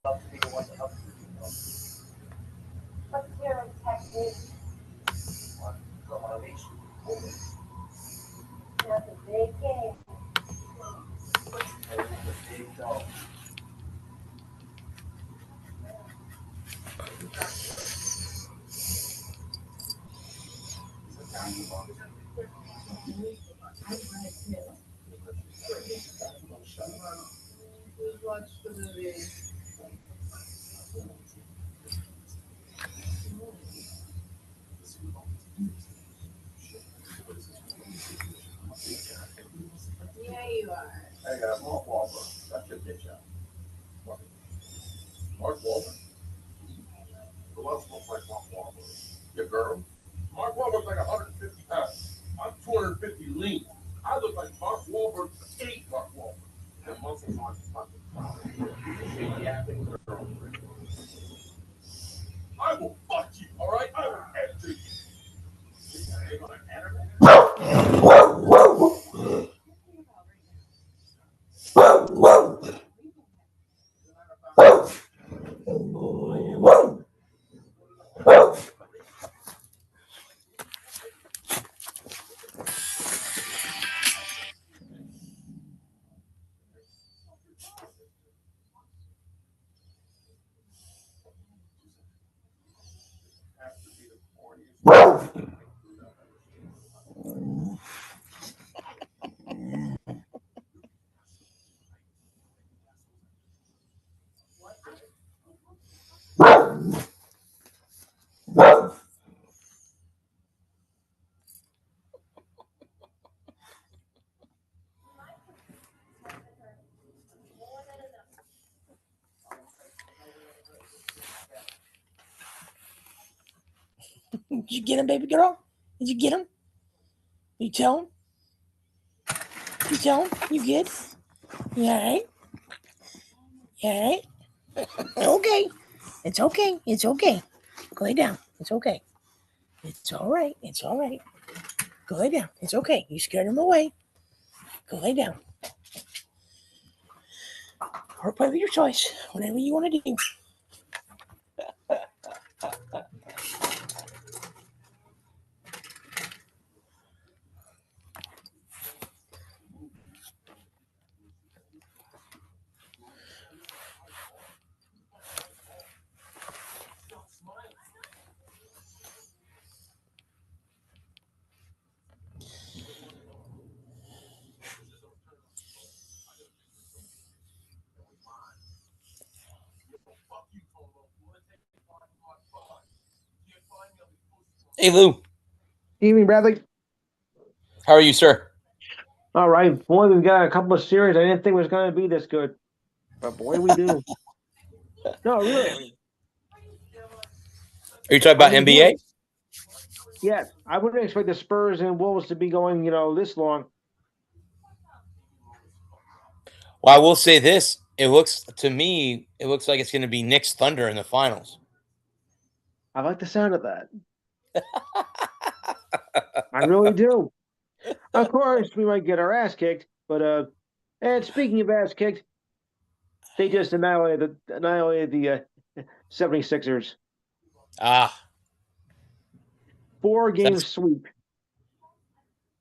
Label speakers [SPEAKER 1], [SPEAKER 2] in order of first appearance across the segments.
[SPEAKER 1] love to be the one to help you. What's your technique? Go on a leash. That's a big game. What's a big dog? Watch the movie. Yeah, you are. I got Mark Wahlberg. That's your bitch out. Mark Wahlberg. Who else looks like Mark Wahlberg? Your girl? Mark Wahlberg's like 150 pounds. I'm 250 lean. I look like Mark Wahlberg ate Mark Wahlberg. The muscles on his fucking shake yapping girl. I will fuck you, all right? I will enter you. You're gonna enter me?
[SPEAKER 2] Did you get him, baby girl? Did you get him? You tell him? You tell him? You good? You all right? You all right? Okay. It's okay. It's okay. Go lay down. It's okay. It's all right. It's all right. Go lay down. It's okay. You scared him away. Go lay down. Or play with your choice. Whatever you want to do.
[SPEAKER 3] Hey, Lou.
[SPEAKER 4] Evening, Bradley.
[SPEAKER 3] How are you, sir?
[SPEAKER 4] All right. Boy, we've got a couple of series I didn't think was going to be this good. But boy, we do. No, really. I mean,
[SPEAKER 3] Are you talking about NBA?
[SPEAKER 4] Yes. I wouldn't expect the Spurs and Wolves to be going, this long.
[SPEAKER 3] Well, I will say this. It looks like it's going to be Knicks Thunder in the finals.
[SPEAKER 4] I like the sound of that. I really do. Of course, we might get our ass kicked, but and speaking of ass kicked, they just annihilated the 76ers. 4-game sweep.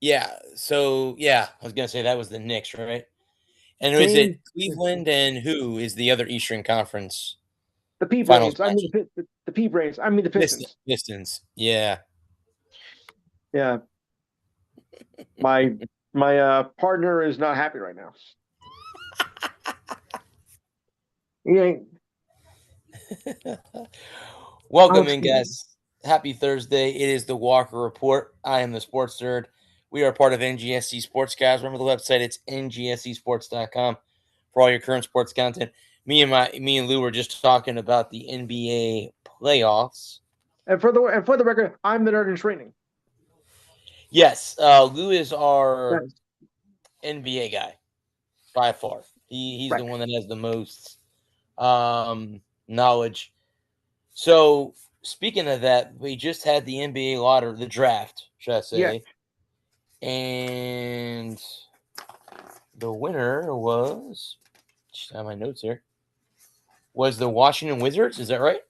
[SPEAKER 3] Yeah. So, I was going to say that was the Knicks, right? And is it Cleveland and who is the other Eastern Conference?
[SPEAKER 4] The P-Brains. I mean the P-Brains. I mean the Pistons.
[SPEAKER 3] Pistons. Yeah.
[SPEAKER 4] Yeah. My partner is not happy right now. He ain't.
[SPEAKER 3] Welcome in, guys. Happy Thursday. It is the Walker Report. I am the Sports Nerd. We are part of NGSC Sports, guys. Remember the website, it's ngscsports.com for all your current sports content. Me and Lou were just talking about the NBA playoffs.
[SPEAKER 4] And for the record, I'm the nerd in training.
[SPEAKER 3] Yes, Lou is our NBA guy by far. He's right. The one that has the most knowledge. So speaking of that, we just had the NBA lottery, the draft, should I say?
[SPEAKER 4] Yeah.
[SPEAKER 3] And the winner was. Just have my notes here. was the Washington Wizards. Is that right?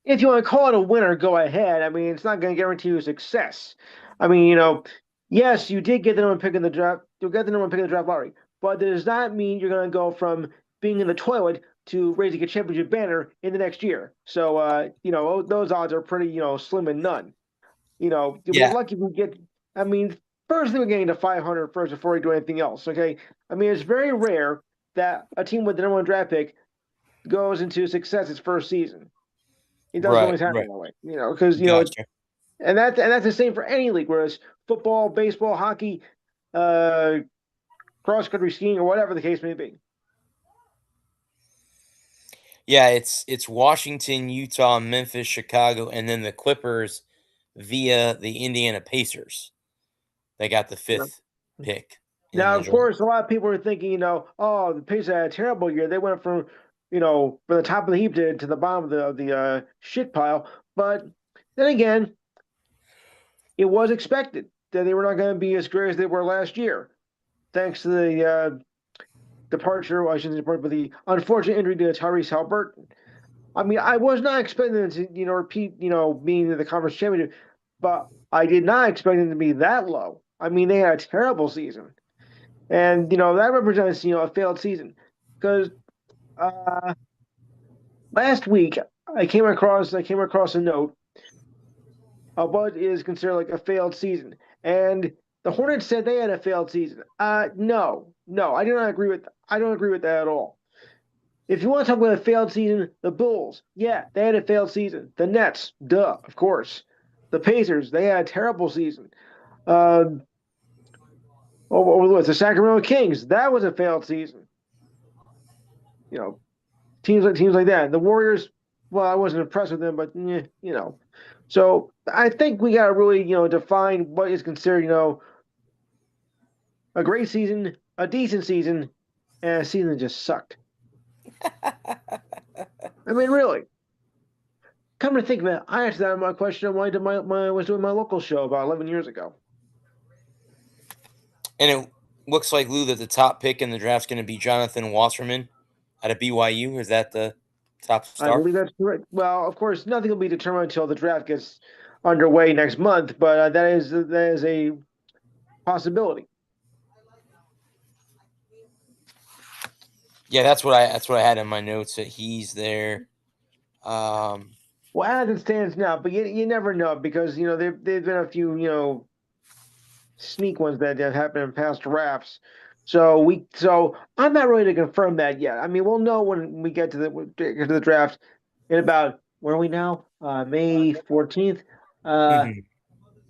[SPEAKER 4] If you want to call it a winner, go ahead. I mean, it's not going to guarantee you success. I mean, yes, you did get the number one pick in the draft. You get the number one pick in the draft lottery, but that does not mean you're going to go from being in the toilet to raising a championship banner in the next year. So, those odds are pretty, slim and none. You'll be
[SPEAKER 3] Yeah.
[SPEAKER 4] lucky if you get. I mean, first thing we're getting to 500 first before we do anything else. Okay. I mean, it's very rare that a team with the number one draft pick goes into success its first season. It doesn't always happen that way, because
[SPEAKER 3] Gotcha.
[SPEAKER 4] and that's the same for any league. Whereas football, baseball, hockey, cross country skiing, or whatever the case may be.
[SPEAKER 3] Yeah, it's Washington, Utah, Memphis, Chicago, and then the Clippers via the Indiana Pacers. They got the 5th pick.
[SPEAKER 4] Now, of course, a lot of people are thinking, oh, the Pacers had a terrible year. They went from the top of the heap to the bottom of the shit pile. But then again, it was expected that they were not going to be as great as they were last year, thanks to the departure. Well, I shouldn't say departure, but the unfortunate injury to Tyrese Haliburton. I mean, I was not expecting them to, repeat, being in the conference championship, but I did not expect them to be that low. I mean, they had a terrible season. And, that represents, a failed season. Because last week, I came across a note of what is considered like a failed season. And the Hornets said they had a failed season. No, I do not agree with that at all. If you want to talk about a failed season, the Bulls, yeah, they had a failed season. The Nets, duh, of course. The Pacers, they had a terrible season. The Sacramento Kings, that was a failed season. Teams like that. The Warriors, well, I wasn't impressed with them, but So I think we got to really, define what is considered, a great season, a decent season, and a season that just sucked. I mean, really. Come to think of it, I answered that my question when I was doing my local show about 11 years ago.
[SPEAKER 3] And it looks like, Lou, that the top pick in the draft is going to be Jonathan Wasserman out of BYU. Is that the top star?
[SPEAKER 4] I believe that's correct. Well, of course, nothing will be determined until the draft gets underway next month, but that is a possibility.
[SPEAKER 3] Yeah, that's what I had in my notes, that he's there.
[SPEAKER 4] Well, as it stands now, but you never know, because there've been a few sneak ones that have happened in past drafts. So I'm not ready to confirm that yet. I mean, we'll know when we get to the draft in about, where are we now? May 14th.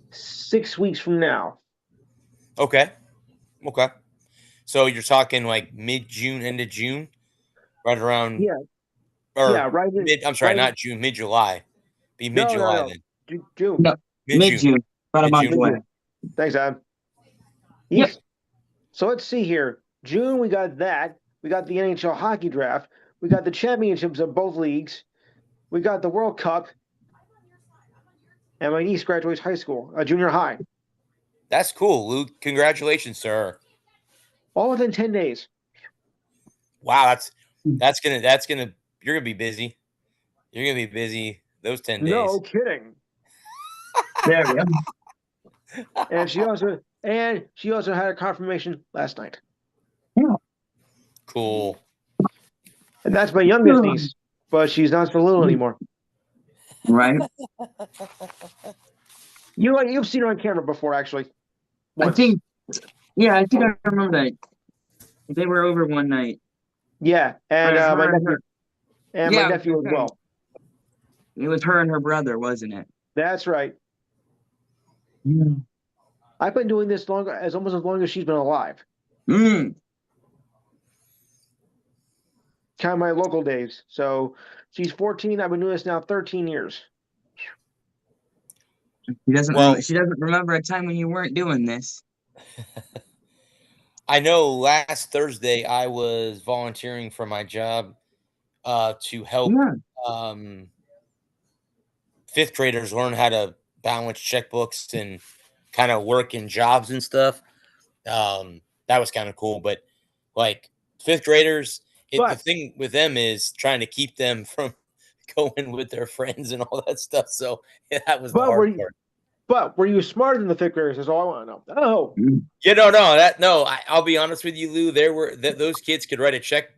[SPEAKER 4] 6 weeks from now.
[SPEAKER 3] Okay. So you're talking like mid-June, end of June, right around.
[SPEAKER 4] Yeah.
[SPEAKER 3] Or
[SPEAKER 4] yeah, right.
[SPEAKER 3] Not June, mid-July. Be mid-July then.
[SPEAKER 4] June.
[SPEAKER 5] No, mid-June. About a month away.
[SPEAKER 4] Thanks, Adam.
[SPEAKER 5] Yep.
[SPEAKER 4] So let's see here. June, we got that. We got the NHL hockey draft. We got the championships of both leagues. We got the World Cup. And my niece graduates high school, junior high.
[SPEAKER 3] That's cool, Luke. Congratulations, sir.
[SPEAKER 4] All within 10 days.
[SPEAKER 3] Wow, that's gonna you're gonna be busy. You're gonna be busy those 10 days.
[SPEAKER 4] No kidding.
[SPEAKER 5] There we go.
[SPEAKER 4] And she also had a confirmation last night.
[SPEAKER 5] Yeah.
[SPEAKER 3] Cool.
[SPEAKER 4] And that's my youngest niece, but she's not so little anymore.
[SPEAKER 5] Right.
[SPEAKER 4] You've seen her on camera before, actually. Once.
[SPEAKER 5] I think I remember that. They were over one night.
[SPEAKER 4] Yeah, and my nephew as well.
[SPEAKER 5] It was her and her brother, wasn't it?
[SPEAKER 4] That's right.
[SPEAKER 5] Yeah.
[SPEAKER 4] I've been doing this almost as long as she's been alive.
[SPEAKER 5] Mm.
[SPEAKER 4] Kind of my local days. So she's 14. I've been doing this now 13 years.
[SPEAKER 5] She doesn't remember a time when you weren't doing this.
[SPEAKER 3] I know last Thursday I was volunteering for my job to help fifth graders learn how to balance checkbooks and kind of work in jobs and stuff. That was kind of cool. But like fifth graders, The
[SPEAKER 4] But-
[SPEAKER 3] thing with them is trying to keep them from going with their friends and all that stuff. So that was the
[SPEAKER 4] But were
[SPEAKER 3] hard
[SPEAKER 4] you,
[SPEAKER 3] part.
[SPEAKER 4] but were you smarter than the fifth graders? That's all I want to know. Oh,
[SPEAKER 3] You know, I'll be honest with you, Lou. Those kids could write a check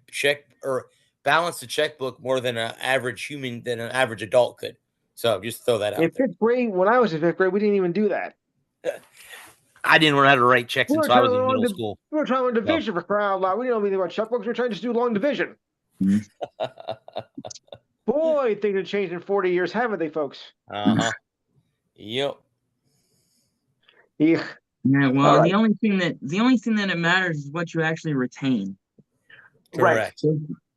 [SPEAKER 3] or balance the checkbook more than an average human than an average adult could. So just throw that
[SPEAKER 4] in
[SPEAKER 3] out there.
[SPEAKER 4] fifth grade, when I was in fifth grade, we didn't even do that.
[SPEAKER 3] I didn't learn how to write checks
[SPEAKER 4] We were
[SPEAKER 3] until I
[SPEAKER 4] trying
[SPEAKER 3] was
[SPEAKER 4] to
[SPEAKER 3] in
[SPEAKER 4] learn
[SPEAKER 3] middle
[SPEAKER 4] to-
[SPEAKER 3] school.
[SPEAKER 4] We were trying to learn division for crying out loud. We didn't know anything about checkbooks. We were trying to just do long division. Boy, things have changed in 40 years, haven't they, folks?
[SPEAKER 3] Uh-huh. Yep.
[SPEAKER 4] Yeah.
[SPEAKER 5] Yeah, well,
[SPEAKER 4] All right.
[SPEAKER 5] the only thing that it matters is what you actually retain.
[SPEAKER 3] Correct.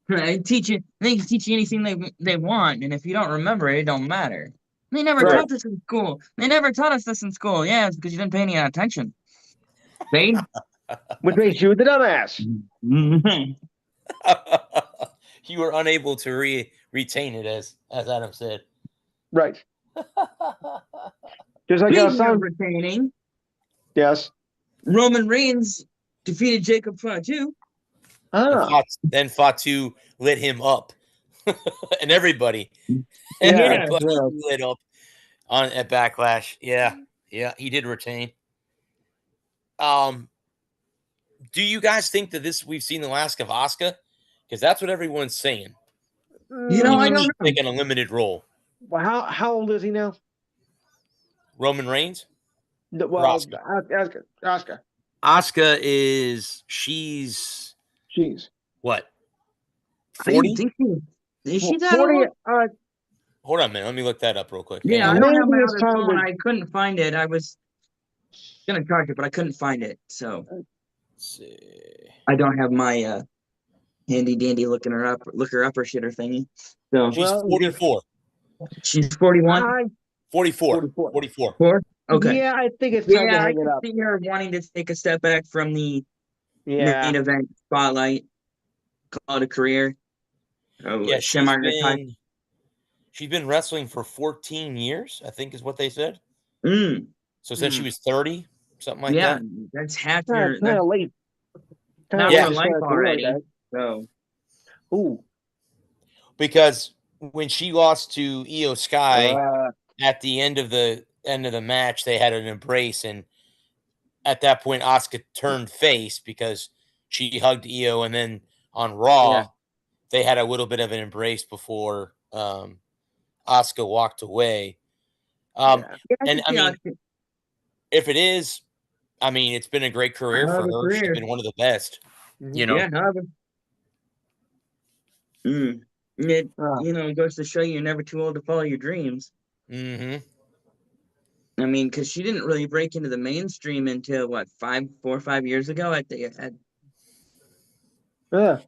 [SPEAKER 5] Right? They can teach you anything they want, and if you don't remember it, it don't matter. They never
[SPEAKER 4] Right.
[SPEAKER 5] taught this in school. They never taught us this in school. Yeah, it's because you didn't pay any attention. See?
[SPEAKER 4] Which makes you the dumbass.
[SPEAKER 3] You were unable to retain it, as Adam said.
[SPEAKER 4] Right. Just like
[SPEAKER 5] Speaking
[SPEAKER 4] son.
[SPEAKER 5] of retaining,
[SPEAKER 4] Yes.
[SPEAKER 5] Roman Reigns defeated Jacob Fatu.
[SPEAKER 3] Then Fatu lit him up, and everybody
[SPEAKER 5] Yeah.
[SPEAKER 3] lit up at Backlash. Yeah, he did retain. Do you guys think that we've seen the last of Asuka? Because that's what everyone's saying.
[SPEAKER 5] You know, I don't know.
[SPEAKER 3] Taking a limited role.
[SPEAKER 4] Well, how old is he now?
[SPEAKER 3] Roman Reigns?
[SPEAKER 4] No, well,
[SPEAKER 3] Asuka.
[SPEAKER 4] Asuka.
[SPEAKER 3] Asuka she's
[SPEAKER 4] Jeez.
[SPEAKER 3] what?
[SPEAKER 5] I didn't
[SPEAKER 3] 40?
[SPEAKER 5] think is she that
[SPEAKER 4] 40,
[SPEAKER 5] old?
[SPEAKER 3] Hold on a minute. Let me look that up real quick.
[SPEAKER 5] Yeah,
[SPEAKER 3] Hang
[SPEAKER 5] I
[SPEAKER 3] on.
[SPEAKER 5] don't have my
[SPEAKER 4] Maybe it's
[SPEAKER 5] other
[SPEAKER 4] time
[SPEAKER 5] phone.
[SPEAKER 4] to-
[SPEAKER 5] I couldn't find it. I was gonna charge it, but I couldn't find it. So
[SPEAKER 3] Let's see.
[SPEAKER 5] I don't have my handy dandy look her up or shit or thingy. So
[SPEAKER 3] She's 44.
[SPEAKER 5] she's 41.
[SPEAKER 3] 44.
[SPEAKER 4] 44.
[SPEAKER 5] 4? Okay.
[SPEAKER 4] Yeah, I think it's time to
[SPEAKER 5] Yeah, I
[SPEAKER 4] hang it
[SPEAKER 5] can
[SPEAKER 4] up.
[SPEAKER 5] see her wanting to take a step back from the
[SPEAKER 4] Yeah.
[SPEAKER 5] main event spotlight, call it a career.
[SPEAKER 3] Yeah,
[SPEAKER 5] Semi-retired.
[SPEAKER 3] she's been wrestling for 14 years, I think is what they said.
[SPEAKER 5] Mm,
[SPEAKER 3] So since she was 30, something like
[SPEAKER 5] yeah,
[SPEAKER 3] that.
[SPEAKER 5] that's half
[SPEAKER 4] Kind
[SPEAKER 5] your
[SPEAKER 4] of late. Kinda
[SPEAKER 5] half
[SPEAKER 4] late
[SPEAKER 5] your
[SPEAKER 4] to
[SPEAKER 5] life
[SPEAKER 4] start a career
[SPEAKER 5] already.
[SPEAKER 4] like that.
[SPEAKER 5] So
[SPEAKER 4] Ooh.
[SPEAKER 3] Because when she lost to Io Sky
[SPEAKER 4] Uh,
[SPEAKER 3] at the end of the match, they had an embrace, and at that point, Asuka turned face because she hugged Io, and then on Raw, they had a little bit of an embrace before Asuka walked away.
[SPEAKER 4] yeah.
[SPEAKER 3] And I mean, if it is, I mean, it's been a great career for her. She's been one of the best. You know,
[SPEAKER 5] yeah, it goes to show you're never too old to follow your dreams.
[SPEAKER 3] Mm-hmm.
[SPEAKER 5] I mean, because she didn't really break into the mainstream until 4 or 5 years ago.
[SPEAKER 4] Yeah.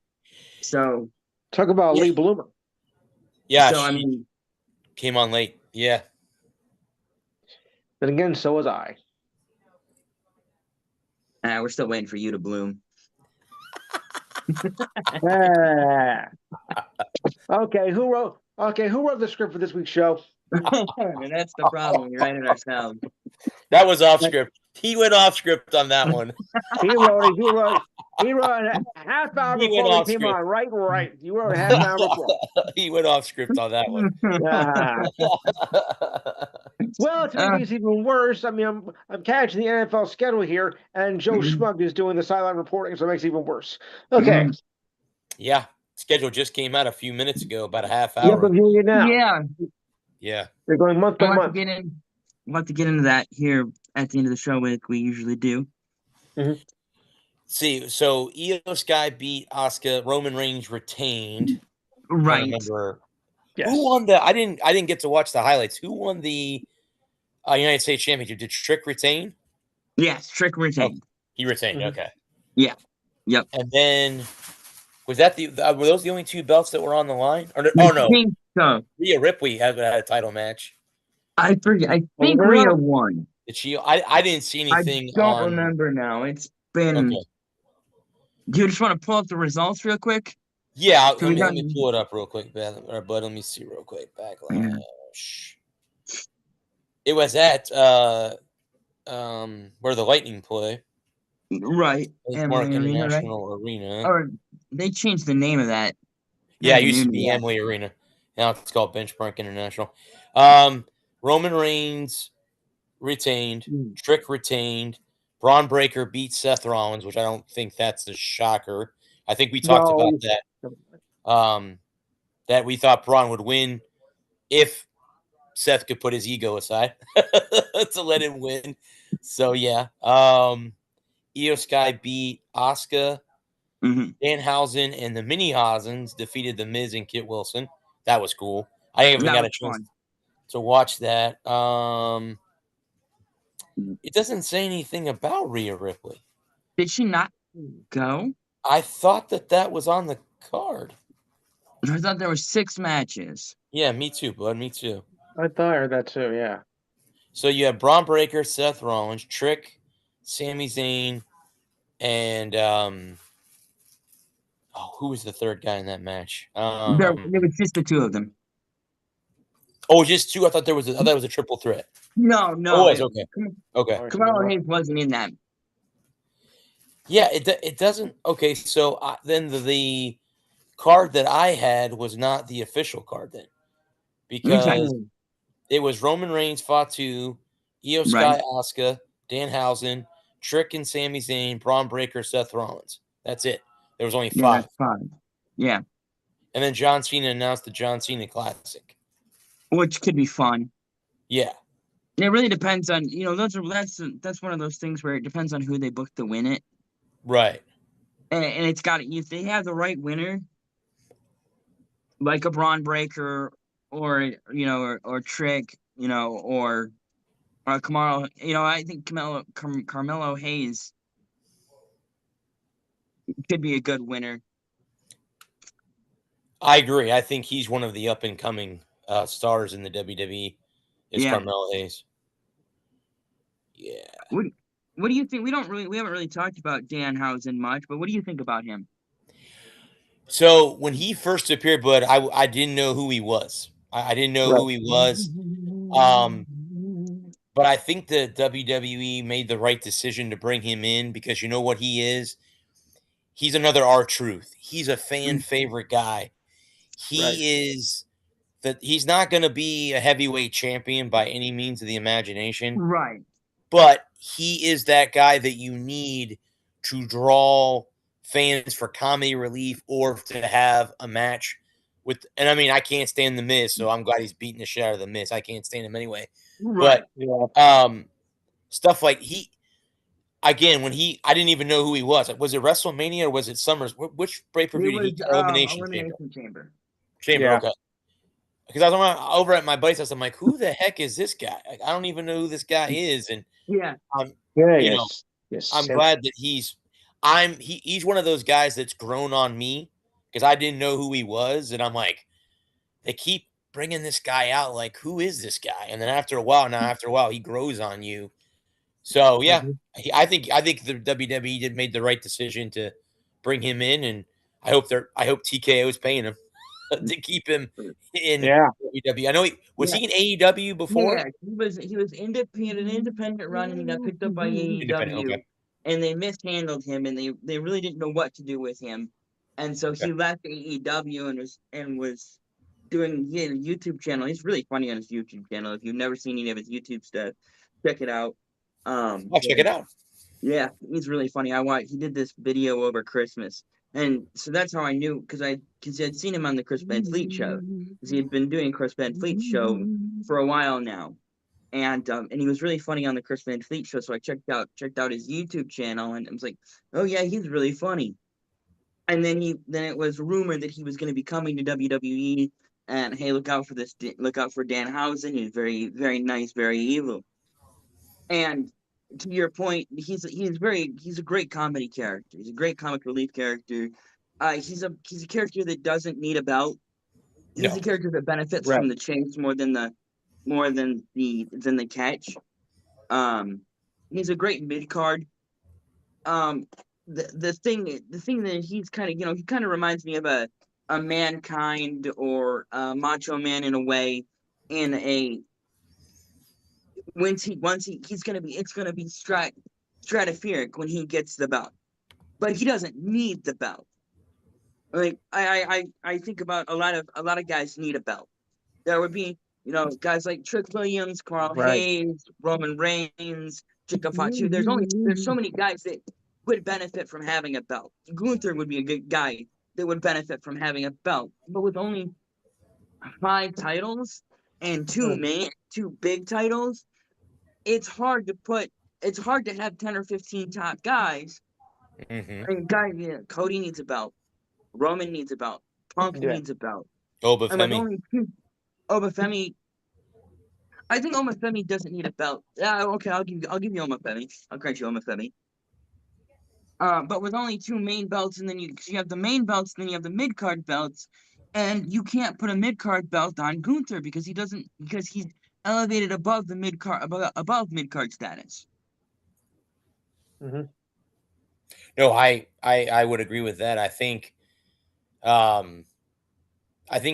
[SPEAKER 5] So
[SPEAKER 4] Talk about a late bloomer.
[SPEAKER 3] Yeah,
[SPEAKER 5] so
[SPEAKER 3] she
[SPEAKER 5] I mean,
[SPEAKER 3] came on late. Yeah.
[SPEAKER 4] Then again, so was I.
[SPEAKER 5] we're still waiting for you to bloom.
[SPEAKER 4] Ah. Okay, who wrote the script for this week's show?
[SPEAKER 5] And that's the problem. We write it ourselves.
[SPEAKER 3] That was off script. He went off script on that one.
[SPEAKER 4] He wrote it. He wrote a half hour
[SPEAKER 3] He went
[SPEAKER 4] before we
[SPEAKER 3] off
[SPEAKER 4] came
[SPEAKER 3] script.
[SPEAKER 4] on. Right. You wrote a half hour before.
[SPEAKER 3] He went off script on that one.
[SPEAKER 4] Ah. Well, to make things even worse, I mean, I'm catching the NFL schedule here, and Joe Schmug is doing the sideline reporting, so it makes it even worse. Okay.
[SPEAKER 3] Yeah. Schedule just came out a few minutes ago, about a half
[SPEAKER 4] Yep,
[SPEAKER 3] hour.
[SPEAKER 4] I'm viewing it now.
[SPEAKER 5] Yeah,
[SPEAKER 3] Yeah.
[SPEAKER 4] They're going month by month.
[SPEAKER 5] We'll have to get into that here at the end of the show, like we usually do.
[SPEAKER 4] Mm-hmm.
[SPEAKER 3] See, so Io Sky beat Asuka. Roman Reigns retained.
[SPEAKER 5] Right.
[SPEAKER 3] I remember
[SPEAKER 4] Yes.
[SPEAKER 3] who won the. I didn't get to watch the highlights. Who won the United States Championship? Did Trick retain?
[SPEAKER 5] Yes, Trick retained.
[SPEAKER 3] Oh, he retained.
[SPEAKER 4] Mhm.
[SPEAKER 3] Okay.
[SPEAKER 5] Yeah. Yep.
[SPEAKER 3] And then was that were those the only two belts that were on the line? Or oh no,
[SPEAKER 5] I think so.
[SPEAKER 3] Rhea Ripley had a title match.
[SPEAKER 5] I forget. I think Rhea won.
[SPEAKER 3] Did she? I didn't see anything.
[SPEAKER 5] I don't remember now. It's been.
[SPEAKER 3] Okay.
[SPEAKER 5] Do you just want to pull up the results real quick?
[SPEAKER 3] Yeah, let me pull it up real quick, but let me see real quick. Backlash. Yeah. It was at where the Lightning play.
[SPEAKER 5] Right.
[SPEAKER 3] Mark International Arena.
[SPEAKER 5] Or They changed the name of that.
[SPEAKER 3] Yeah, it
[SPEAKER 5] Never
[SPEAKER 3] used to
[SPEAKER 5] knew
[SPEAKER 3] be
[SPEAKER 5] that.
[SPEAKER 3] Amalie Arena. Now it's called Benchmark International. Roman Reigns retained.
[SPEAKER 5] Mm.
[SPEAKER 3] Trick retained. Braun Breaker beat Seth Rollins, which I don't think that's a shocker. I think we talked about
[SPEAKER 4] No.
[SPEAKER 3] that. That we thought Braun would win if Seth could put his ego aside to let him win. So yeah. Io Sky beat Asuka.
[SPEAKER 5] Mm-hmm.
[SPEAKER 3] Danhausen and the Mini Hausens defeated the Miz and Kit Wilson. That was cool. I even
[SPEAKER 5] That
[SPEAKER 3] got
[SPEAKER 5] was
[SPEAKER 3] a chance
[SPEAKER 5] fun.
[SPEAKER 3] to watch that. It doesn't say anything about Rhea Ripley.
[SPEAKER 5] Did she not go?
[SPEAKER 3] I thought that was on the card.
[SPEAKER 5] I thought there were 6 matches.
[SPEAKER 3] Yeah, me too, bud. Me too.
[SPEAKER 4] I thought I heard that too. Yeah.
[SPEAKER 3] So you have Braun Breaker, Seth Rollins, Trick, Sami Zayn, and who was the third guy in that match?
[SPEAKER 5] There was just the 2 of them.
[SPEAKER 3] Just 2. I thought it was a triple threat.
[SPEAKER 5] No.
[SPEAKER 3] Oh, it was okay. Okay.
[SPEAKER 5] Kamala Hayes wasn't in that.
[SPEAKER 3] Yeah, it doesn't. Okay, so then the card that I had was not the official card then, because
[SPEAKER 5] Okay.
[SPEAKER 3] it was Roman Reigns fought to Io
[SPEAKER 5] Right.
[SPEAKER 3] Sky, Asuka, Danhausen, Trick and Sami Zayn, Braun Breaker, Seth Rollins. That's it. There was only
[SPEAKER 5] Yeah,
[SPEAKER 3] 5.
[SPEAKER 5] that's fine. Yeah.
[SPEAKER 3] And then John Cena announced the John Cena Classic.
[SPEAKER 5] Which could be fun.
[SPEAKER 3] Yeah.
[SPEAKER 5] It really depends on, that's one of those things where it depends on who they book to win it.
[SPEAKER 3] Right.
[SPEAKER 5] And it's got, if they have the right winner, like a Braun Breaker or Trick, or Kamaro, I think Carmelo Hayes could be a good winner.
[SPEAKER 3] I agree. I think he's one of the up and coming stars in the WWE. Is
[SPEAKER 5] Yeah.
[SPEAKER 3] Carmelo Hayes. Yeah.
[SPEAKER 5] What do you think? We haven't really talked about Danhausen much, but what do you think about him?
[SPEAKER 3] So when he first appeared, bud, I didn't know who he was. I didn't know who he was. But I think the WWE made the right decision to bring him in because you know what he is? He's another R-Truth. He's a fan favorite guy. He is that he's not going to be a heavyweight champion by any means of the imagination.
[SPEAKER 5] Right.
[SPEAKER 3] But he is that guy that you need to draw fans for comedy relief or to have a match with. And I mean, I can't stand the Miz, so I'm glad he's beating the shit out of the Miz. I can't stand him anyway.
[SPEAKER 5] Right.
[SPEAKER 3] But stuff like I didn't even know who he was. Was it WrestleMania or was it Summers? Which pay-per-view did he get? Elimination Chamber.
[SPEAKER 4] Yeah.
[SPEAKER 3] Okay. Because I was over at my buddy's house, I'm like, who the heck is this guy? Like, I don't even know who this guy is, and
[SPEAKER 5] Yeah.
[SPEAKER 4] Yes.
[SPEAKER 3] I'm glad that he's one of those guys that's grown on me because I didn't know who he was, and I'm like, they keep bringing this guy out, like, who is this guy? And then after a while, he grows on you. So yeah, I think the WWE made the right decision to bring him in, and I hope TKO is paying him to keep him in WWE. I know he in AEW before?
[SPEAKER 5] Yeah, he was independent run, and he got picked up by AEW,
[SPEAKER 3] Okay.
[SPEAKER 5] and they mishandled him, and they really didn't know what to do with him, and so he left AEW and was doing he had a YouTube channel. He's really funny on his YouTube channel. If you've never seen any of his YouTube stuff, check it out.
[SPEAKER 3] I'll check it out.
[SPEAKER 5] Yeah, he's really funny. He did this video over Christmas. And so that's how I knew because I'd seen him on the Chris Van Fleet show because he had been doing Chris Van Fleet show for a while now, and he was really funny on the Chris Van Fleet show. So I checked out his YouTube channel, and I was like, oh yeah, he's really funny. And then it was rumored that he was going to be coming to WWE, and hey, look out for Danhausen. He's very very nice, very evil, and to your point, he's a great comedy character. He's a great comic relief character. He's a character that doesn't need a belt. He's a character that benefits from the chase more than the catch. He's a great mid card. The thing that he's kind of he kind of reminds me of a Mankind or a Macho Man in a way. It's gonna be stratospheric when he gets the belt, but he doesn't need the belt. Like I think about a lot of guys need a belt. There would be, guys like Trick Williams, Carl
[SPEAKER 4] Right.
[SPEAKER 5] Hayes, Roman Reigns, Chica Fatu. There's so many guys that would benefit from having a belt. Gunther would be a good guy that would benefit from having a belt. But with only 5 titles and two big titles, it's hard to have 10 or 15 top guys.
[SPEAKER 3] Mm-hmm.
[SPEAKER 5] And Cody needs a belt. Roman needs a belt. Punk
[SPEAKER 4] Yeah.
[SPEAKER 5] needs a belt.
[SPEAKER 3] Oba
[SPEAKER 5] And with
[SPEAKER 3] Femi.
[SPEAKER 5] only 2, Obafemi. I think Omafemi doesn't need a belt. Yeah, okay, I'll give you Omafemi. I'll grant you Omafemi. But with only 2 main belts, and then you have the main belts, then you have the mid card belts, and you can't put a mid card belt on Gunther because he's elevated above the mid card above mid card status.
[SPEAKER 4] Mm-hmm.
[SPEAKER 3] No, I would agree with that. I think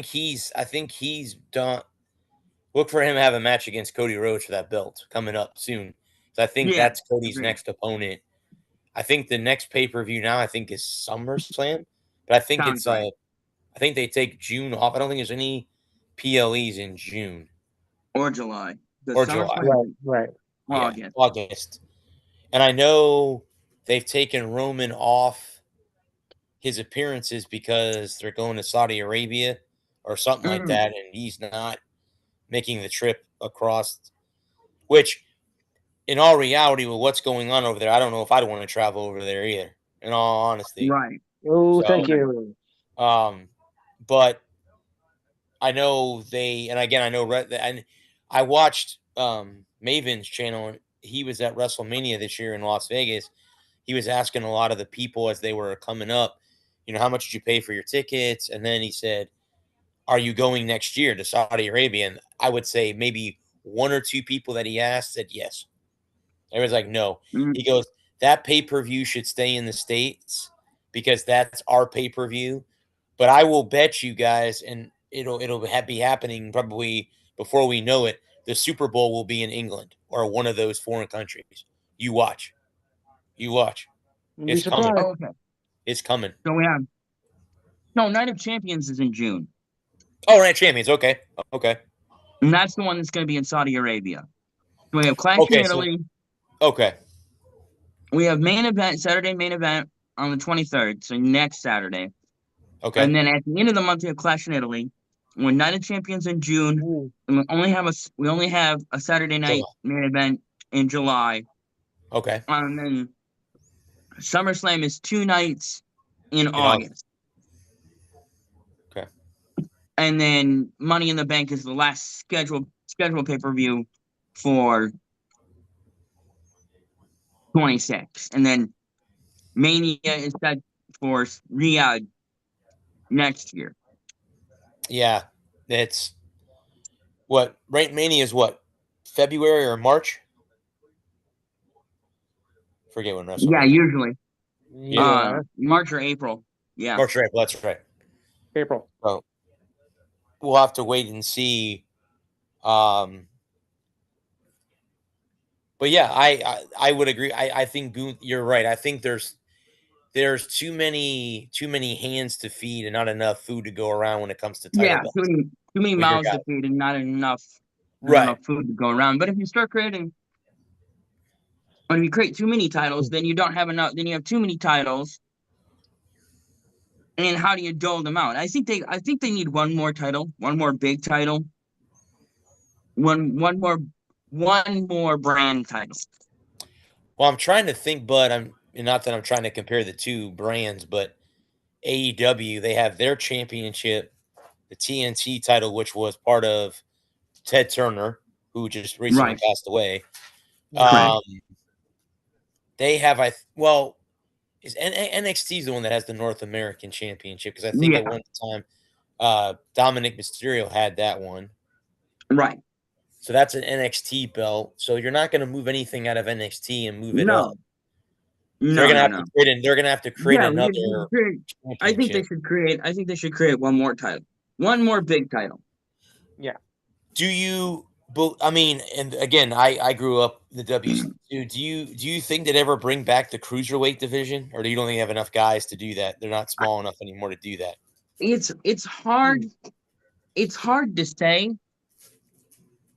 [SPEAKER 3] he's done. Look for him to have a match against Cody Rhodes for that belt coming up soon. So I think
[SPEAKER 5] Yeah,
[SPEAKER 3] that's Cody's
[SPEAKER 5] agreed.
[SPEAKER 3] next opponent. I think the next pay-per-view now is SummerSlam, but I think
[SPEAKER 5] Sounds right.
[SPEAKER 3] I think they take June off. I don't think there's any PLEs in June
[SPEAKER 5] Or July.
[SPEAKER 3] or July.
[SPEAKER 4] Right.
[SPEAKER 5] August.
[SPEAKER 3] August. And I know they've taken Roman off his appearances because they're going to Saudi Arabia or something like that, and he's not making the trip across, which in all reality with what's going on over there, I don't know if I'd want to travel over there either, in all honesty.
[SPEAKER 5] Right.
[SPEAKER 4] Oh,
[SPEAKER 3] So,
[SPEAKER 4] thank you.
[SPEAKER 3] But I know and again, I know, and I watched Maven's channel, and he was at WrestleMania this year in Las Vegas. He was asking a lot of the people as they were coming up, how much did you pay for your tickets? And then he said, are you going next year to Saudi Arabia? And I would say maybe 1 or 2 people that he asked said yes. Everyone's like, no. He goes, that pay-per-view should stay in the States because that's our pay-per-view. But I will bet you guys, and it'll be happening probably before we know it, the Super Bowl will be in England or one of those foreign countries. You watch. It's coming.
[SPEAKER 5] Oh, okay.
[SPEAKER 3] It's coming.
[SPEAKER 5] So Night of Champions is in June.
[SPEAKER 3] Oh, Night of Champions. Okay.
[SPEAKER 5] And that's the one that's going to be in Saudi Arabia. So we have Clash in Italy.
[SPEAKER 3] Okay.
[SPEAKER 5] We have Saturday main event on the 23rd, so next Saturday.
[SPEAKER 3] Okay.
[SPEAKER 5] And then at the end of the month, we have Clash in Italy. When Night of Champions in June, and we only have a Saturday night main event in July.
[SPEAKER 3] Okay.
[SPEAKER 5] And then SummerSlam is 2 nights in August.
[SPEAKER 3] Okay.
[SPEAKER 5] And then Money in the Bank is the last scheduled pay-per-view for 26. And then Mania is set for Riyadh next year.
[SPEAKER 3] Yeah. It's what? Right, Mania is what? February or March? Forget when WrestleMania.
[SPEAKER 5] Yeah, usually.
[SPEAKER 4] Yeah.
[SPEAKER 5] March or April. Yeah.
[SPEAKER 3] March or April, that's right.
[SPEAKER 4] April.
[SPEAKER 3] So we'll have to wait and see. But yeah, I would agree. I think you're right. I think there's too many hands to feed and not enough food to go around when it comes to title belts.
[SPEAKER 5] Too many mouths to feed and not enough food to go around. But if you start creating, when you create too many titles, then you don't have enough. Then you have too many titles. And how do you dole them out? I think they need one more title, one more big title, one more brand title.
[SPEAKER 3] Well, I'm trying to think, but not that I'm trying to compare the two brands, but AEW, they have their championship, the TNT title, which was part of Ted Turner, who just recently passed away. They have, is NXT the one that has the North American Championship? Because I think at one time, Dominic Mysterio had that one.
[SPEAKER 5] Right.
[SPEAKER 3] So that's an NXT belt. So you're not going to move anything out of NXT and move it up. They're going to have to create another.
[SPEAKER 5] I think they should create one more title, one more big title.
[SPEAKER 4] Yeah.
[SPEAKER 3] Do you But I mean, and again, I grew up in the WC2. Do you think they'd ever bring back the cruiserweight division, or do you don't think they have enough guys to do that? They're not small enough anymore to do that.
[SPEAKER 5] It's hard. It's hard to say.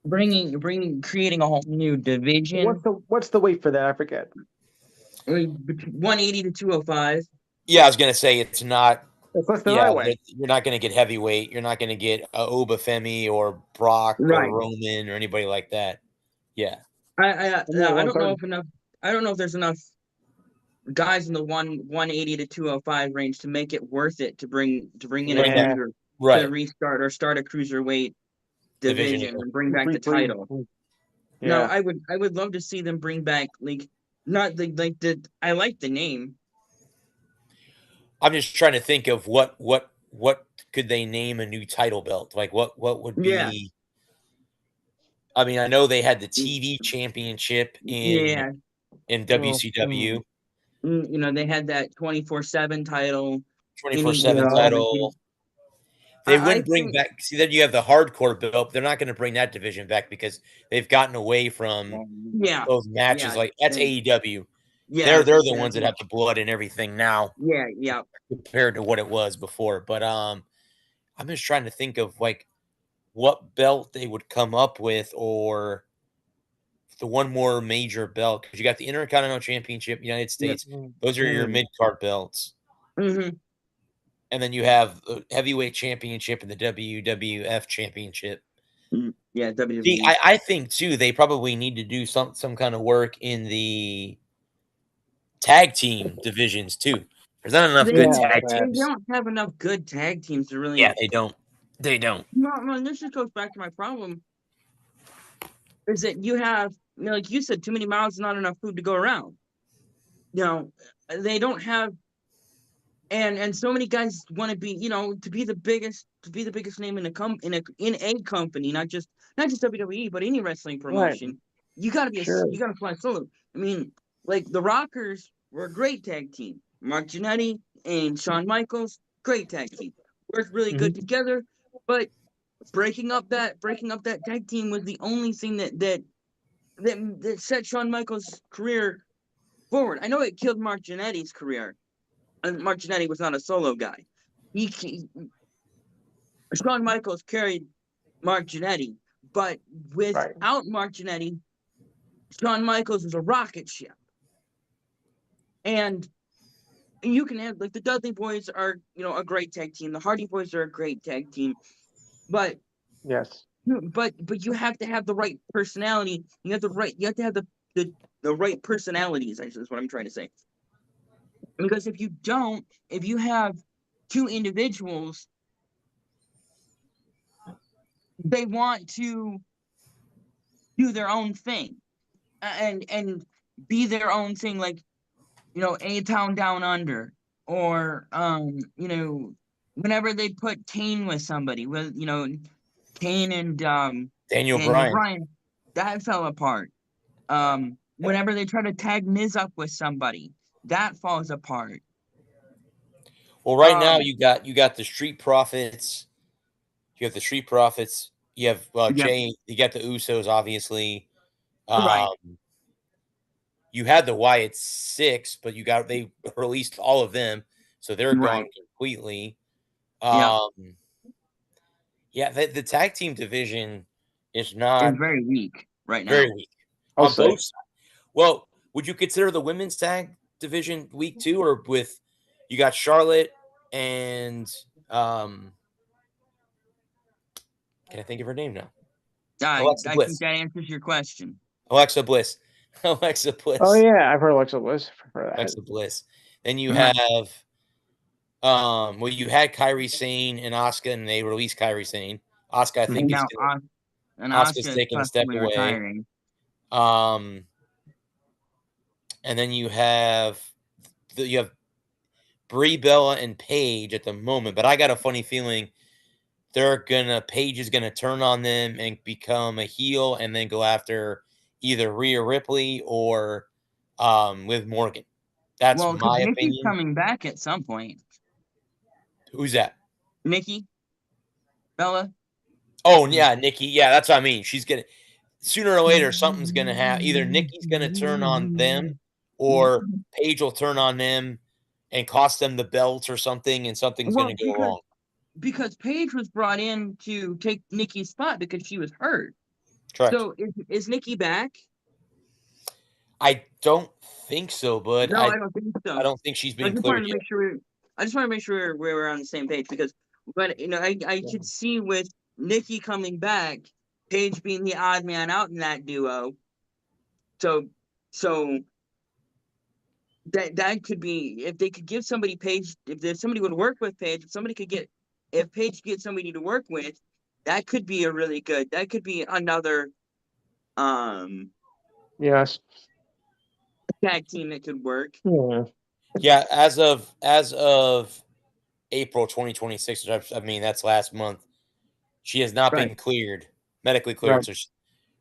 [SPEAKER 5] Creating a whole new division.
[SPEAKER 4] What's the weight for that? I forget.
[SPEAKER 5] 180 to 205.
[SPEAKER 3] Yeah, I was gonna say it's not.
[SPEAKER 4] It's less than
[SPEAKER 3] Yeah,
[SPEAKER 4] my weight.
[SPEAKER 3] you're not gonna get heavyweight. You're not gonna get Obafemi or Brock
[SPEAKER 5] Right.
[SPEAKER 3] or Roman or anybody like that. Yeah,
[SPEAKER 5] I don't know if enough. I don't know if there's enough guys in the 180 to 205 range to make it worth it to bring in a cruiser to restart or start a cruiserweight division and bring back the title.
[SPEAKER 4] Yeah.
[SPEAKER 5] No, I would love to see them bring back not the I like the name.
[SPEAKER 3] I'm just trying to think of what could they name a new title belt? Like what would be?
[SPEAKER 5] Yeah.
[SPEAKER 3] I mean, I know they had the TV championship in WCW.
[SPEAKER 5] You know, they had that 24/7 title.
[SPEAKER 3] 24/7 title. They wouldn't bring back. See, then you have the hardcore belt. They're not going to bring that division back because they've gotten away from those matches.
[SPEAKER 5] Yeah,
[SPEAKER 3] like that's AEW.
[SPEAKER 5] Yeah,
[SPEAKER 3] they're the ones that have the blood and everything now.
[SPEAKER 5] Yeah.
[SPEAKER 3] Compared to what it was before, but I'm just trying to think of like what belt they would come up with, or the one more major belt, because you got the Intercontinental Championship, United States. Those are your mid card belts.
[SPEAKER 5] Mm-hmm.
[SPEAKER 3] And then you have the heavyweight championship and the WWF championship.
[SPEAKER 5] Yeah, WWE.
[SPEAKER 3] See, I think too they probably need to do some kind of work in the tag team divisions too. There's not enough good tag teams.
[SPEAKER 5] They don't have enough good tag teams to really.
[SPEAKER 3] Yeah, they don't. They don't.
[SPEAKER 5] No, this just goes back to my problem. Is that you have, like you said, too many mouths, not enough food to go around. You know, they don't have. And so many guys want to be, to be the biggest name in a company, not just WWE, but any wrestling promotion. Right. You got to be you got to fly solo. I mean, like the Rockers were a great tag team. Mark Jannetty and Shawn Michaels, great tag team. Worked really good together, but breaking up that tag team was the only thing that set Shawn Michaels' career forward. I know it killed Mark Jannetty's career. And Mark Jannetty was not a solo guy. Shawn Michaels carried Mark Jannetty, but without Mark Jannetty, Shawn Michaels was a rocket ship. And you can have, like, the Dudley Boys are, a great tag team. The Hardy Boys are a great tag team. But but you have to have the right personality. You have to have the right personalities, is what I'm trying to say. Because if you have two individuals, they want to do their own thing and be their own thing, like, A-Town Down Under, or, whenever they put Kane with somebody, with, Kane and
[SPEAKER 3] Daniel Bryan,
[SPEAKER 5] that fell apart. Whenever they try to tag Miz up with somebody, that falls apart.
[SPEAKER 3] Well, right now you got the Street Profits. You have the Street Profits. You have Jay. You got the Usos, obviously. You had the Wyatt Six, but they released all of them, so they're gone completely. The tag team division is not
[SPEAKER 5] very weak right now.
[SPEAKER 3] Very weak on both sides. Well, would you consider the women's tag division weak too, or with you got Charlotte and can I think of her name now?
[SPEAKER 5] I think that answers your question.
[SPEAKER 3] Alexa Bliss. Alexa Bliss.
[SPEAKER 4] Oh yeah, I've heard Alexa Bliss for that.
[SPEAKER 3] Alexa Bliss. Then you have you had Kairi Sane and Asuka, and they released Kairi Sane. Asuka, I think, Asuka's taking a step away.
[SPEAKER 5] Retiring.
[SPEAKER 3] And then you have Brie Bella and Paige at the moment, but I got a funny feeling Paige is gonna turn on them and become a heel, and then go after either Rhea Ripley or Liv Morgan. That's my opinion.
[SPEAKER 5] Nikki's coming back at some point.
[SPEAKER 3] Who's that?
[SPEAKER 5] Nikki Bella.
[SPEAKER 3] Oh yeah, Nikki. Yeah, that's what I mean. She's gonna. sooner or later, something's going to happen. Either Nikki's going to turn on them or Paige will turn on them and cost them the belts or something, and something's going to go wrong.
[SPEAKER 5] Because Paige was brought in to take Nikki's spot because she was hurt.
[SPEAKER 3] Correct.
[SPEAKER 5] So is Nikki back?
[SPEAKER 3] I don't think so, but
[SPEAKER 5] No, I don't think so.
[SPEAKER 3] I don't think she's been
[SPEAKER 5] I just
[SPEAKER 3] cleared
[SPEAKER 5] wanted to
[SPEAKER 3] yet.
[SPEAKER 5] make sure. I just want to make sure we were on the same page because, but I could see with Nikki coming back, Paige being the odd man out in that duo. So that could be, if they could give somebody Paige, if somebody would work with Paige, if Paige could get somebody to work with, that could be that could be another
[SPEAKER 4] Yes.
[SPEAKER 5] tag team that could work.
[SPEAKER 4] Yeah.
[SPEAKER 3] Yeah, as of April 2026, I mean that's last month. She has not been cleared, medically cleared.
[SPEAKER 4] Right.
[SPEAKER 3] So she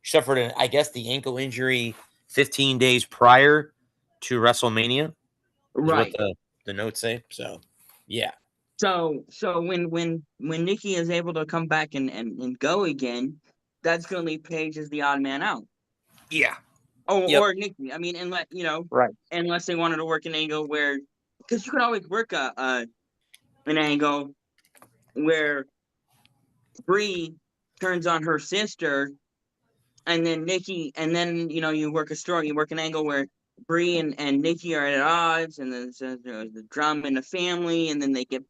[SPEAKER 3] suffered I guess the ankle injury 15 days prior to WrestleMania. Is
[SPEAKER 5] Right.
[SPEAKER 3] what the notes say. So yeah.
[SPEAKER 5] So when Nikki is able to come back and go again, that's going to leave Paige as the odd man out.
[SPEAKER 3] Yeah.
[SPEAKER 5] Or Nikki. I mean,
[SPEAKER 4] Right.
[SPEAKER 5] unless they wanted to work an angle where, because you can always work an angle where Brie turns on her sister, and then Nikki, and then you work an angle where Brie and Nikki are at odds, and then there's the drama in the family, and then they get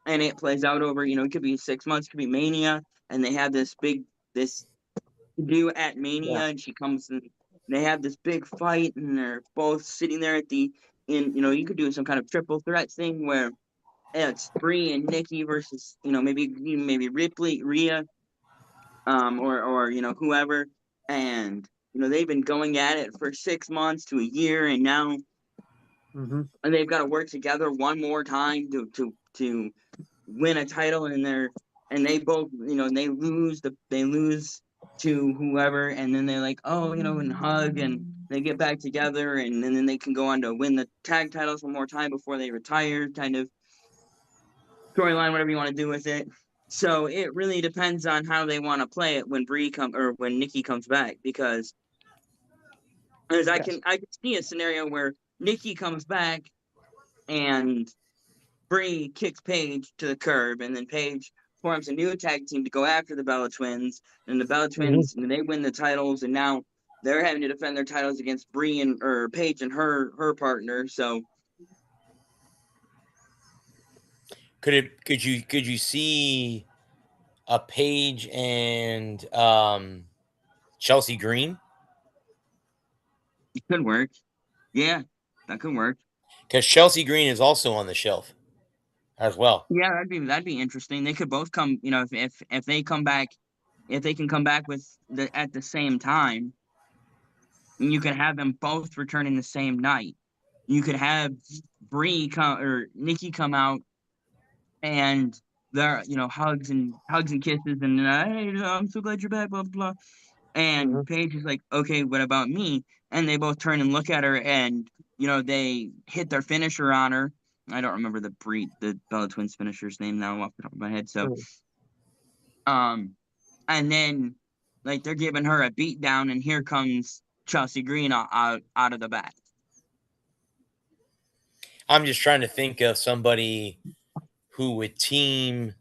[SPEAKER 5] and it plays out over it could be 6 months, it could be Mania, and they have this do at Mania, and she comes and they have this big fight, and they're both sitting there you could do some kind of triple threat thing where it's Brie and Nikki versus maybe Ripley, Rhea, or whoever, and they've been going at it for 6 months to a year, and now and they've got to work together one more time to win a title, and they both they lose to whoever, and then they're like, and hug, and they get back together, and then they can go on to win the tag titles one more time before they retire, kind of storyline, whatever you want to do with it. So it really depends on how they want to play it when when Nikki comes back, because I can see a scenario where Nikki comes back and Brie kicks Paige to the curb, and then Paige forms a new tag team to go after the Bella Twins, and the Bella Twins, and they win the titles, and now they're having to defend their titles against Brie or Paige and her partner. So
[SPEAKER 3] could you see a Paige and Chelsea Green?
[SPEAKER 5] it could work. Yeah, that could work.
[SPEAKER 3] Because Chelsea Green is also on the shelf as well.
[SPEAKER 5] Yeah, that'd be interesting. They could both come, if they come back, if they can come back at the same time, and you could have them both returning the same night. You could have Brie or Nikki come out, and they're hugs and kisses, and hey, I'm so glad you're back, blah blah blah. And Paige is like, okay, what about me? And they both turn and look at her, and they hit their finisher on her. I don't remember the Bella Twins finisher's name now off the top of my head. So, and then they're giving her a beat down, and here comes Chelsea Green out of the back.
[SPEAKER 3] I'm just trying to think of somebody who would team,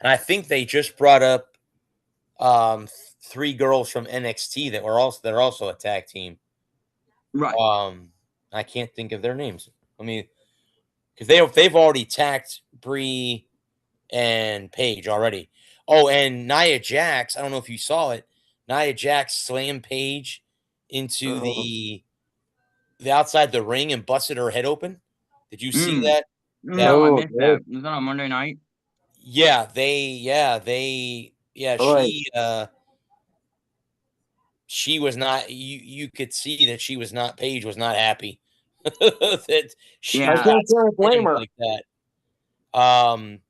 [SPEAKER 3] and I think they just brought up 3 girls from NXT that are also a tag team.
[SPEAKER 5] Right.
[SPEAKER 3] I can't think of their names. I mean, because they've already tagged Brie and Paige already. Oh, and Nia Jax. I don't know if you saw it. Nia Jax slammed Paige into the outside the ring and busted her head open. Did you see that?
[SPEAKER 5] No, I missed that. Was that on Monday night?
[SPEAKER 3] Yeah, she was not. You could see that she was not. Paige was not happy that she
[SPEAKER 5] Yeah.
[SPEAKER 3] was not slammed like that.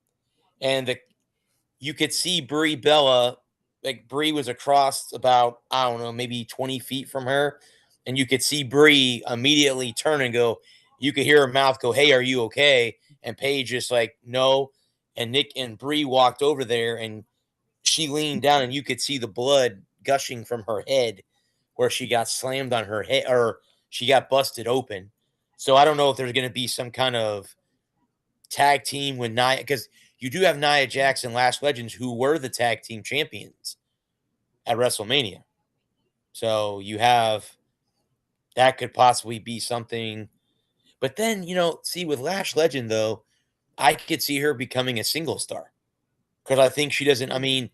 [SPEAKER 3] And you could see Brie Bella, like Brie was across about, I don't know, maybe 20 feet from her, and you could see Brie immediately turn and go. You could hear her mouth go, "Hey, are you okay?" And Paige just like, "No." And Nick and Brie walked over there, and she leaned down, and you could see the blood gushing from her head where she got slammed on her head or she got busted open. So I don't know if there's going to be some kind of tag team with Nia, because you do have Nia Jax and Lash Legends who were the tag team champions at WrestleMania. So you have that could possibly be something. But then, see, with Lash Legend, though, I could see her becoming a single star because I think she doesn't. I mean,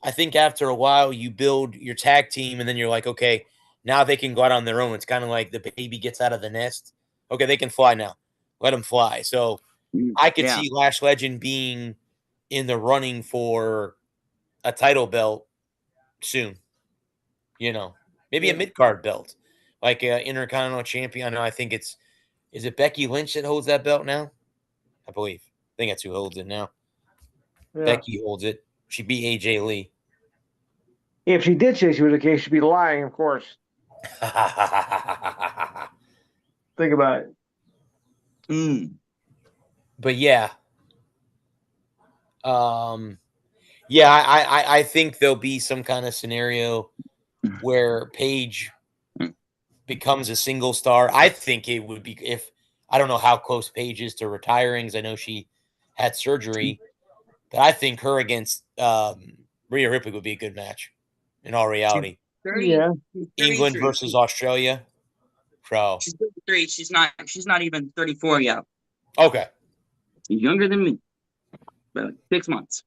[SPEAKER 3] I think after a while, you build your tag team and then you're like, okay, now they can go out on their own. It's kind of like the baby gets out of the nest. Okay, they can fly now. Let them fly. So I could see Lash Legend being in the running for a title belt soon. Maybe a mid-card belt, like an Intercontinental Champion. I think is it Becky Lynch that holds that belt now? I believe. I think that's who holds it now.
[SPEAKER 4] Yeah.
[SPEAKER 3] Becky holds it. She beat AJ Lee.
[SPEAKER 4] If she did say she was a case, she'd be lying, of course. Think about it.
[SPEAKER 3] But yeah. Yeah, I think there'll be some kind of scenario where Paige becomes a single star. I think it would be I don't know how close Paige is to retiring, because I know she had surgery, but I think her against Rhea Ripley would be a good match in all reality.
[SPEAKER 5] 30,
[SPEAKER 4] Yeah.
[SPEAKER 3] England versus Australia. So
[SPEAKER 5] she's 33. She's not even 34 yet.
[SPEAKER 3] Okay.
[SPEAKER 5] She's younger than me. About 6 months.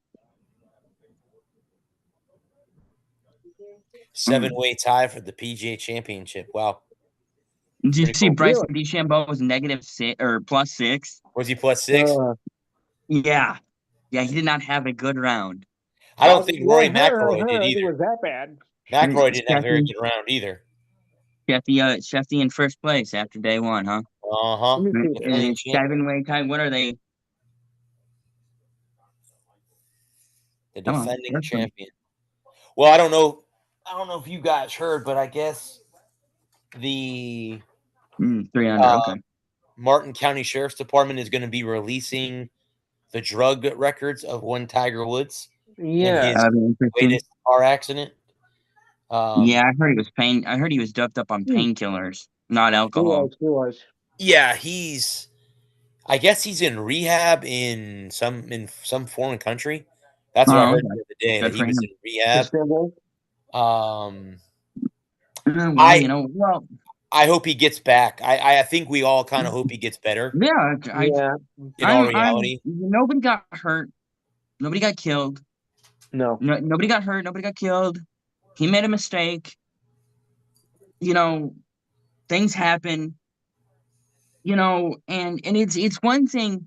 [SPEAKER 3] 7-way tie for the PGA Championship. Wow.
[SPEAKER 5] Did you see
[SPEAKER 3] cool.
[SPEAKER 5] Bryson DeChambeau was -6 or +6?
[SPEAKER 3] Was he +6?
[SPEAKER 5] Yeah. Yeah, he did not have a good round.
[SPEAKER 3] I don't think Rory McIlroy did either.
[SPEAKER 4] It was that bad.
[SPEAKER 3] McIlroy didn't have a very good round either.
[SPEAKER 5] Shefty in first place after day one, huh?
[SPEAKER 3] Uh-huh.
[SPEAKER 5] And 7-way tie. What are they?
[SPEAKER 3] The defending champion. Well, I don't know if you guys heard, but I guess the
[SPEAKER 5] 300. Okay.
[SPEAKER 3] Martin County Sheriff's Department is going to be releasing the drug records of one Tiger Woods in his latest car accident.
[SPEAKER 5] Yeah, I heard he was I heard he was doped up on painkillers, not alcohol.
[SPEAKER 4] He was.
[SPEAKER 3] Yeah, I guess he's in rehab in some foreign country. That's what I heard the other day, that he was in rehab. I hope he gets back. I think we all kind of hope he gets better.
[SPEAKER 5] Yeah,
[SPEAKER 3] in all reality,
[SPEAKER 5] nobody got hurt. Nobody got killed.
[SPEAKER 4] No,
[SPEAKER 5] nobody got hurt. Nobody got killed. He made a mistake. Things happen. And it's one thing.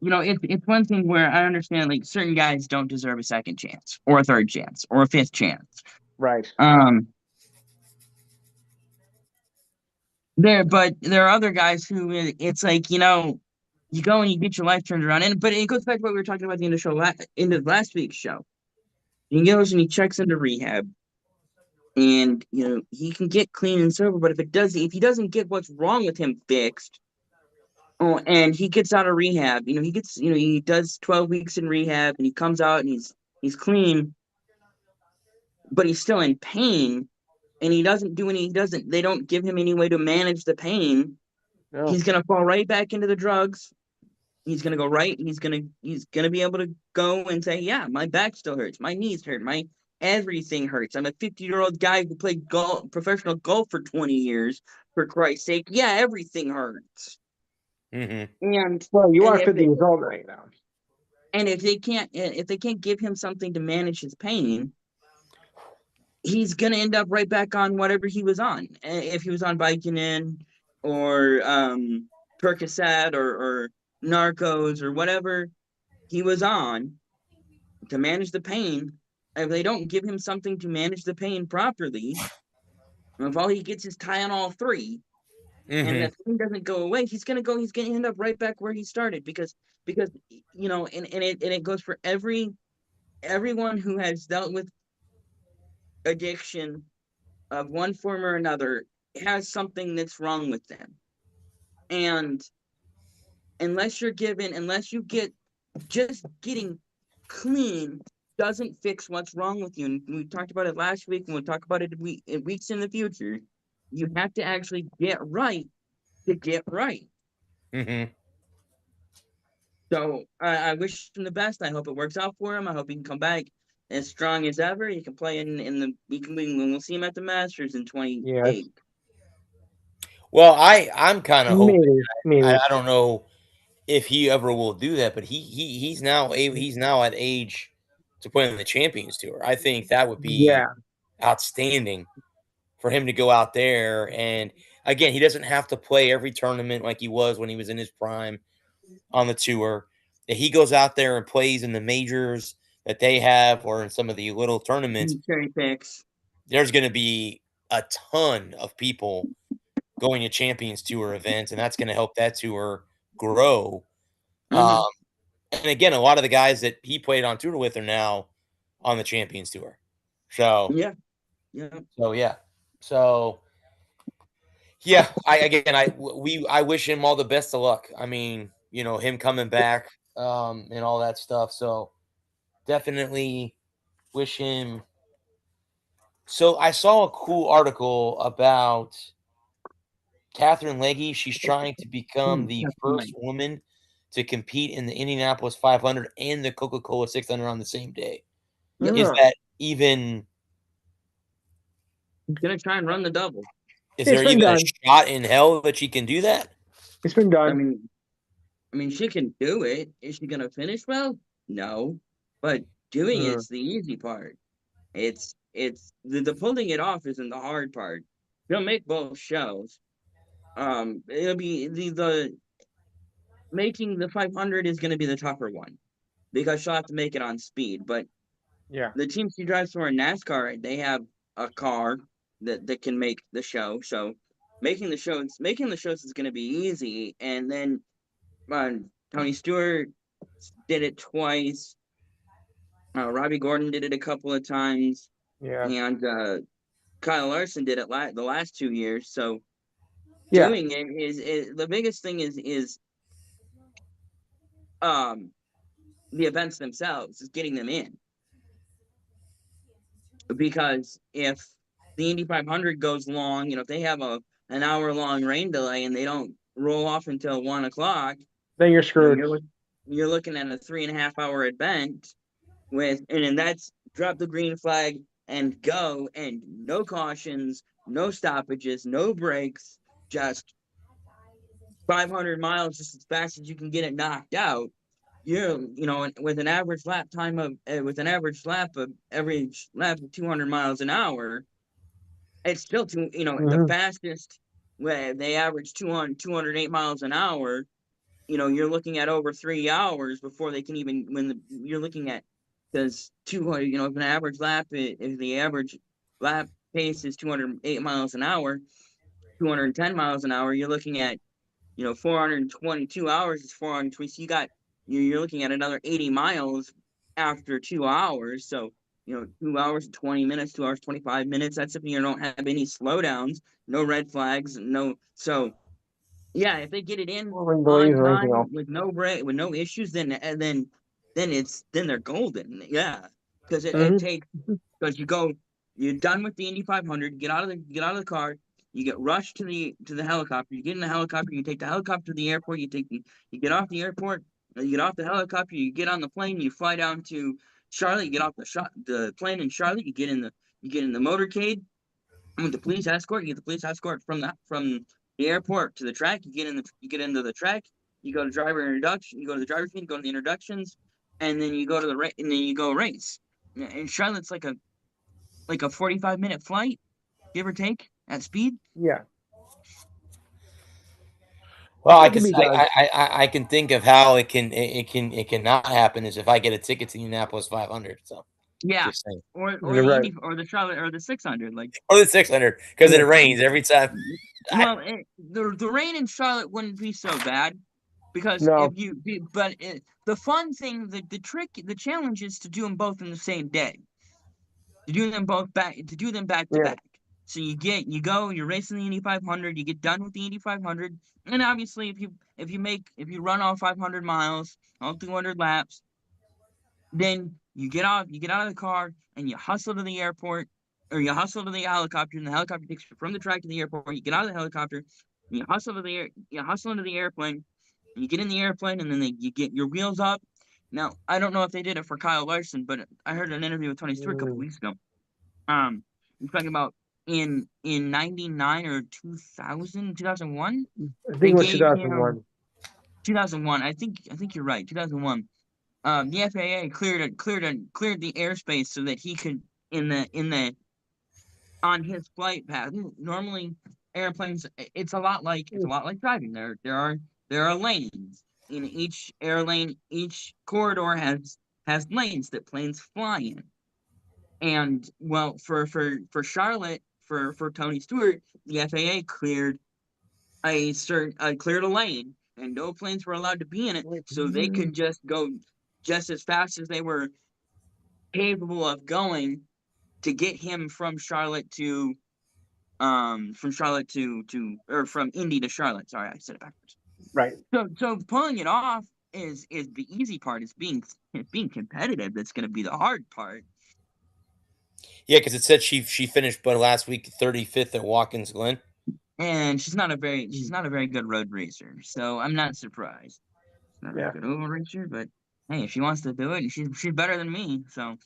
[SPEAKER 5] It's one thing where I understand, like, certain guys don't deserve a second chance or a third chance or a fifth chance.
[SPEAKER 4] Right.
[SPEAKER 5] But there are other guys who it's like, you go and you get your life turned around. But it goes back to what we were talking about at the end of last week's show. He goes and he checks into rehab, and he can get clean and sober. But if he doesn't get what's wrong with him fixed, and he gets out of rehab, he does 12 weeks in rehab, and he comes out and he's clean, but he's still in pain, and they don't give him any way to manage the pain. No. He's gonna fall right back into the drugs. He's gonna go right. He's gonna be able to go and say, yeah, my back still hurts, my knees hurt, my everything hurts. I'm a 50-year-old guy who played professional golf for 20 years. For Christ's sake, yeah, everything hurts.
[SPEAKER 3] Mm-hmm.
[SPEAKER 5] And
[SPEAKER 4] you are 50 years old right now.
[SPEAKER 5] And if they can't give him something to manage his pain, he's gonna end up right back on whatever he was on. If he was on Vicodin or Percocet or Narcos or whatever he was on to manage the pain, if they don't give him something to manage the pain properly, if all he gets is Tylenol 3, and that thing doesn't go away, he's gonna end up right back where he started because and it goes for everyone who has dealt with addiction of one form or another. Has something that's wrong with them, and unless you get just getting clean doesn't fix what's wrong with you. And we talked about it last week, and we'll talk about it in weeks in the future. You have to actually get right to get right.
[SPEAKER 3] Mm-hmm.
[SPEAKER 5] So I wish him the best. I hope it works out for him. I hope he can come back as strong as ever. He can play in the we'll see him at the Masters in
[SPEAKER 4] Yes.
[SPEAKER 5] 28.
[SPEAKER 3] Well, I'm kind of hoping.
[SPEAKER 4] Maybe.
[SPEAKER 3] I don't know if he ever will do that, but he's now at age to play in the Champions Tour. I think that would be
[SPEAKER 4] Yeah.
[SPEAKER 3] outstanding for him to go out there. And again, he doesn't have to play every tournament like he was when he was in his prime on the tour. That he goes out there and plays in the majors that they have or in some of the little tournaments.
[SPEAKER 5] Cherry picks.
[SPEAKER 3] There's going to be a ton of people going to Champions Tour events, and that's going to help that tour grow.
[SPEAKER 5] Mhm.
[SPEAKER 3] And again, a lot of the guys that he played on tour with are now on the Champions Tour. So
[SPEAKER 5] Yeah.
[SPEAKER 3] so yeah. So yeah, I wish him all the best of luck. I mean, him coming back and all that stuff. So definitely wish him. So I saw a cool article about Katherine Legge. She's trying to become the
[SPEAKER 5] That's
[SPEAKER 3] first
[SPEAKER 5] nice.
[SPEAKER 3] woman to compete in the Indianapolis 500 and the Coca-Cola 600 on the same day.
[SPEAKER 5] Yep.
[SPEAKER 3] Is that even
[SPEAKER 5] He's gonna try and run the double.
[SPEAKER 3] Is
[SPEAKER 4] It's
[SPEAKER 3] there
[SPEAKER 4] been
[SPEAKER 3] even a
[SPEAKER 4] done.
[SPEAKER 3] shot in hell that she can do that?
[SPEAKER 4] It's been
[SPEAKER 5] I
[SPEAKER 4] done.
[SPEAKER 5] mean, she can do it. Is she gonna finish well? No, but doing it's the easy part. It's the pulling it off isn't the hard part. She'll make both shows. It'll be the making the 500 is gonna be the tougher one because she'll have to make it on speed. But
[SPEAKER 4] Yeah.
[SPEAKER 5] the team she drives for in NASCAR, they have a car that can make the show. So making the shows is going to be easy. And then Tony Stewart did it twice. Robbie Gordon did it a couple of times,
[SPEAKER 4] Yeah.
[SPEAKER 5] and Kyle Larson did it the last 2 years. So
[SPEAKER 4] Yeah.
[SPEAKER 5] doing it is the biggest thing is um the events themselves is getting them in. Because if the Indy 500 goes long, if they have an hour long rain delay and they don't roll off until 1 o'clock,
[SPEAKER 4] Then you're screwed.
[SPEAKER 5] you're looking at a 3.5 hour event and then that's drop the green flag and go, and no cautions, no stoppages, no breaks, just 500 miles just as fast as you can get it knocked out. With an average lap time of average lap of 200 miles an hour, it's still the fastest where they average 208 miles an hour. You're looking at over 3 hours before they can even you're looking at, because 200, if an average lap, if the average lap pace is 208 miles an hour, 210 miles an hour, you're looking at 422 hours is 420. So you're looking at another 80 miles after 2 hours. So 2 hours 20 minutes, 2 hours 25 minutes. That's if you don't have any slowdowns, no red flags, no. So yeah, if they get it in
[SPEAKER 4] Or rain
[SPEAKER 5] on
[SPEAKER 4] delays or anything
[SPEAKER 5] time
[SPEAKER 4] else.
[SPEAKER 5] with no break, with no issues, then they're golden. Yeah, because it
[SPEAKER 4] Mhm.
[SPEAKER 5] takes, because you're done with the Indy 500, get out of the car, you get rushed to the helicopter, you get in the helicopter, you take the helicopter to the airport, you get off the airport, you get off the helicopter, you get on the plane, you fly down to Charlotte, you get off the plane in Charlotte, you get in the motorcade with the police escort, you get the police escort from the airport to the track, you get into the track, you go to you go to the driver's meet, you go to the introductions, and then you go to and then you go race. And Charlotte's like a 45-minute flight, give or take, at speed.
[SPEAKER 4] Yeah.
[SPEAKER 3] Well,
[SPEAKER 4] It can be done.
[SPEAKER 3] I can think of how it cannot happen is if I get a ticket to the Indianapolis 500. So
[SPEAKER 5] Yeah.
[SPEAKER 3] just saying,
[SPEAKER 5] Or
[SPEAKER 4] You're
[SPEAKER 5] the
[SPEAKER 4] right.
[SPEAKER 5] Indy or the Charlotte or the 600. Like,
[SPEAKER 3] or the 600 because
[SPEAKER 4] Yeah.
[SPEAKER 3] it rains every time.
[SPEAKER 5] well, the rain in Charlotte wouldn't be so bad because
[SPEAKER 4] No.
[SPEAKER 5] the fun thing, the challenge is to do them both in the same day. To do them back to
[SPEAKER 4] Yeah.
[SPEAKER 5] back. So you're racing the Indy 500, you get done with the Indy 500, and obviously if you run all 500 miles, all 200 laps, then You get out of the car and you hustle to the airport, or you hustle to the helicopter, and the helicopter takes you from the track to the airport. You get out of the helicopter, and you hustle into the airplane, and you get in the airplane, and then you get your wheels up. Now, I don't know if they did it for Kyle Larson, but I heard an interview with Tony Stewart a couple weeks ago. He's talking about in 99 or 2000, 2001.
[SPEAKER 4] I think
[SPEAKER 5] They
[SPEAKER 4] it was
[SPEAKER 5] gave
[SPEAKER 4] 2001.
[SPEAKER 5] him 2001. I think you're right. 2001. The FAA cleared the airspace so that he could in the on his flight path. Normally, airplanes, it's a lot like driving. There are lanes in each airlane. Each corridor has lanes that planes fly in. And well, for Charlotte, for Tony Stewart, the FAA cleared a lane, and no planes were allowed to be in it, so they could just go just as fast as they were capable of going to get him from Charlotte to from Indy to Charlotte. Sorry, I said it backwards.
[SPEAKER 4] Right.
[SPEAKER 5] So pulling it off is the easy part. Is being competitive. That's going to be the hard part.
[SPEAKER 3] Yeah, because it said she finished, but last week 35th at Watkins Glen.
[SPEAKER 5] And she's not a very good road racer, so I'm not surprised. She's not a very good oval racer, but hey, if she wants to do it, and she's better than me, so.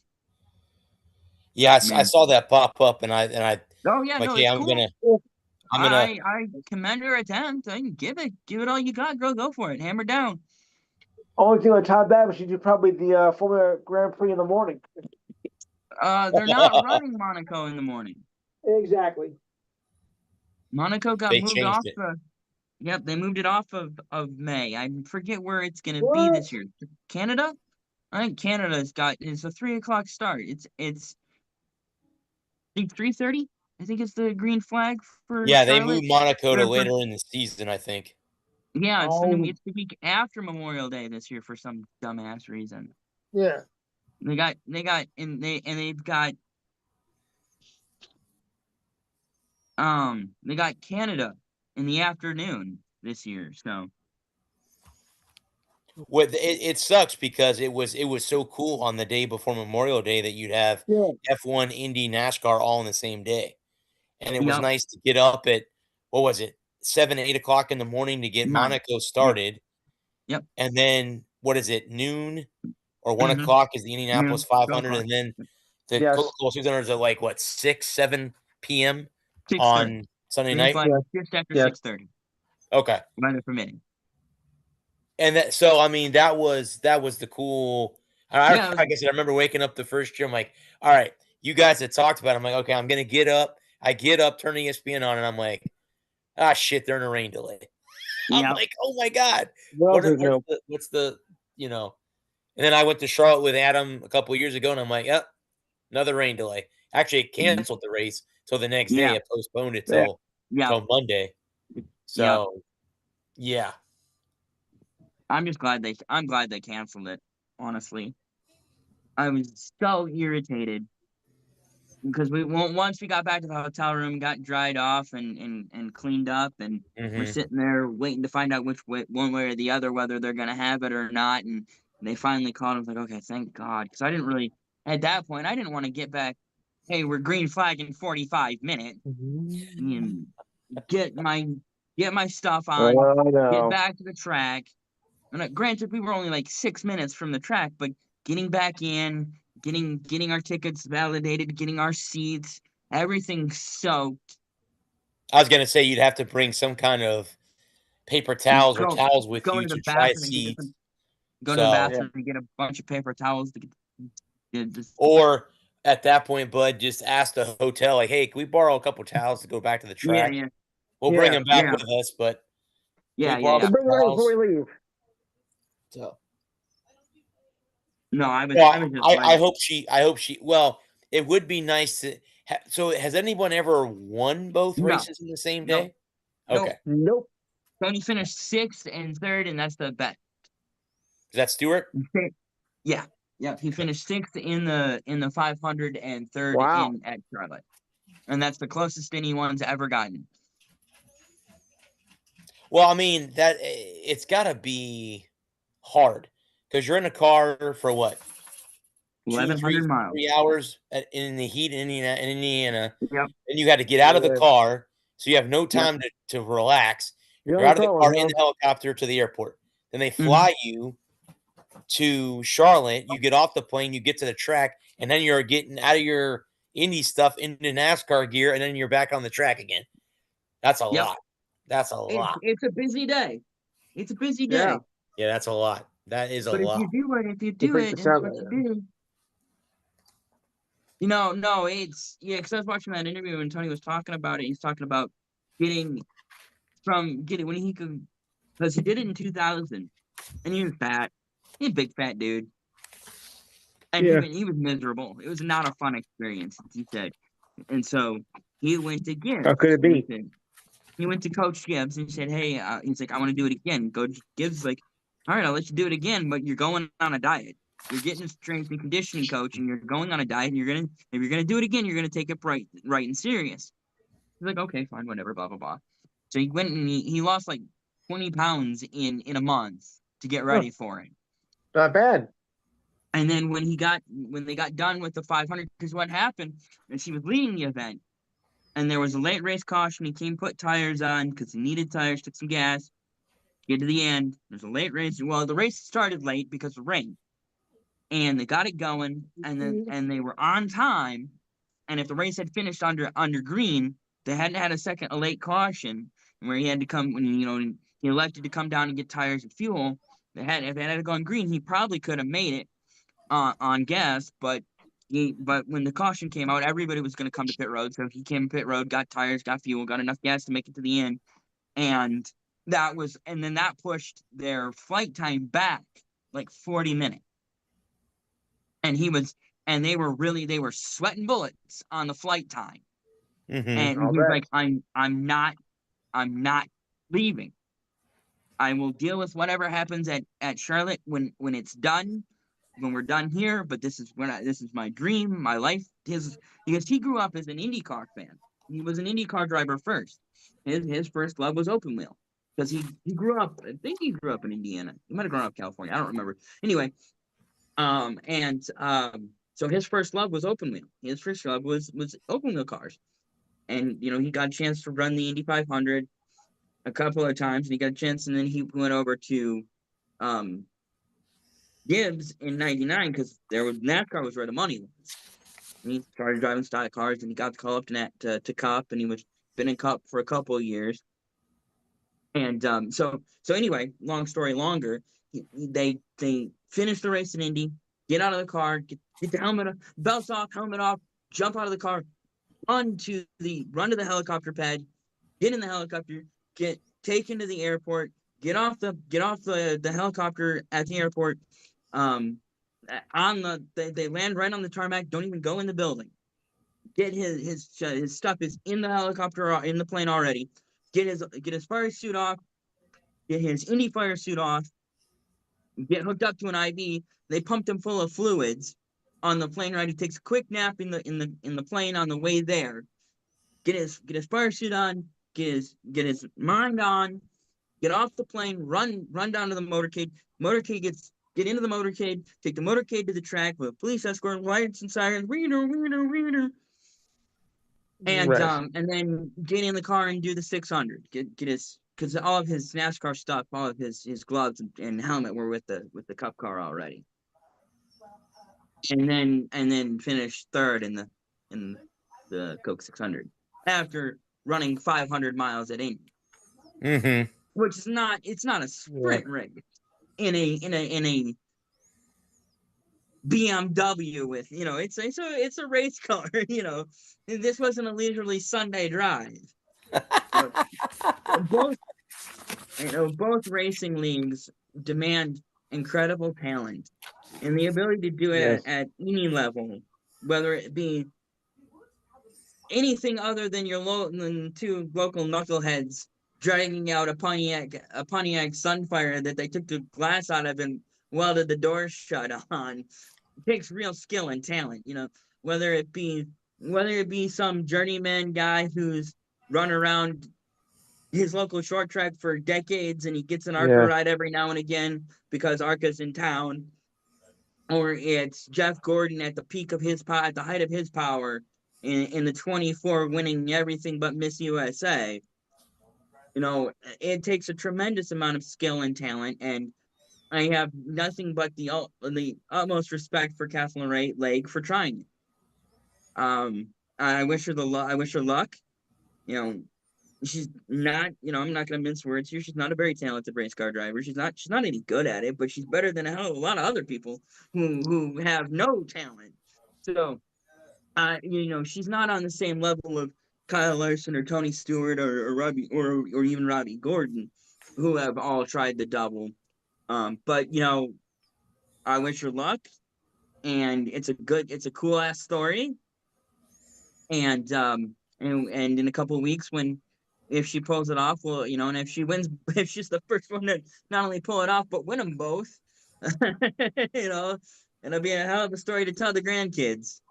[SPEAKER 3] Yeah, I saw that pop up, and I
[SPEAKER 5] Oh yeah,
[SPEAKER 3] like,
[SPEAKER 5] no,
[SPEAKER 3] hey,
[SPEAKER 5] it's
[SPEAKER 3] I'm
[SPEAKER 5] cool.
[SPEAKER 3] gonna.
[SPEAKER 5] I commend her attempt. I give it all you got, girl. Go for it, hammer down.
[SPEAKER 4] Only thing on top of that was she did probably the Formula Grand Prix in the morning.
[SPEAKER 5] They're not running Monaco in the morning.
[SPEAKER 4] Exactly.
[SPEAKER 5] Monaco got
[SPEAKER 3] They
[SPEAKER 5] moved
[SPEAKER 3] changed
[SPEAKER 5] off.
[SPEAKER 3] it.
[SPEAKER 5] Yep, they moved it off of May. I forget where it's gonna be this year. Canada? I think it's a 3 o'clock start. It's I think 3:30. I think it's the green flag for
[SPEAKER 3] Yeah, they
[SPEAKER 5] Charlotte.
[SPEAKER 3] moved Monaco to
[SPEAKER 5] Or for,
[SPEAKER 3] later in the season, I think.
[SPEAKER 5] yeah,
[SPEAKER 4] Oh,
[SPEAKER 5] it's the week after Memorial Day this year for some dumbass reason.
[SPEAKER 4] yeah.
[SPEAKER 5] They've got they got Canada in the afternoon this year. So
[SPEAKER 3] It sucks because it was so cool on the day before Memorial Day that you'd have
[SPEAKER 4] Yeah.
[SPEAKER 3] F1, Indy, NASCAR all on the same day, and it was
[SPEAKER 5] yep,
[SPEAKER 3] nice to get up at what was it 7, 8 o'clock in the morning to get
[SPEAKER 5] nine.
[SPEAKER 3] Monaco started,
[SPEAKER 5] Yep.
[SPEAKER 3] and then what is it noon or one
[SPEAKER 5] Mm-hmm.
[SPEAKER 3] o'clock is the Indianapolis
[SPEAKER 5] Noon,
[SPEAKER 3] 500,
[SPEAKER 5] 12 o'clock.
[SPEAKER 3] and then the
[SPEAKER 4] Yes.
[SPEAKER 3] Coca-Cola 600s are like what 6, 7 p.m.
[SPEAKER 5] 6:30.
[SPEAKER 3] on Sunday
[SPEAKER 5] Green
[SPEAKER 3] night.
[SPEAKER 5] flag
[SPEAKER 4] Yeah.
[SPEAKER 5] just after
[SPEAKER 4] Yeah.
[SPEAKER 5] 6:30.
[SPEAKER 3] Okay.
[SPEAKER 5] Weather permitting.
[SPEAKER 3] And so I mean that was the cool.
[SPEAKER 5] Yeah,
[SPEAKER 3] Like I said, I remember waking up the first year. I'm like, all right, you guys had talked about it. I'm like, okay, I'm gonna get up. I get up, turn ESPN on, and I'm like, ah, shit, they're in a rain delay. I'm
[SPEAKER 5] yeah.
[SPEAKER 3] like, oh my god,
[SPEAKER 4] Well, there's no.
[SPEAKER 3] what's the you know? And then I went to Charlotte with Adam a couple of years ago, and I'm like, yep, another rain delay. Actually, it canceled the race till the next day.
[SPEAKER 5] Yeah.
[SPEAKER 3] It postponed it
[SPEAKER 4] Yeah.
[SPEAKER 3] till Monday. So yeah.
[SPEAKER 5] I'm glad they canceled it, honestly. I was so irritated because once we got back to the hotel room, got dried off and cleaned up, and we're
[SPEAKER 3] Mm-hmm.
[SPEAKER 5] sitting there waiting to find out one way or the other whether they're gonna have it or not. And they finally called. I was like, okay, thank God, because I didn't really at that point I didn't want to get back. Hey, we're green flag in 45 minutes. And get my stuff on,
[SPEAKER 4] Oh,
[SPEAKER 5] get
[SPEAKER 4] no.
[SPEAKER 5] back to the track. And granted, we were only like 6 minutes from the track, but getting back in, getting our tickets validated, getting our seats, everything soaked.
[SPEAKER 3] I was gonna say you'd have to bring some kind of paper towels or
[SPEAKER 5] Go
[SPEAKER 3] towels with
[SPEAKER 5] go
[SPEAKER 3] you
[SPEAKER 5] to the
[SPEAKER 3] to try
[SPEAKER 5] bathroom and get
[SPEAKER 3] seats.
[SPEAKER 5] go to the
[SPEAKER 3] So,
[SPEAKER 4] Yeah.
[SPEAKER 5] bathroom and get a bunch of paper towels to just
[SPEAKER 3] or at that point, Bud, just ask the hotel, like, hey, can we borrow a couple towels to go back to the track?
[SPEAKER 5] yeah
[SPEAKER 3] We'll bring
[SPEAKER 4] Yeah.
[SPEAKER 3] them back
[SPEAKER 5] yeah
[SPEAKER 3] with us, but can we
[SPEAKER 5] yeah yeah
[SPEAKER 3] borrow
[SPEAKER 5] yeah.
[SPEAKER 4] We'll
[SPEAKER 3] some
[SPEAKER 4] bring it right before
[SPEAKER 3] towels?
[SPEAKER 4] we leave.
[SPEAKER 3] So,
[SPEAKER 5] No,
[SPEAKER 3] well,
[SPEAKER 5] I was just
[SPEAKER 3] I
[SPEAKER 5] like,
[SPEAKER 3] hope she. Well, it would be nice to. So, has anyone ever won both
[SPEAKER 5] no
[SPEAKER 3] races in the same
[SPEAKER 5] no
[SPEAKER 3] day?
[SPEAKER 5] nope.
[SPEAKER 3] Okay,
[SPEAKER 4] Nope.
[SPEAKER 5] Tony finished 6th and 3rd, and that's the bet.
[SPEAKER 3] is that Stewart?
[SPEAKER 5] Yeah. Yeah. He finished 6th in the 500 and 3rd
[SPEAKER 4] Wow.
[SPEAKER 5] in at Charlotte. And that's the closest anyone's ever gotten.
[SPEAKER 3] Well, I mean it's got to be hard because you're in a car for what
[SPEAKER 5] 1,100 miles.
[SPEAKER 3] 3 hours in the heat in Indiana.
[SPEAKER 5] Yep.
[SPEAKER 3] And you got to get out of the
[SPEAKER 4] Yeah.
[SPEAKER 3] car, so you have no time to relax.
[SPEAKER 4] You're
[SPEAKER 3] You're
[SPEAKER 4] on
[SPEAKER 3] out of the
[SPEAKER 4] call,
[SPEAKER 3] car
[SPEAKER 4] huh?
[SPEAKER 3] in the helicopter to the airport. Then they fly you to Charlotte. You get off the plane, you get to the track, and then you're getting out of your Indy stuff into NASCAR gear, and then you're back on the track again. That's a lot. That's a lot.
[SPEAKER 5] It's a busy day. It's a busy day.
[SPEAKER 4] Yeah.
[SPEAKER 3] Yeah, that's a lot. That is a
[SPEAKER 5] But
[SPEAKER 3] lot.
[SPEAKER 5] if you do
[SPEAKER 4] break
[SPEAKER 5] it,
[SPEAKER 4] this
[SPEAKER 5] and
[SPEAKER 4] out,
[SPEAKER 5] what you
[SPEAKER 4] man.
[SPEAKER 5] do. No, it's because I was watching that interview and Tony was talking about it. He's talking about getting when he could, because he did it in 2000 and he was fat. He's a big fat dude. And
[SPEAKER 4] Yeah.
[SPEAKER 5] he was miserable. It was not a fun experience, he said. And so he went to Gibbs.
[SPEAKER 4] How could it be?
[SPEAKER 5] He went to Coach Gibbs and said, "Hey," he's like, "I want to do it again." Coach Gibbs is like, "All right, I'll let you do it again, but you're going on a diet. You're getting a strength and conditioning coach, and you're going on a diet. And if you're gonna do it again, you're gonna take it right and serious." He's like, "Okay, fine, whatever, blah blah blah." So he went and he lost like 20 pounds in a month to get ready for it.
[SPEAKER 4] Not bad.
[SPEAKER 5] And then when they got done with the 500, because what happened is he was leading the event, and there was a late race caution. He came, put tires on because he needed tires, took some gas. Get to the end. There's a late race. Well, the race started late because of rain, and they got it going, and they were on time. And if the race had finished under green, they hadn't had a late caution where he had to come when he elected to come down and get tires and fuel. If it had gone green, he probably could have made it on gas, but when the caution came out, everybody was going to come to pit road. So he came to pit road, got tires, got fuel, got enough gas to make it to the end, and then that pushed their flight time back like 40 minutes. And they were sweating bullets on the flight time.
[SPEAKER 3] Mm-hmm.
[SPEAKER 5] And
[SPEAKER 4] I'll
[SPEAKER 5] he was
[SPEAKER 4] bet.
[SPEAKER 5] like, I'm not leaving. I will deal with whatever happens at Charlotte when it's done, when we're done here. But this is my dream, my life. Because he grew up as an IndyCar fan. He was an IndyCar driver first. His first love was open wheel. Because he grew up, I think he grew up in Indiana. He might have grown up in California. I don't remember. Anyway, so his first love was open wheel. His first love was open wheel cars. And, he got a chance to run the Indy 500 a couple of times, and he got a chance, and then he went over to Gibbs in '99 because NASCAR was where the money was. And he started driving stock cars, and he got the call up to Cup, and he was been in Cup for a couple of years. And so anyway, long story longer, they finish the race in Indy, get out of the car, get the belts off, helmet off, jump out of the car, run to the helicopter pad, get in the helicopter, get taken to the airport, get off the helicopter at the airport. They land right on the tarmac, don't even go in the building. Get his stuff is in the helicopter or in the plane already. Get his fire suit off, get his Indy fire suit off, get hooked up to an IV. They pumped him full of fluids on the plane ride. He takes a quick nap in the plane on the way there. Get his fire suit on, get his mind on, get off the plane, run down to the motorcade. Get into the motorcade, take the motorcade to the track with a police escort, lights and sirens, wiener. And
[SPEAKER 4] Right.
[SPEAKER 5] and then get in the car and do the 600. Get his, because all of his NASCAR stuff, all of his gloves and helmet were with the Cup car already. And then finish third in the Coke 600 after running 500 miles at Indy.
[SPEAKER 3] Mm-hmm.
[SPEAKER 5] Which is not a sprint race in a BMW with, it's a race car, This wasn't a leisurely Sunday drive. But both racing leagues demand incredible talent, and the ability to do it at any level, whether it be anything other than than two local knuckleheads dragging out a Pontiac Sunfire that they took the glass out of and welded the door shut on. It takes real skill and talent, whether it be some journeyman guy who's run around his local short track for decades and he gets an ARCA ride every now and again because ARCA's in town, or it's Jeff Gordon at the peak of his power, at the height of his power, in the 24, winning everything but Miss USA. It takes a tremendous amount of skill and talent, and I have nothing but the utmost respect for Katherine Legge for trying it. I wish her I wish her luck. You know, she's not. I'm not going to mince words here. She's not a very talented race car driver. She's not. She's not any good at it, but she's better than a hell of a lot of other people who have no talent. So, she's not on the same level of Kyle Larson or Tony Stewart or Robbie or even Robbie Gordon, who have all tried the double. But I wish her luck, and it's a cool ass story, and in a couple of weeks, if she pulls it off, well, and if she wins, if she's the first one to not only pull it off but win them both, it'll be a hell of a story to tell the grandkids.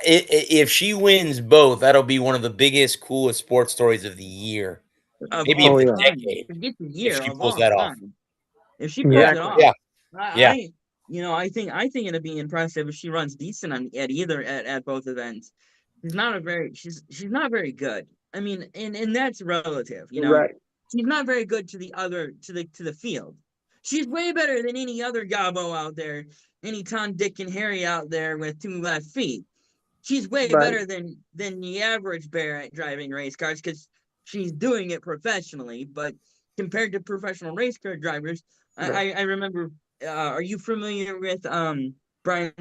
[SPEAKER 3] If she wins both, that'll be one of the biggest, coolest sports stories of the year, maybe of the decade.
[SPEAKER 5] Forget the
[SPEAKER 3] If
[SPEAKER 5] year,
[SPEAKER 3] she
[SPEAKER 5] of
[SPEAKER 3] pulls
[SPEAKER 5] all
[SPEAKER 3] that off,
[SPEAKER 5] time. If she pulls it off,
[SPEAKER 3] yeah.
[SPEAKER 5] I think it'd be impressive if she runs decent at both events. She's not very good. I mean, and that's relative.
[SPEAKER 4] Right.
[SPEAKER 5] She's not very good to the field. She's way better than any other gobbo out there, any Tom, Dick, and Harry out there with 2 left feet. She's way better than the average bear at driving race cars because she's doing it professionally. But compared to professional race car drivers, I remember. Are you familiar with Brian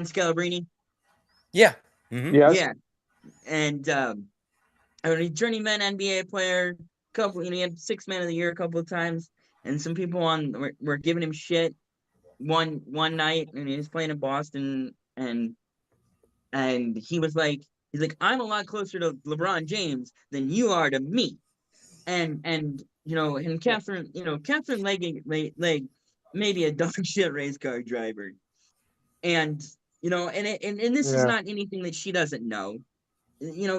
[SPEAKER 5] Scalabrine?
[SPEAKER 3] Yeah.
[SPEAKER 4] Mm-hmm. Yes.
[SPEAKER 5] Yeah, and a journeyman NBA player. He had 6 Man of the Year a couple of times, and some people were giving him shit one night, and he was playing in Boston, and he's like, I'm a lot closer to LeBron James than you are to me, and Katherine Legge may be a dog shit race car driver, and this is not anything that she doesn't know.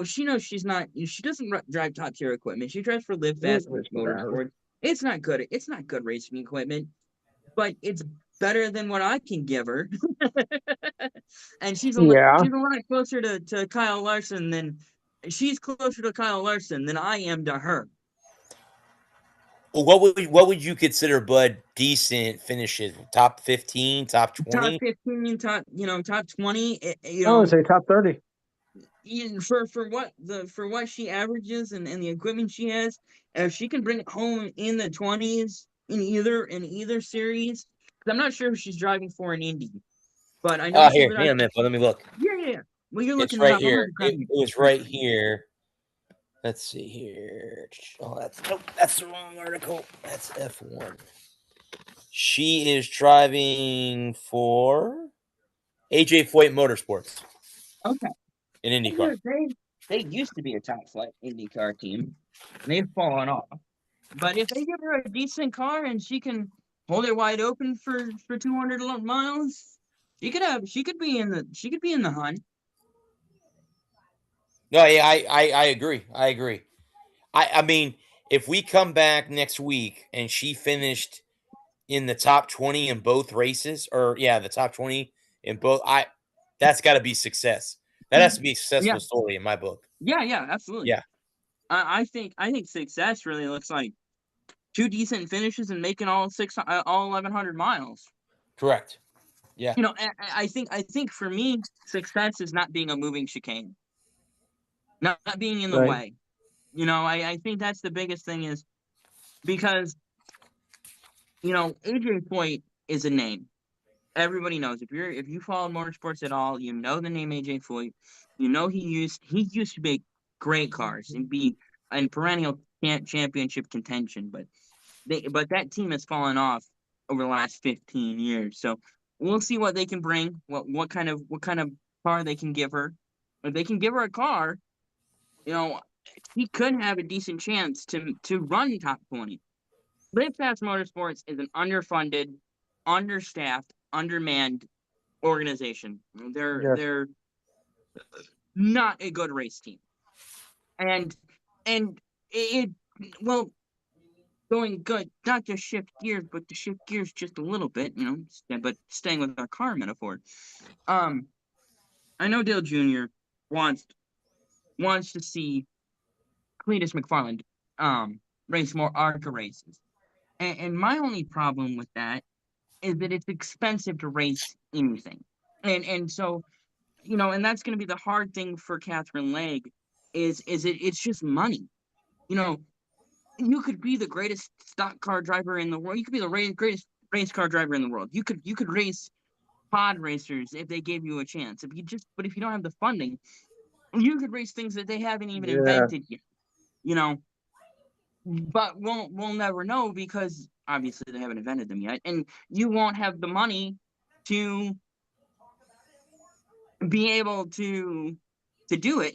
[SPEAKER 5] She knows she doesn't drive top tier equipment. She drives for Live Fast Motorsports. It's not good. It's not good racing equipment, but it's better than what I can give her. And she's a lot closer to Kyle Larson than I am to her.
[SPEAKER 3] What would you consider, Bud, decent finishes? Top 15, top 20?
[SPEAKER 5] Top 15, top 20.
[SPEAKER 4] I would say top 30.
[SPEAKER 5] For what she averages and the equipment she has, if she can bring it home in the 20s in either series, because I'm not sure if she's driving for an Indy, but I know
[SPEAKER 3] here, hang on a minute, let me look.
[SPEAKER 5] Yeah. Well, you're looking
[SPEAKER 3] it's right here. It was right here. Let's see here. Oh, that's the wrong article. That's F1. She is driving for AJ Foyt Motorsports.
[SPEAKER 5] Okay.
[SPEAKER 3] In IndyCar.
[SPEAKER 5] They used to be a top flight IndyCar team. They've fallen off. But if they give her a decent car and she can hold it wide open for 200 miles, she could be in the hunt.
[SPEAKER 3] No, yeah, I agree. I mean, if we come back next week and she finished in the top 20 in both races, the top 20 in both, that's got to be success. That has to be a successful story in my book.
[SPEAKER 5] Yeah, absolutely.
[SPEAKER 3] Yeah.
[SPEAKER 5] I think success really looks like 2 decent finishes and making all 1,100 miles.
[SPEAKER 3] Correct. Yeah.
[SPEAKER 5] I think for me, success is not being a moving chicane, not being in the way. I think that's the biggest thing, is because AJ Foyt is a name. Everybody knows. If you follow motorsports at all, you know the name AJ Foyt. He used to make great cars and be in perennial championship contention, but that team has fallen off over the last 15 years. So we'll see what they can bring, what kind of car they can give her. If they can give her a car, he could have a decent chance to run top 20. Live Fast Motorsports is an underfunded, understaffed, undermanned organization. They're not a good race team, and the going good, not just shift gears, but to shift gears just a little bit, but staying with our car metaphor. I know Dale Jr. wants to see Cletus McFarland race more ARCA races. And my only problem with that is that it's expensive to race anything. And so, and that's going to be the hard thing for Katherine Legge it's just money. You could be the greatest stock car driver in the world. You could be the greatest race car driver in the world. You could race pod racers if they gave you a chance. But if you don't have the funding, you could race things that they haven't even invented yet. But we'll never know because obviously they haven't invented them yet, and you won't have the money to be able to do it.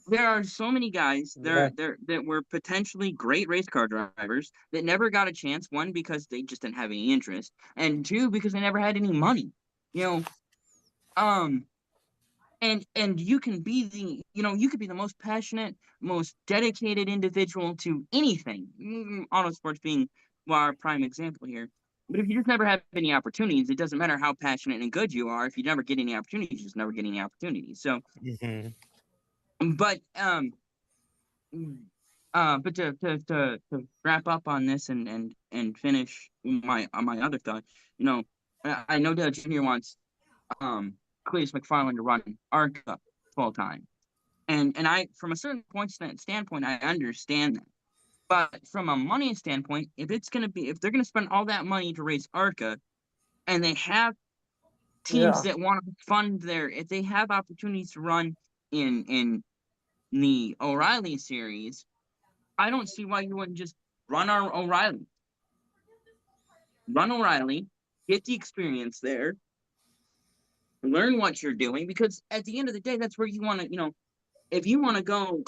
[SPEAKER 5] There are so many guys there that were potentially great race car drivers that never got a chance. One, because they just didn't have any interest, and two, because they never had any money. And you can be you could be the most passionate, most dedicated individual to anything. Auto sports being our prime example here. But if you just never have any opportunities, it doesn't matter how passionate and good you are. If you never get any opportunities, you just never get any opportunities. So, but to wrap up on this and finish my other thought, I know Dale Jr. wants Cletus McFarland to run ARCA full time, and I, from a certain standpoint, I understand that. But from a money standpoint, if they're gonna spend all that money to race ARCA, and they have teams that want to fund if they have opportunities to run in the O'Reilly series, I don't see why you wouldn't just run O'Reilly. Run O'Reilly, get the experience there, learn what you're doing, because at the end of the day, that's where you want to, if you want to go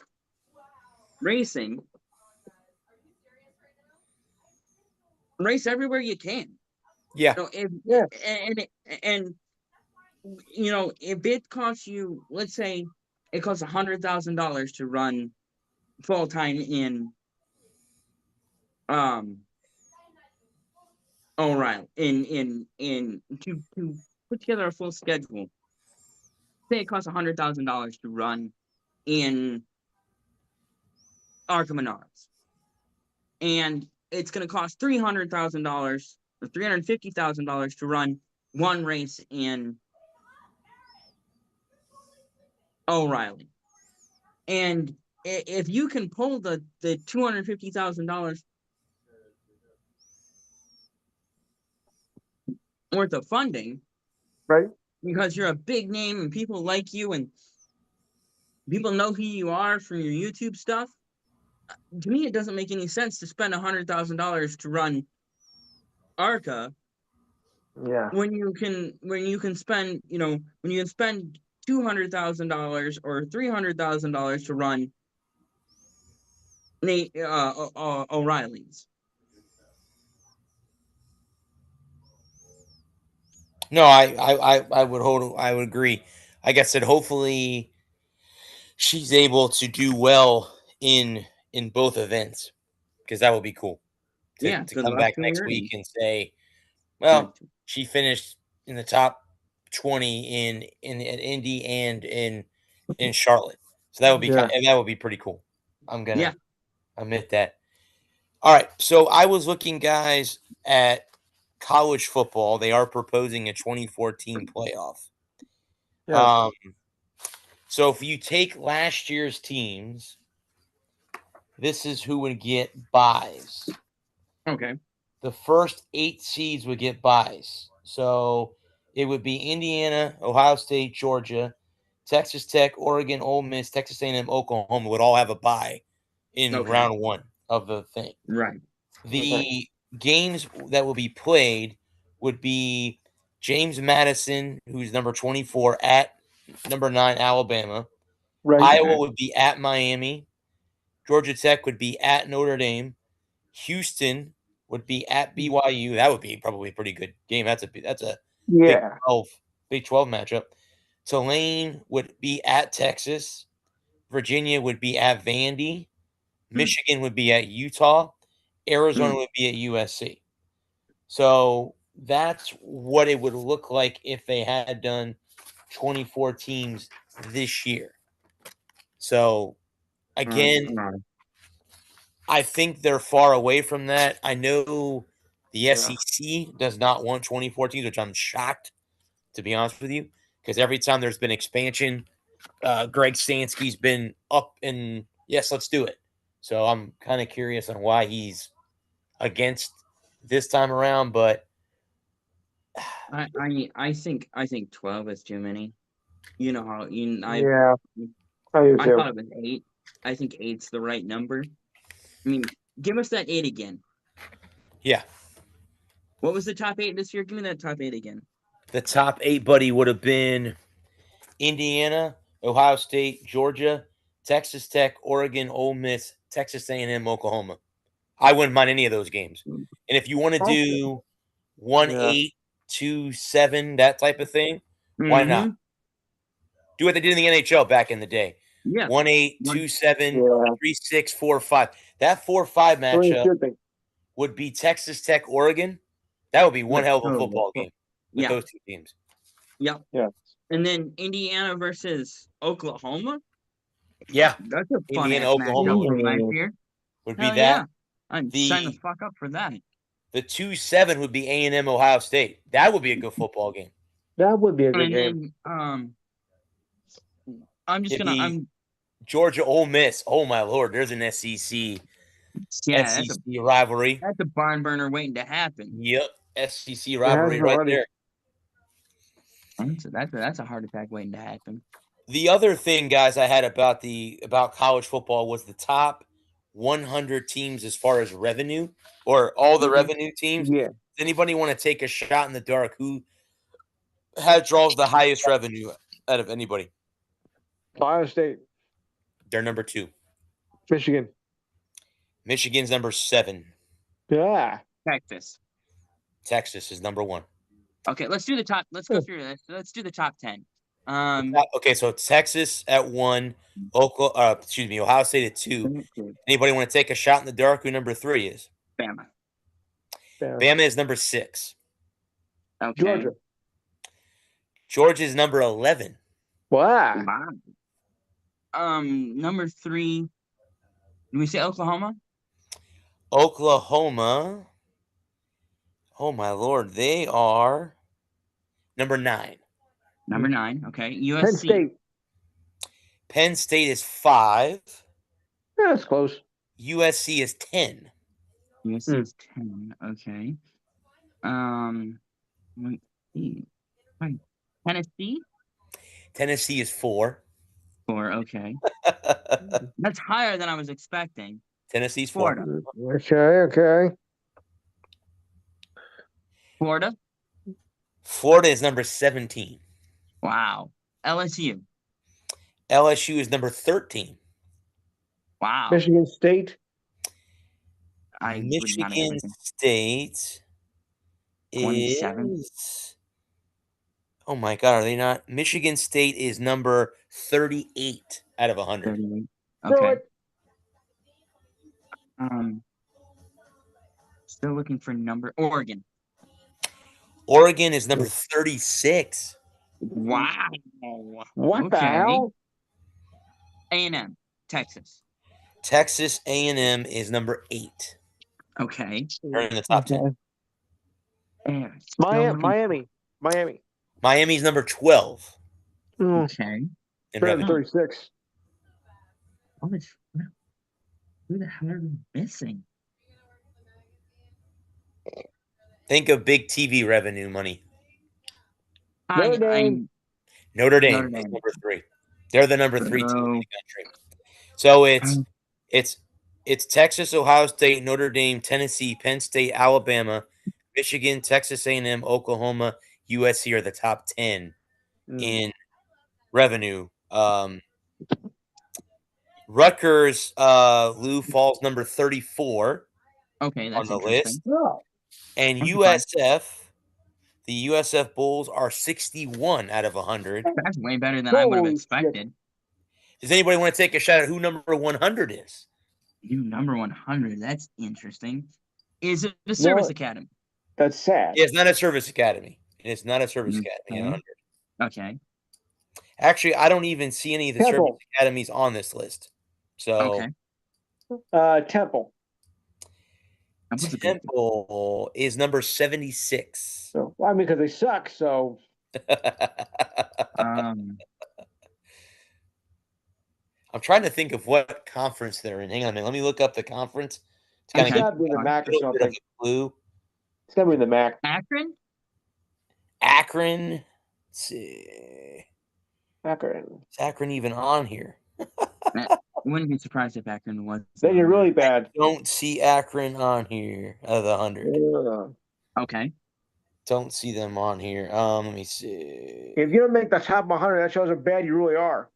[SPEAKER 5] racing, race everywhere you can.
[SPEAKER 3] Yeah.
[SPEAKER 5] And if it costs you, let's say it costs $100,000 to run full time in O'Reilly, to put together a full schedule. Say it costs $100,000 to run in ARCA Menards, and it's going to cost $300,000 or $350,000 to run one race in O'Reilly. And if you can pull the $250,000 worth of funding,
[SPEAKER 4] right?
[SPEAKER 5] Because you're a big name and people like you and people know who you are from your YouTube stuff. To me, it doesn't make any sense to spend $100,000 to run ARCA.
[SPEAKER 4] Yeah.
[SPEAKER 5] When you can spend $200,000 or $300,000 to run O'Reilly's.
[SPEAKER 3] No, I would agree. Like I said, hopefully she's able to do well in both events, because that would be cool to
[SPEAKER 5] Good
[SPEAKER 3] come
[SPEAKER 5] luck
[SPEAKER 3] back
[SPEAKER 5] to
[SPEAKER 3] next
[SPEAKER 5] her.
[SPEAKER 3] week and say, well, she finished in the top 20 in at Indy and in Charlotte. So that would be that would be pretty cool. I'm gonna admit that. All right, so I was looking, guys, at college football. They are proposing a 2014 playoff. So if you take last year's teams, this is who would get buys.
[SPEAKER 5] Okay.
[SPEAKER 3] The first 8 seeds would get buys. So it would be Indiana, Ohio State, Georgia, Texas Tech, Oregon, Ole Miss, Texas A&M, Oklahoma would all have a bye in round 1 of the thing.
[SPEAKER 5] Right.
[SPEAKER 3] The games that will be played would be James Madison, who's number 24, at number 9 Alabama.
[SPEAKER 4] Right.
[SPEAKER 3] Iowa would be at Miami. Georgia Tech would be at Notre Dame. Houston would be at BYU. That would be probably a pretty good game. That's a Big 12 matchup. Tulane would be at Texas. Virginia would be at Vandy. Michigan would be at Utah. Arizona would be at USC. So that's what it would look like if they had done 24 teams this year. So again, I think they're far away from that. I know the SEC does not want 24 teams, which I'm shocked, to be honest with you, because every time there's been expansion, Greg Stansky's been up and yes, let's do it. So I'm kind of curious on why he's against this time around, but
[SPEAKER 5] I think 12 is too many. You know how
[SPEAKER 4] I do
[SPEAKER 5] I
[SPEAKER 4] too.
[SPEAKER 5] thought it was 8. I think 8's the right number. I mean, give us that 8 again.
[SPEAKER 3] yeah.
[SPEAKER 5] What was the top 8 this year? Give me that top 8 again.
[SPEAKER 3] The top 8, buddy, would have been Indiana, Ohio State, Georgia, Texas Tech, Oregon, Ole Miss, Texas A&M, Oklahoma. I wouldn't mind any of those games. And if you want to do 1-8, 2-7, that type of thing, why not? Do what they did in the NHL back in the day.
[SPEAKER 5] Yeah.
[SPEAKER 3] 1-8, 2-7, 3-6, 4-5. That 4-5 matchup would be Texas Tech, Oregon. That would be one hell of a football game with those two teams.
[SPEAKER 5] Yep.
[SPEAKER 4] Yeah.
[SPEAKER 5] And then Indiana versus Oklahoma.
[SPEAKER 3] Yeah.
[SPEAKER 5] That's a fun
[SPEAKER 3] Indiana,
[SPEAKER 5] ass
[SPEAKER 3] Oklahoma
[SPEAKER 5] matchup last year.
[SPEAKER 3] would be
[SPEAKER 5] Hell
[SPEAKER 3] that.
[SPEAKER 5] yeah. I'm signing the fuck up for that.
[SPEAKER 3] The 2-7 would be A&M, Ohio State. That would be a good football game.
[SPEAKER 4] That would be a good
[SPEAKER 5] game.
[SPEAKER 4] game.
[SPEAKER 5] I'm just gonna.
[SPEAKER 3] Georgia, Ole Miss. Oh my lord, there's an SEC.
[SPEAKER 5] Yeah,
[SPEAKER 3] SEC rivalry.
[SPEAKER 5] That's a barn burner waiting to happen.
[SPEAKER 3] Yep, SEC rivalry right there.
[SPEAKER 5] That's a heart attack waiting to happen.
[SPEAKER 3] The other thing, guys, I had about college football was the top 100 teams as far as revenue, or all the revenue teams.
[SPEAKER 4] Yeah.
[SPEAKER 3] Does anybody want to take a shot in the dark? Who draws the highest revenue out of anybody?
[SPEAKER 4] Ohio State.
[SPEAKER 3] They're number 2.
[SPEAKER 4] Michigan.
[SPEAKER 3] Michigan's number 7.
[SPEAKER 4] Yeah.
[SPEAKER 3] Texas is number 1.
[SPEAKER 5] Okay, let's do the top. Let's go through this. Let's do the top 10.
[SPEAKER 3] Okay, so Texas at 1, Ohio State at 2. Anybody want to take a shot in the dark? Who number 3 is? Bama is number 6.
[SPEAKER 5] Okay.
[SPEAKER 3] Georgia is number 11.
[SPEAKER 4] Wow.
[SPEAKER 5] Number 3. Did we say Oklahoma?
[SPEAKER 3] Oklahoma. Oh my lord, they are number 9.
[SPEAKER 5] Number 9. Okay. USC.
[SPEAKER 4] Penn State.
[SPEAKER 3] Penn State is 5.
[SPEAKER 4] Yeah, that's close.
[SPEAKER 3] USC is 10.
[SPEAKER 5] USC is 10. Okay. Wait. Tennessee?
[SPEAKER 3] Tennessee is 4.
[SPEAKER 5] 4, okay. That's higher than I was expecting.
[SPEAKER 3] Tennessee's 4.
[SPEAKER 4] Okay.
[SPEAKER 3] Florida is number 17.
[SPEAKER 5] Wow. LSU
[SPEAKER 3] is number 13.
[SPEAKER 5] Wow.
[SPEAKER 4] Michigan State.
[SPEAKER 3] Michigan State
[SPEAKER 5] 27.
[SPEAKER 3] is. Oh my God, are they not? Michigan State is number 38 out of 100.
[SPEAKER 5] 38. Okay. Still looking for number. Oregon
[SPEAKER 3] is number 36.
[SPEAKER 5] Wow.
[SPEAKER 4] What the hell?
[SPEAKER 5] A&M, Texas.
[SPEAKER 3] Texas A&M is number 8.
[SPEAKER 5] Okay.
[SPEAKER 3] They're in the top 10.
[SPEAKER 4] Miami.
[SPEAKER 3] Miami's number 12.
[SPEAKER 5] Okay.
[SPEAKER 4] 36.
[SPEAKER 5] Who the hell are we missing?
[SPEAKER 3] Think of big TV revenue money.
[SPEAKER 4] Notre Dame.
[SPEAKER 3] Dame is number 3. They're the number 3 team in the country. So it's Texas, Ohio State, Notre Dame, Tennessee, Penn State, Alabama, Michigan, Texas A&M, Oklahoma, USC are the top 10 in revenue. Rutgers, Lou falls number 34
[SPEAKER 5] that's
[SPEAKER 3] on the list.
[SPEAKER 4] Oh.
[SPEAKER 3] And USF, the USF Bulls are 61 out of 100.
[SPEAKER 5] That's way better than I would have expected.
[SPEAKER 3] Does anybody want to take a shot at who number 100 is?
[SPEAKER 5] New number 100. That's interesting. Is it the service academy?
[SPEAKER 4] That's sad.
[SPEAKER 3] It's not a service academy. It's not a service academy.
[SPEAKER 5] Okay. Okay.
[SPEAKER 3] Actually, I don't even see any of the service
[SPEAKER 4] Temple.
[SPEAKER 3] academies on this list. So
[SPEAKER 4] Temple.
[SPEAKER 3] Temple is number 76.
[SPEAKER 4] So I mean, because they suck. So
[SPEAKER 5] Um,
[SPEAKER 3] I'm trying to think of what conference they're in. Hang on a minute. Let me look up the conference. It's
[SPEAKER 4] it's
[SPEAKER 3] kind
[SPEAKER 4] got
[SPEAKER 3] of
[SPEAKER 4] to be in the MAC or
[SPEAKER 3] a little bit of
[SPEAKER 4] something.
[SPEAKER 3] a clue.
[SPEAKER 4] It's got to be in the MAC.
[SPEAKER 5] Akron?
[SPEAKER 3] Akron. Let's see.
[SPEAKER 4] Akron.
[SPEAKER 3] Is Akron even on here?
[SPEAKER 5] I wouldn't be surprised if Akron was.
[SPEAKER 4] Then you're really bad.
[SPEAKER 3] Don't see Akron on here of the 100.
[SPEAKER 5] Okay.
[SPEAKER 3] Don't see them on here. Let me see.
[SPEAKER 4] If you don't make the top 100, that shows how bad you really are.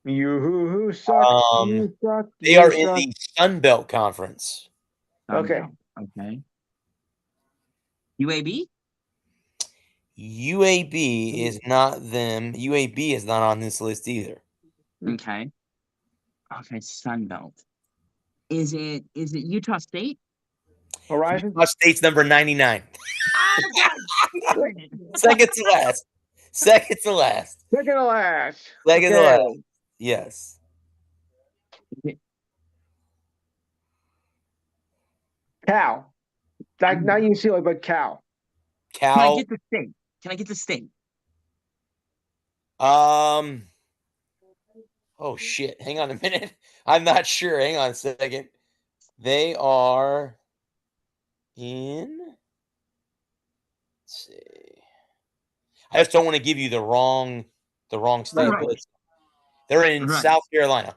[SPEAKER 4] You suck. You suck.
[SPEAKER 3] They
[SPEAKER 4] You
[SPEAKER 3] are
[SPEAKER 4] suck.
[SPEAKER 3] in the Sun Belt Conference.
[SPEAKER 4] Okay.
[SPEAKER 5] Okay. UAB?
[SPEAKER 3] UAB is not them. UAB is not on this list either.
[SPEAKER 5] Okay. Okay, Sun Belt. Is it Utah State?
[SPEAKER 4] Horizon?
[SPEAKER 3] Utah State's number 99.
[SPEAKER 5] Oh,
[SPEAKER 3] Second to last. Second to last.
[SPEAKER 4] Second to last.
[SPEAKER 3] Second to
[SPEAKER 4] Okay.
[SPEAKER 3] last. Yes.
[SPEAKER 4] Cal. Not UCLA, but Cal.
[SPEAKER 5] Can I
[SPEAKER 3] Cal.
[SPEAKER 5] get the state? Can I get the state?
[SPEAKER 3] Oh shit. Hang on a minute. I'm not sure. Hang on a second. They are in. Let's see. I just don't want to give you the wrong state.
[SPEAKER 5] Right.
[SPEAKER 3] They're in South Carolina.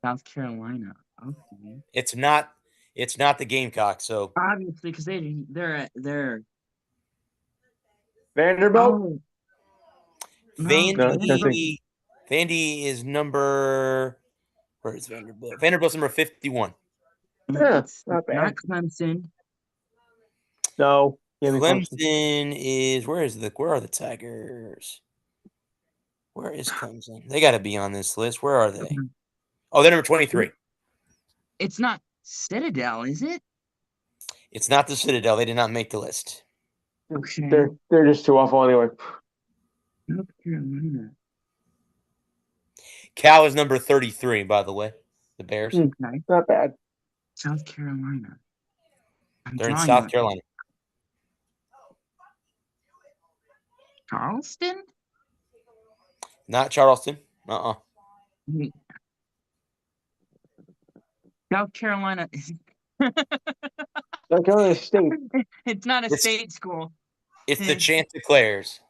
[SPEAKER 5] South Carolina. Okay.
[SPEAKER 3] It's not the Gamecocks, so
[SPEAKER 5] Obviously, because they're
[SPEAKER 4] Vanderbilt?
[SPEAKER 3] Vandy. Vandy is number. Where is Vanderbilt? Vanderbilt's number 51.
[SPEAKER 5] It's
[SPEAKER 4] not bad.
[SPEAKER 5] not Clemson.
[SPEAKER 4] No.
[SPEAKER 3] Clemson is where are the Tigers? Where is Clemson? They got to be on this list. Where are they? Oh, they're number 23.
[SPEAKER 5] It's not Citadel, is it?
[SPEAKER 3] It's not the Citadel. They did not make the list.
[SPEAKER 5] Okay.
[SPEAKER 4] They're just too awful anyway.
[SPEAKER 5] North Carolina.
[SPEAKER 3] Cal is number 33, by the way. The Bears.
[SPEAKER 5] Okay.
[SPEAKER 4] Not bad.
[SPEAKER 5] South Carolina.
[SPEAKER 3] They're in South Carolina.
[SPEAKER 5] Charleston?
[SPEAKER 3] Not Charleston.
[SPEAKER 5] South Carolina.
[SPEAKER 4] South Carolina State.
[SPEAKER 5] It's not a state school.
[SPEAKER 3] It's the Chanticleers.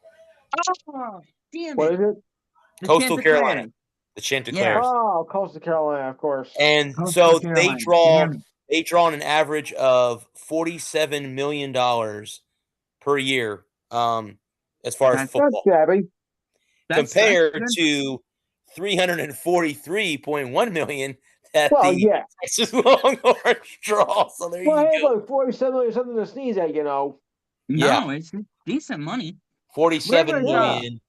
[SPEAKER 5] Oh, damn it.
[SPEAKER 4] What is it?
[SPEAKER 3] Coastal Carolina. The Chanticleers.
[SPEAKER 4] Oh, Coastal Carolina, of course.
[SPEAKER 3] And
[SPEAKER 5] Coastal
[SPEAKER 3] so
[SPEAKER 5] Carolina.
[SPEAKER 3] they draw an average of $47 million per year as far as football.
[SPEAKER 4] That's shabby.
[SPEAKER 3] Compared to $343.1 million that the Texas Longhorns draw. So there you go.
[SPEAKER 4] Look, 47 million something to sneeze at, you know.
[SPEAKER 5] No, it's decent money.
[SPEAKER 3] 47 million.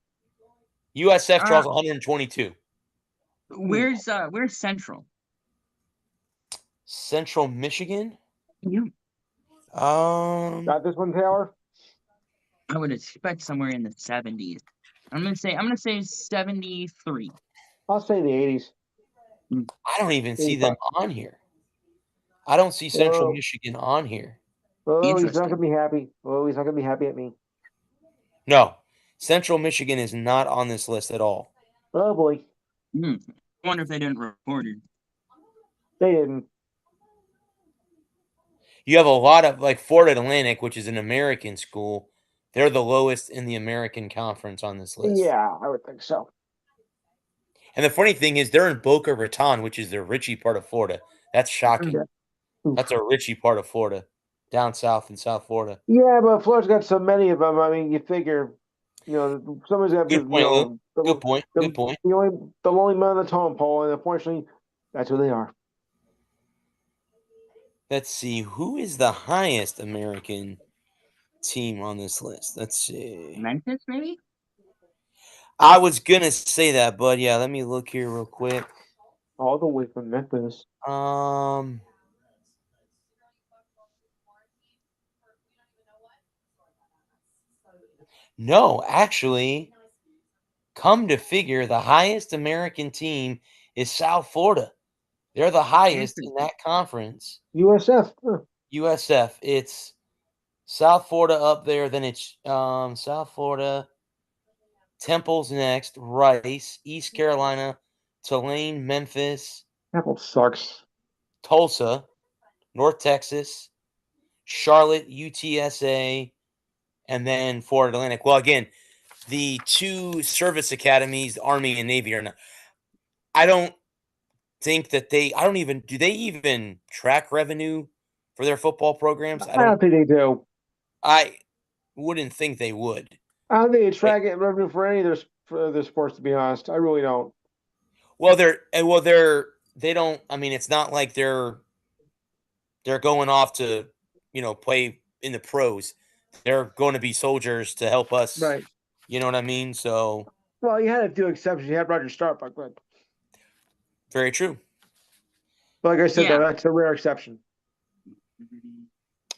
[SPEAKER 3] USF draws 122.
[SPEAKER 5] Where's Central?
[SPEAKER 3] Central Michigan?
[SPEAKER 5] Yeah.
[SPEAKER 4] Got this one, Taylor?
[SPEAKER 5] I would expect somewhere in the 70s. I'm gonna say 73.
[SPEAKER 4] I'll say the 80s.
[SPEAKER 3] I don't even see them on here. I don't see Central Michigan on here.
[SPEAKER 4] Oh, he's not gonna be happy. Oh, he's not gonna be happy at me.
[SPEAKER 3] No, Central Michigan is not on this list at all.
[SPEAKER 4] Oh boy.
[SPEAKER 5] I wonder if they didn't report it.
[SPEAKER 4] They didn't.
[SPEAKER 3] You have a lot of like Florida Atlantic, which is an American school. They're the lowest in the American conference on this list.
[SPEAKER 4] Yeah, I would think so.
[SPEAKER 3] And the funny thing is, they're in Boca Raton, which is the Richie part of Florida. That's shocking. That's a Richie part of Florida, down south in South Florida.
[SPEAKER 4] Yeah, but Florida's got so many of them. I mean, you figure, somebody's got to be.
[SPEAKER 3] Good point, Luke. Good point. Good point.
[SPEAKER 4] The lonely man on the totem pole, and unfortunately, that's who they are.
[SPEAKER 3] Let's see. Who is the highest American team on this list? Let's see.
[SPEAKER 5] Memphis, maybe?
[SPEAKER 3] I was gonna say that, but yeah, let me look here real quick.
[SPEAKER 4] All the way from Memphis.
[SPEAKER 3] No, actually, come to figure, the highest American team is South Florida. They're the highest in that conference.
[SPEAKER 4] USF. Huh.
[SPEAKER 3] USF. It's South Florida up there. Then it's South Florida. Temple's next. Rice, East Carolina, Tulane, Memphis,
[SPEAKER 4] Apple sucks.
[SPEAKER 3] Tulsa, North Texas, Charlotte, UTSA, and then Florida Atlantic. Well, again, the two service academies, the Army and Navy, are not. I don't think that they. I don't even. Do they even track revenue for their football programs?
[SPEAKER 4] I don't think they do.
[SPEAKER 3] I wouldn't think they would.
[SPEAKER 4] I don't think they
[SPEAKER 3] Like,
[SPEAKER 4] track it revenue for any of their sports. To be honest, I really don't.
[SPEAKER 3] well, they don't. I mean, it's not like they're going off to play in the pros. They're going to be soldiers to help us.
[SPEAKER 4] Right.
[SPEAKER 3] You know what I mean? So
[SPEAKER 4] Well, you had a few exceptions. You had Roger Staubach, but
[SPEAKER 3] very true.
[SPEAKER 4] like I said,
[SPEAKER 5] Yeah.
[SPEAKER 4] that's a rare exception.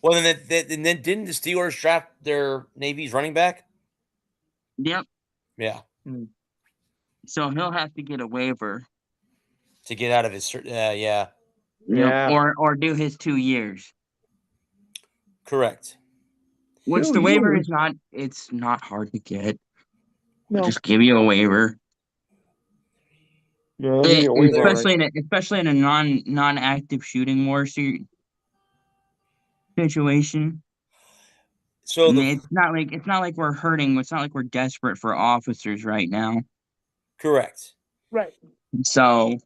[SPEAKER 3] Well, then didn't the Steelers draft their Navy's running back?
[SPEAKER 5] Yep.
[SPEAKER 3] Yeah,
[SPEAKER 5] So he'll have to get a waiver.
[SPEAKER 3] to get out of his. Yeah,
[SPEAKER 5] Yep.
[SPEAKER 4] Yeah.
[SPEAKER 5] Or do his 2 years.
[SPEAKER 3] correct.
[SPEAKER 5] Which
[SPEAKER 4] 2
[SPEAKER 5] the waiver
[SPEAKER 4] years?
[SPEAKER 5] is it's not hard to get.
[SPEAKER 4] No.
[SPEAKER 5] Just give you a waiver.
[SPEAKER 4] Yeah, they'll give you a waiver, all right.
[SPEAKER 5] Especially in a non-active shooting war situation.
[SPEAKER 3] So
[SPEAKER 5] It's not like we're hurting. It's not like we're desperate for officers right now.
[SPEAKER 3] correct.
[SPEAKER 4] Right.
[SPEAKER 5] So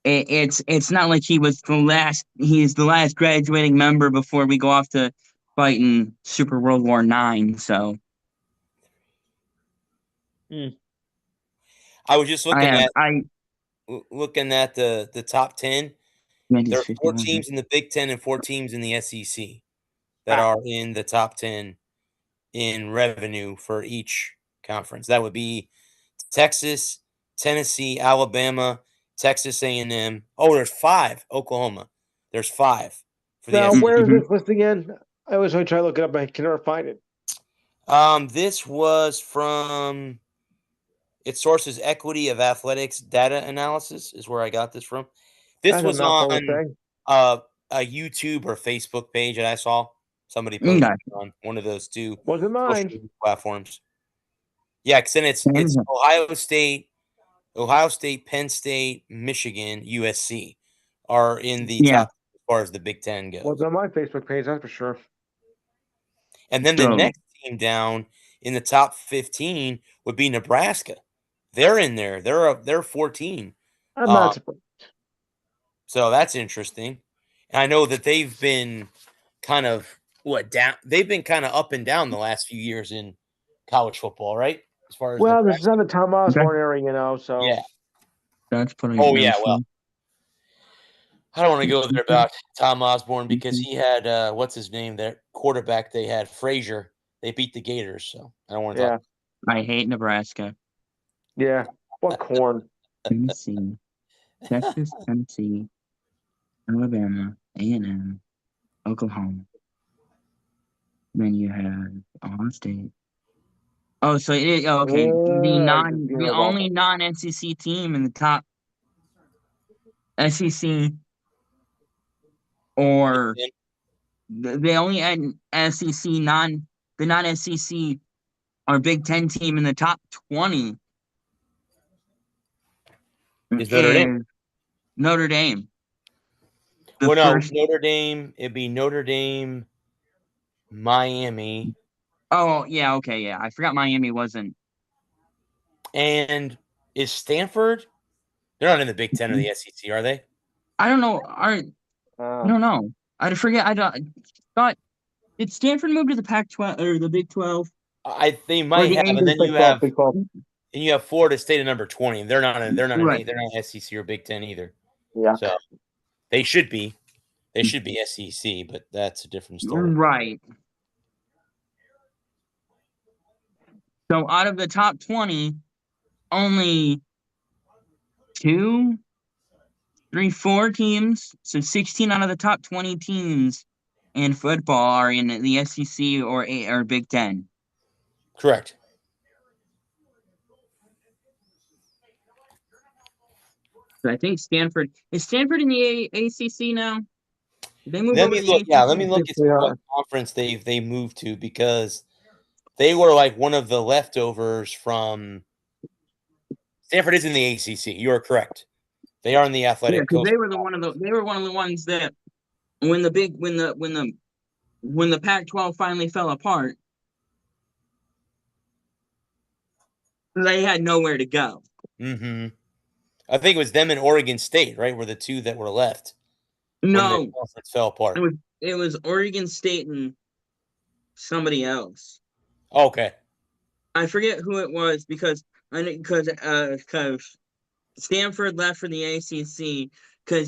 [SPEAKER 5] it's not like he's the last graduating member before we go off to fight in Super World War IX. So
[SPEAKER 3] I was just looking at
[SPEAKER 5] I
[SPEAKER 3] the top 10. There are 4
[SPEAKER 5] 51.
[SPEAKER 3] teams in the Big Ten and 4 teams in the SEC that are in the top 10 in revenue for each conference. That would be Texas, Tennessee, Alabama, Texas A&M. Oh, there's 5. Oklahoma. There's 5 for the
[SPEAKER 4] Now,
[SPEAKER 3] SEC.
[SPEAKER 4] where is this list again? I always try to look it up, but I can never find it.
[SPEAKER 3] This was from it sources Equity of Athletics Data Analysis is where I got this from. This
[SPEAKER 4] That's a
[SPEAKER 3] was
[SPEAKER 4] mouthful to
[SPEAKER 3] on
[SPEAKER 4] say.
[SPEAKER 3] a YouTube or Facebook page that I saw. Somebody
[SPEAKER 5] Okay.
[SPEAKER 3] posted on one of those 2
[SPEAKER 4] Wasn't
[SPEAKER 3] social
[SPEAKER 4] mine.
[SPEAKER 3] media platforms. Yeah, because then it's Ohio State, Penn State, Michigan, USC are in the
[SPEAKER 5] Yeah.
[SPEAKER 3] top as far as the Big Ten goes.
[SPEAKER 4] Wasn't on my Facebook page, that's for sure.
[SPEAKER 3] And then the
[SPEAKER 5] So-
[SPEAKER 3] next team down in the top 15 would be Nebraska. They're in there. They're 14.
[SPEAKER 4] I'm not surprised.
[SPEAKER 3] So that's interesting. And I know that they've been kind of down. They've been kind of up and down the last few years in college football, right? As far as
[SPEAKER 4] Well, this is on the Tom Osborne area, so
[SPEAKER 3] yeah.
[SPEAKER 5] That's pretty.
[SPEAKER 3] Oh yeah. Well, I don't want to go there about Tom Osborne because he had what's his name? Their quarterback they had Frazier. They beat the Gators, so I don't want to talk.
[SPEAKER 5] I hate Nebraska.
[SPEAKER 4] Yeah. What corn?
[SPEAKER 5] Tennessee, Texas, Tennessee, Alabama, A&M, Oklahoma. Then you have Ohio State. Oh, so okay. The only non-SEC team in the top SEC or the only SEC the non-SEC or Big Ten team in the top 20
[SPEAKER 3] Is Notre Dame.
[SPEAKER 5] Notre Dame.
[SPEAKER 3] Notre Dame. It'd be Notre Dame, Miami.
[SPEAKER 5] Oh yeah, okay, yeah. I forgot Miami wasn't.
[SPEAKER 3] And is Stanford? They're not in the Big Ten or the SEC, are they?
[SPEAKER 5] I don't know. I don't know. I forget. Thought did Stanford move to the Pac-12 or the Big 12?
[SPEAKER 3] They might have, and then you have Florida State at number 20. They're not SEC or Big Ten either.
[SPEAKER 4] Yeah.
[SPEAKER 3] So they should be SEC, but that's a different story.
[SPEAKER 5] Right. So out of the top 20, only 2, 3, 4 teams. So 16 out of the top 20 teams in football are in the SEC or Big Ten.
[SPEAKER 3] Correct.
[SPEAKER 5] So I think Stanford is Stanford in the ACC now. Did they move
[SPEAKER 3] Let
[SPEAKER 5] over
[SPEAKER 3] me
[SPEAKER 5] to the
[SPEAKER 3] look. Yeah, let me
[SPEAKER 5] ACC?
[SPEAKER 3] look
[SPEAKER 4] Yes,
[SPEAKER 3] at
[SPEAKER 4] they
[SPEAKER 3] what
[SPEAKER 4] are.
[SPEAKER 3] conference they moved to, because they were like one of the leftovers from Stanford. Is in the ACC. You are correct. They are in the
[SPEAKER 5] Yeah,
[SPEAKER 3] Athletic
[SPEAKER 5] because
[SPEAKER 3] Coast.
[SPEAKER 5] they were one of the ones that when the Pac-12 finally fell apart, they had nowhere to go.
[SPEAKER 3] Mm-hmm. I think it was them and Oregon State, right? Were the two that were left when the
[SPEAKER 5] No,
[SPEAKER 3] conference fell apart.
[SPEAKER 5] it was Oregon State and somebody else.
[SPEAKER 3] Okay.
[SPEAKER 5] I forget who it was because Stanford left for the ACC because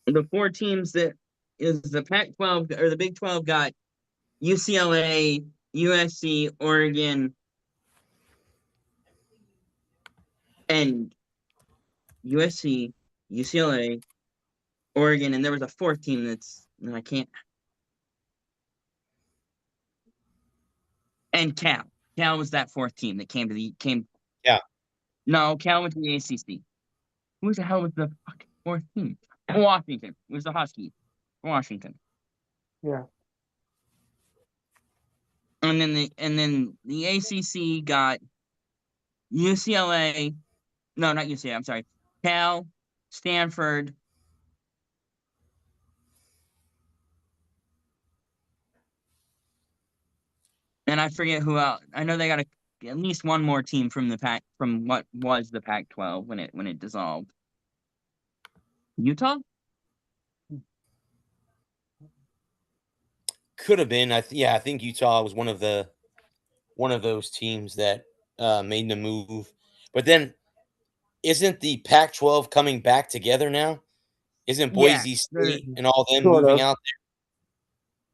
[SPEAKER 5] the 4 teams that is the Pac-12 or the Big 12 got UCLA, USC, Oregon, and USC, UCLA, Oregon, and there was a 4th team I can't. And Cal. Cal was that 4th team that came.
[SPEAKER 3] Yeah.
[SPEAKER 5] No, Cal went to the ACC. Who the hell was the fucking 4th team? Washington. It was the Huskies. Washington.
[SPEAKER 4] Yeah.
[SPEAKER 5] And then the ACC got UCLA. No, not UCLA. I'm sorry. Cal, Stanford, and I forget who else. I know they got at least one more team from what was the Pac-12 when it dissolved. Utah?
[SPEAKER 3] Could have been. I think Utah was one of those teams that made the move. But then, isn't the Pac-12 coming back together now? Isn't
[SPEAKER 5] Yeah,
[SPEAKER 3] Boise State and all them
[SPEAKER 4] Sort
[SPEAKER 3] moving
[SPEAKER 4] of.
[SPEAKER 3] out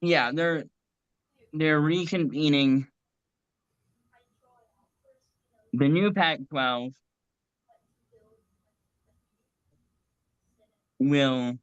[SPEAKER 5] yeah, they're reconvening. The new Pac-12 will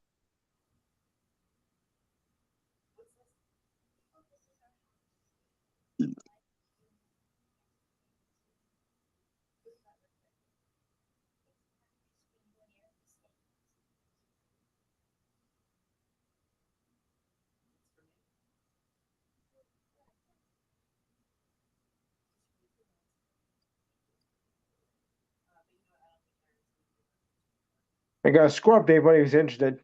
[SPEAKER 4] I got a score update for anyone who's interested.
[SPEAKER 3] there?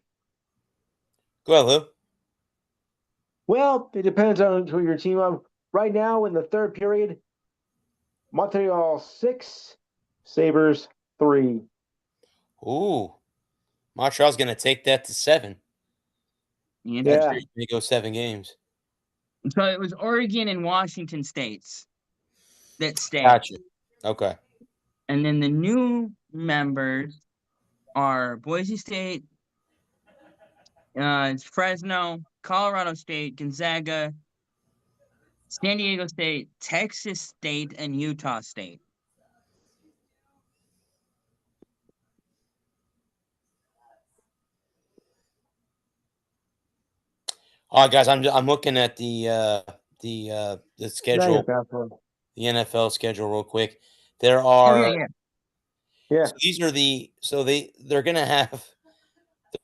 [SPEAKER 3] Go ahead, Lou.
[SPEAKER 4] Well, it depends on who your team of. Right now, in the third period, Montreal 6, Sabres 3.
[SPEAKER 3] Ooh, Montreal's going to take that to 7.
[SPEAKER 5] be
[SPEAKER 3] That
[SPEAKER 4] Yeah.
[SPEAKER 5] interesting.
[SPEAKER 3] may go 7 games.
[SPEAKER 5] So it was Oregon and Washington states that stayed.
[SPEAKER 3] Gotcha. Okay.
[SPEAKER 5] And then the new members are Boise State, Fresno, Colorado State, Gonzaga, San Diego State, Texas State, and Utah State.
[SPEAKER 3] Guys, I'm looking at the schedule, the NFL schedule, real quick. There
[SPEAKER 5] Oh
[SPEAKER 3] are
[SPEAKER 5] yeah.
[SPEAKER 4] Yeah.
[SPEAKER 3] so these are they're gonna have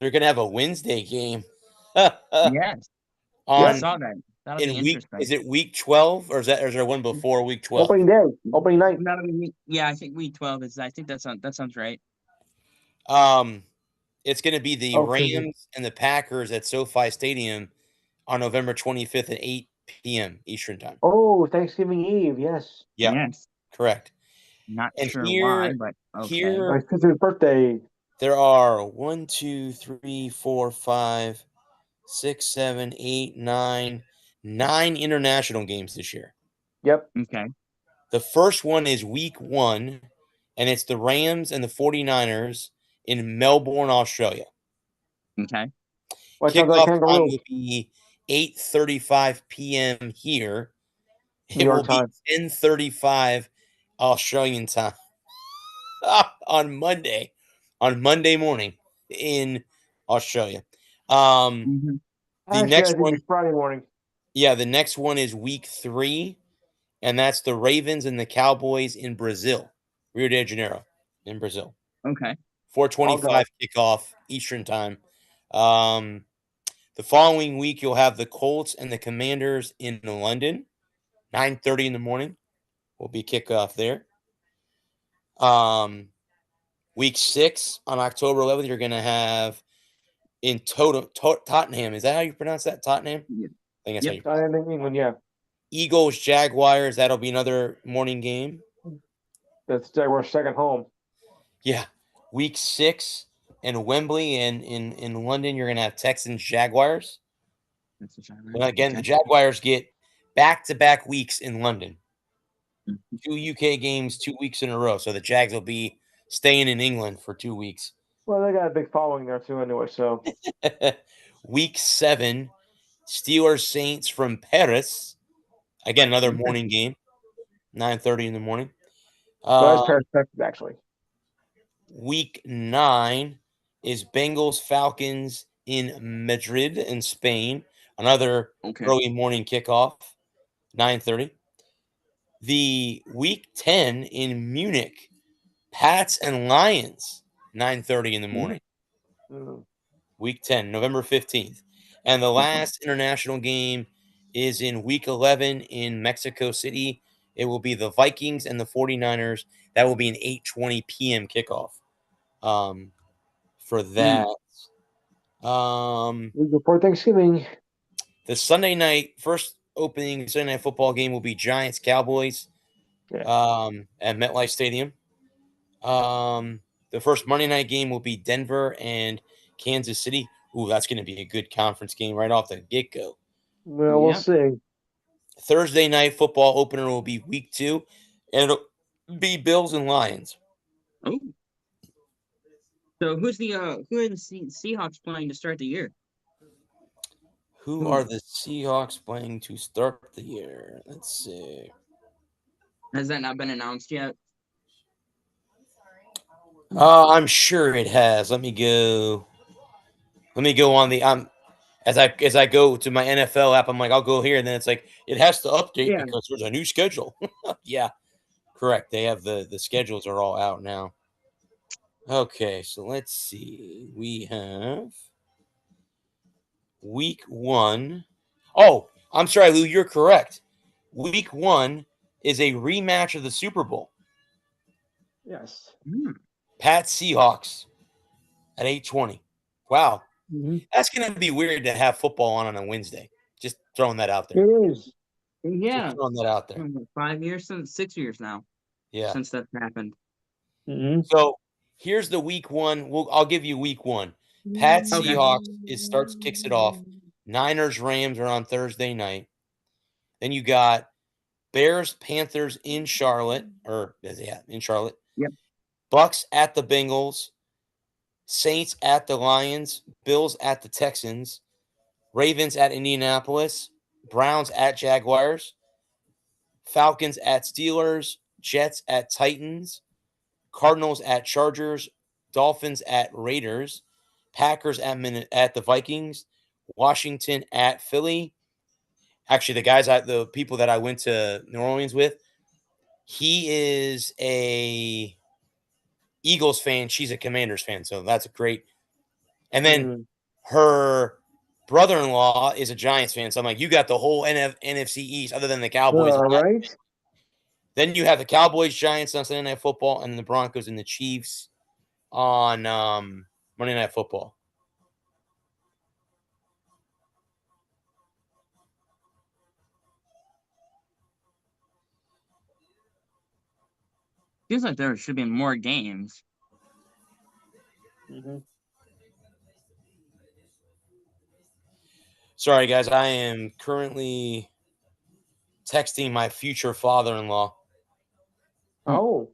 [SPEAKER 3] a Wednesday game
[SPEAKER 5] Yes. I
[SPEAKER 3] on
[SPEAKER 5] saw that. That'll be
[SPEAKER 3] in week.
[SPEAKER 5] interesting.
[SPEAKER 3] Is it week 12 or is there one before week 12?
[SPEAKER 4] Opening day, opening night.
[SPEAKER 5] Yeah, I think week 12 is. I think that sounds right.
[SPEAKER 3] It's going to be the
[SPEAKER 4] Okay.
[SPEAKER 3] Rams and the Packers at SoFi Stadium on November 25th at 8 p.m. Eastern time.
[SPEAKER 4] Oh, Thanksgiving Eve, yes.
[SPEAKER 3] Yeah,
[SPEAKER 5] Yes.
[SPEAKER 3] correct.
[SPEAKER 5] Not
[SPEAKER 3] And
[SPEAKER 5] sure why, but okay.
[SPEAKER 3] here
[SPEAKER 4] My sister's birthday.
[SPEAKER 3] there are 1, 2, 3, 4, 5, 6, 7, 8, 9, 9 international games this year.
[SPEAKER 4] Yep.
[SPEAKER 5] Okay.
[SPEAKER 3] The first one is week 1, and it's the Rams and the 49ers in Melbourne, Australia.
[SPEAKER 5] Okay.
[SPEAKER 4] Watch out for
[SPEAKER 3] Kickoff
[SPEAKER 4] that
[SPEAKER 3] time
[SPEAKER 4] kangaroo.
[SPEAKER 3] will be 8:35 p.m. here.
[SPEAKER 4] New
[SPEAKER 3] It
[SPEAKER 4] York
[SPEAKER 3] will be
[SPEAKER 4] time.
[SPEAKER 3] 10:35 Australian time on Monday morning in Australia.
[SPEAKER 5] Mhm.
[SPEAKER 3] The
[SPEAKER 4] Actually,
[SPEAKER 3] next
[SPEAKER 4] I think
[SPEAKER 3] one,
[SPEAKER 4] it's Friday morning.
[SPEAKER 3] yeah, the next one is week 3, and that's the Ravens and the Cowboys in Brazil, Rio de Janeiro in Brazil.
[SPEAKER 5] Okay.
[SPEAKER 3] 4:25 kickoff Eastern time. The following week, you'll have the Colts and the Commanders in London, 9:30 in the morning. Will be kickoff there. Week 6 on October 11th, you're going to have in Tottenham. Is that how you pronounce that? Tottenham?
[SPEAKER 5] Yeah.
[SPEAKER 3] I think that's how you
[SPEAKER 5] Yep.
[SPEAKER 3] pronounce
[SPEAKER 4] I think England, yeah.
[SPEAKER 3] it. Eagles, Jaguars. That'll be another morning game.
[SPEAKER 4] That's our second home.
[SPEAKER 3] Yeah. Week 6 in Wembley and in London, you're going to have Texans, Jaguars.
[SPEAKER 5] That's the Jaguars.
[SPEAKER 3] And again, the
[SPEAKER 5] Okay.
[SPEAKER 3] Jaguars get back-to-back weeks in London.
[SPEAKER 5] Mhm.
[SPEAKER 3] 2 UK games 2 weeks in a row. So the Jags will be staying in England for 2 weeks.
[SPEAKER 4] Well, they got a big following there too, anyway. So
[SPEAKER 3] Week 7, Steelers Saints from Paris. Again, another
[SPEAKER 5] Okay.
[SPEAKER 3] morning game, 9:30 in the morning.
[SPEAKER 4] that's perfect, actually.
[SPEAKER 3] Week 9 is Bengals Falcons in Madrid in Spain. Another
[SPEAKER 5] Okay.
[SPEAKER 3] early morning kickoff, 9:30. The week 10 in Munich, Pats and Lions, 9:30 in the morning.
[SPEAKER 4] Mm.
[SPEAKER 3] Week 10, November 15th. And the last international game is in week 11 in Mexico City. It will be the Vikings and the 49ers. That will be an 8:20 p.m. kickoff for that.
[SPEAKER 4] Week before Thanksgiving.
[SPEAKER 3] The Sunday night, first opening Sunday night football game will be Giants Cowboys
[SPEAKER 4] Yeah.
[SPEAKER 3] at MetLife Stadium. The first Monday night game will be Denver and Kansas City. Ooh, that's going to be a good conference game right off the get go.
[SPEAKER 4] Well, we'll
[SPEAKER 5] Yep.
[SPEAKER 4] see.
[SPEAKER 3] Thursday night football opener will be week 2, and it'll be Bills and Lions.
[SPEAKER 5] Oh. So who are the Seahawks playing to start the year?
[SPEAKER 3] Who are the Seahawks playing to start the year? Let's see.
[SPEAKER 5] Has that not been announced yet?
[SPEAKER 3] I'm sure it has. Let me go on the as I go to my NFL app. I'm like, I'll go here, and then it's like it has to update
[SPEAKER 5] Yeah.
[SPEAKER 3] because there's a new schedule. Yeah, correct. They have the schedules are all out now. Okay, so let's see. We have week 1. Oh, I'm sorry, Lou. You're correct. Week 1 is a rematch of the Super Bowl.
[SPEAKER 4] Yes.
[SPEAKER 3] Pat Seahawks at 8:20. Wow,
[SPEAKER 4] Mm-hmm.
[SPEAKER 3] that's gonna be weird to have football on a Wednesday. Just throwing that out there.
[SPEAKER 4] It is.
[SPEAKER 5] Yeah.
[SPEAKER 3] Just throwing that out there.
[SPEAKER 5] 5 years since 6 years now.
[SPEAKER 3] Yeah.
[SPEAKER 5] Since that happened.
[SPEAKER 4] Mm-hmm.
[SPEAKER 3] So here's the week 1. I'll give you week 1. Pat
[SPEAKER 5] Okay.
[SPEAKER 3] Seahawks kicks it off. Niners Rams are on Thursday night. Then you got Bears Panthers in Charlotte, in Charlotte.
[SPEAKER 5] Yep.
[SPEAKER 3] Bucks at the Bengals. Saints at the Lions. Bills at the Texans. Ravens at Indianapolis. Browns at Jaguars. Falcons at Steelers. Jets at Titans. Cardinals at Chargers. Dolphins at Raiders. Packers at the Vikings. Washington at Philly. Actually, the people that I went to New Orleans with, he is a Eagles fan. She's a Commanders fan, so that's a great. And then her brother-in-law is a Giants fan, so I'm like, you got the whole NFC East, other than the Cowboys.
[SPEAKER 4] All right.
[SPEAKER 3] Then you have the Cowboys, Giants on Sunday Night Football, and the Broncos and the Chiefs on Monday Night Football.
[SPEAKER 5] Feels like there should be more games.
[SPEAKER 4] Mm-hmm.
[SPEAKER 3] Sorry, guys, I am currently texting my future father-in-law.
[SPEAKER 4] Oh.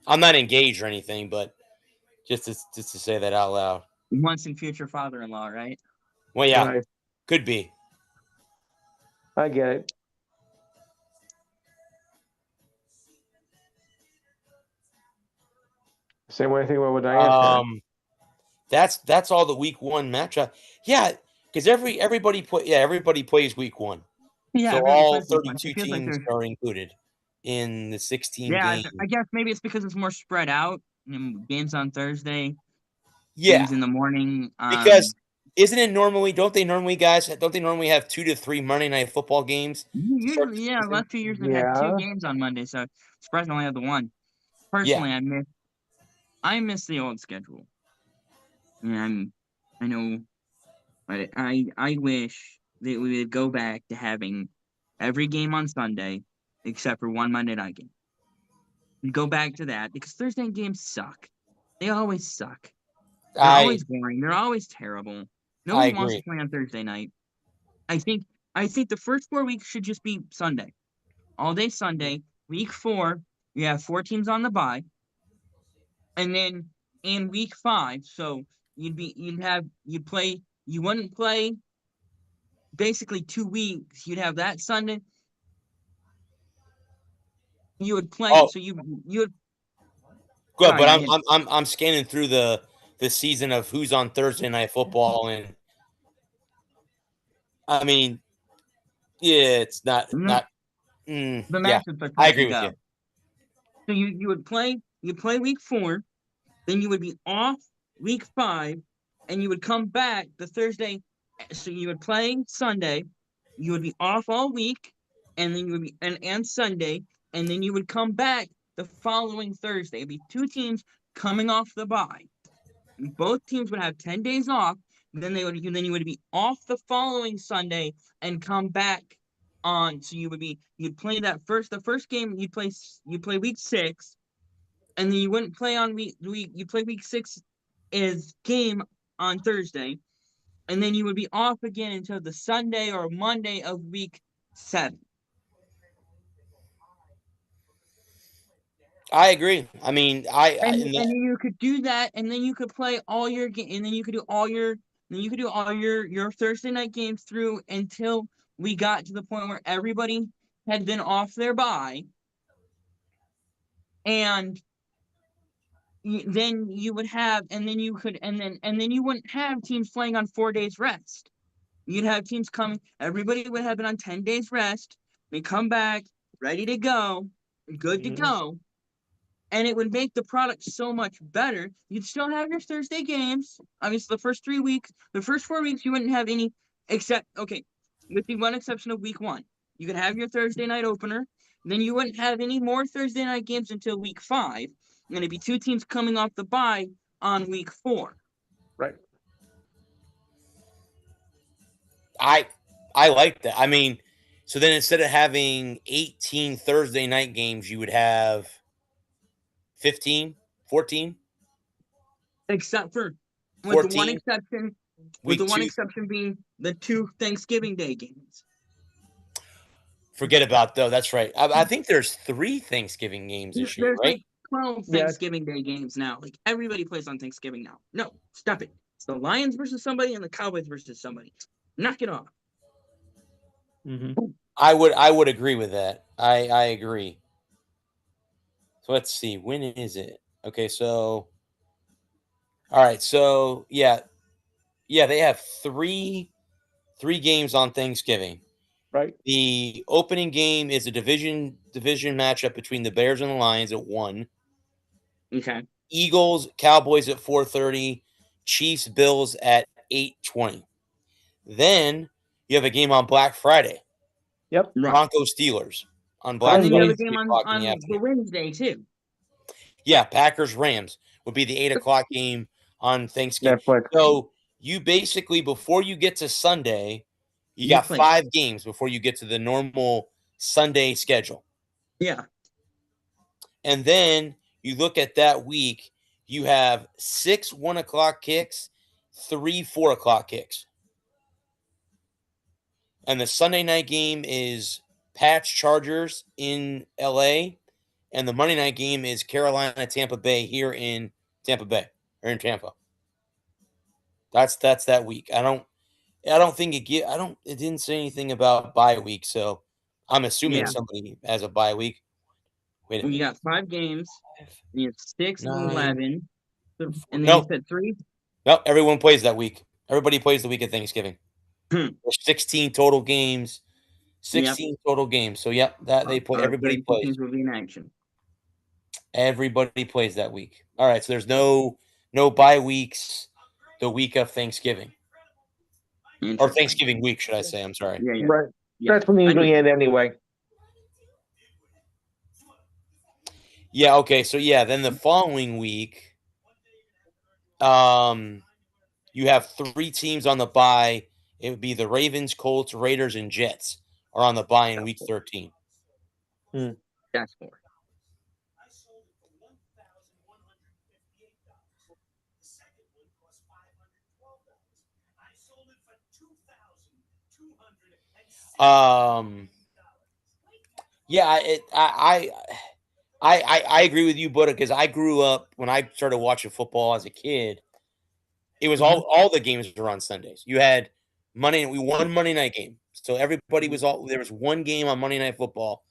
[SPEAKER 3] I'm not engaged or anything, but just to say that out loud.
[SPEAKER 5] Once and future father-in-law, right?
[SPEAKER 3] Well, yeah,
[SPEAKER 4] Right.
[SPEAKER 3] could be.
[SPEAKER 4] I get it. Same way I think about what Diane said.
[SPEAKER 3] That's all the week 1 matchup. Yeah, because everybody plays week 1.
[SPEAKER 5] Yeah,
[SPEAKER 3] So
[SPEAKER 5] everybody
[SPEAKER 3] all
[SPEAKER 5] plays week one. It
[SPEAKER 3] 32
[SPEAKER 5] feels like
[SPEAKER 3] teams
[SPEAKER 5] they're.
[SPEAKER 3] are included in the 16
[SPEAKER 5] Yeah,
[SPEAKER 3] games.
[SPEAKER 5] I guess maybe it's because it's more spread out. Games on Thursday,
[SPEAKER 3] Yeah,
[SPEAKER 5] games in the morning.
[SPEAKER 3] because isn't it normally? Don't they normally have 2 to 3 Monday Night Football games to start the
[SPEAKER 5] Usually, yeah.
[SPEAKER 3] season?
[SPEAKER 5] Last 2 years they've had 2
[SPEAKER 4] Yeah.
[SPEAKER 5] games on Monday, so surprised I only have the one.
[SPEAKER 3] Yeah,
[SPEAKER 5] Personally, I miss the old schedule. And I know, but I wish that we would go back to having every game on Sunday except for one Monday night game. We'd go back to that because Thursday night games suck. They always suck. They're
[SPEAKER 3] I
[SPEAKER 5] always boring. They're always terrible.
[SPEAKER 3] I
[SPEAKER 5] Nobody wants to
[SPEAKER 3] agree.
[SPEAKER 5] play on Thursday night. I think I think the first 4 weeks should just be Sunday. All day Sunday. Week 4, you have 4 teams on the bye. And then in week 5, so you wouldn't play basically 2 weeks. You'd have that Sunday. You would play
[SPEAKER 3] Oh,
[SPEAKER 5] so you would
[SPEAKER 3] good,
[SPEAKER 5] sorry,
[SPEAKER 3] but
[SPEAKER 5] I had
[SPEAKER 3] I'm scanning through the season of who's on Thursday Night Football, and I mean, yeah, it's not
[SPEAKER 5] the
[SPEAKER 3] not. Yeah,
[SPEAKER 5] matchups are
[SPEAKER 3] I
[SPEAKER 5] tough to
[SPEAKER 3] agree with
[SPEAKER 5] go.
[SPEAKER 3] you.
[SPEAKER 5] So you play week 4, then you would be off week 5, and you would come back the Thursday. So you would play Sunday, you would be off all week, and then you would be and Sunday, and then you would come back the following Thursday. It'd be 2 teams coming off the bye. Both teams would have 10 days off. Then you would be off the following Sunday and come back on. So you'd play the first game you play week 6, and then you wouldn't play on week you play week 6 is game on Thursday, and then you would be off again until the Sunday or Monday of week 7.
[SPEAKER 3] I agree. I mean,
[SPEAKER 5] And
[SPEAKER 3] in
[SPEAKER 5] and
[SPEAKER 3] the,
[SPEAKER 5] then you could do that, and then you could play all your game, and then you could do all your Thursday night games through until we got to the point where everybody had been off their bye, and then you would have, and then you could, and then you wouldn't have teams playing on 4 days rest. You'd have teams coming. Everybody would have been on 10 days rest. They come back ready to go, good to go, and it would make the product so much better. You'd still have your Thursday games. Obviously, the first 4 weeks, you wouldn't have any except with the one exception of week 1. You could have your Thursday night opener. Then you wouldn't have any more Thursday night games until week 5. And it'd be 2 teams coming off the bye on week 4.
[SPEAKER 4] Right.
[SPEAKER 3] I like that. I mean, so then instead of having 18 Thursday night games, you would have 15, 14,
[SPEAKER 5] Except for with the one
[SPEAKER 3] 14
[SPEAKER 5] exception, with the
[SPEAKER 3] week
[SPEAKER 5] one
[SPEAKER 3] 2.
[SPEAKER 5] exception being the 2 Thanksgiving Day games.
[SPEAKER 3] Forget about though. That's right. I think there's 3 Thanksgiving games this year,
[SPEAKER 5] There's
[SPEAKER 3] right?
[SPEAKER 5] like 12
[SPEAKER 4] Yeah.
[SPEAKER 5] Thanksgiving Day games now. Like everybody plays on Thanksgiving now. No, stop it. It's the Lions versus somebody and the Cowboys versus somebody. Knock it off.
[SPEAKER 3] I would agree with that. I agree. So let's see. When is it? Okay, so all right, so yeah, they have three games on Thanksgiving.
[SPEAKER 4] Right.
[SPEAKER 3] The opening game is a division matchup between the Bears and the Lions at 1.
[SPEAKER 5] Okay.
[SPEAKER 3] Eagles Cowboys at 4:30. Chiefs Bills at 8:20. Then you have a game on Black Friday.
[SPEAKER 4] Yep.
[SPEAKER 5] Right.
[SPEAKER 3] Broncos Steelers on
[SPEAKER 5] And
[SPEAKER 3] Black
[SPEAKER 5] then you have
[SPEAKER 3] Friday,
[SPEAKER 5] a game
[SPEAKER 3] 3
[SPEAKER 5] on,
[SPEAKER 3] o'clock in the
[SPEAKER 5] on the
[SPEAKER 3] afternoon.
[SPEAKER 5] Wednesday too.
[SPEAKER 3] Yeah, Packers Rams would be the 8 o'clock game on Thanksgiving.
[SPEAKER 4] Netflix.
[SPEAKER 3] So you basically, before you get to Sunday, you got
[SPEAKER 5] play.
[SPEAKER 3] 5 games before you get to the normal Sunday schedule.
[SPEAKER 5] Yeah.
[SPEAKER 3] And then you look at that week, you have 6 1 o'clock kicks, 3 4 o'clock kicks. And the Sunday night game is Pats Chargers in LA. And the Monday night game is Carolina Tampa Bay here in Tampa Bay or in Tampa. That's that week. I don't think it it didn't say anything about bye week, so I'm assuming
[SPEAKER 5] Yeah.
[SPEAKER 3] somebody has a bye week. Wait a
[SPEAKER 5] Well, you
[SPEAKER 3] minute.
[SPEAKER 5] got 5 games. You have 6 and
[SPEAKER 3] 9.
[SPEAKER 5] 11. And then you
[SPEAKER 3] No,
[SPEAKER 5] said 3?
[SPEAKER 3] no, everyone plays that week. Everybody plays the week of Thanksgiving.
[SPEAKER 5] Hmm.
[SPEAKER 3] There's 16 total games.
[SPEAKER 5] Yep.
[SPEAKER 3] 16 total games. So yep, that they play. Everybody
[SPEAKER 5] 32
[SPEAKER 3] plays.
[SPEAKER 5] teams will be in action.
[SPEAKER 3] Everybody plays that week. All right. So there's no bye weeks the week of Thanksgiving or
[SPEAKER 5] Interesting.
[SPEAKER 3] Thanksgiving week, should I say? I'm sorry.
[SPEAKER 5] Yeah.
[SPEAKER 4] Right.
[SPEAKER 5] Yeah.
[SPEAKER 4] That's when they
[SPEAKER 5] I
[SPEAKER 4] usually
[SPEAKER 5] do.
[SPEAKER 4] end anyway.
[SPEAKER 3] Yeah. Okay. So yeah, then the following week, you have 3 teams on the bye. It would be the Ravens, Colts, Raiders, and Jets are on the bye in week 13.
[SPEAKER 5] That's 4.
[SPEAKER 3] Yeah, I agree with you, Buddha, because I grew up when I started watching football as a kid. It was all the games were on Sundays. You had we won Monday night game, so everybody was all there was one game on Monday Night Football,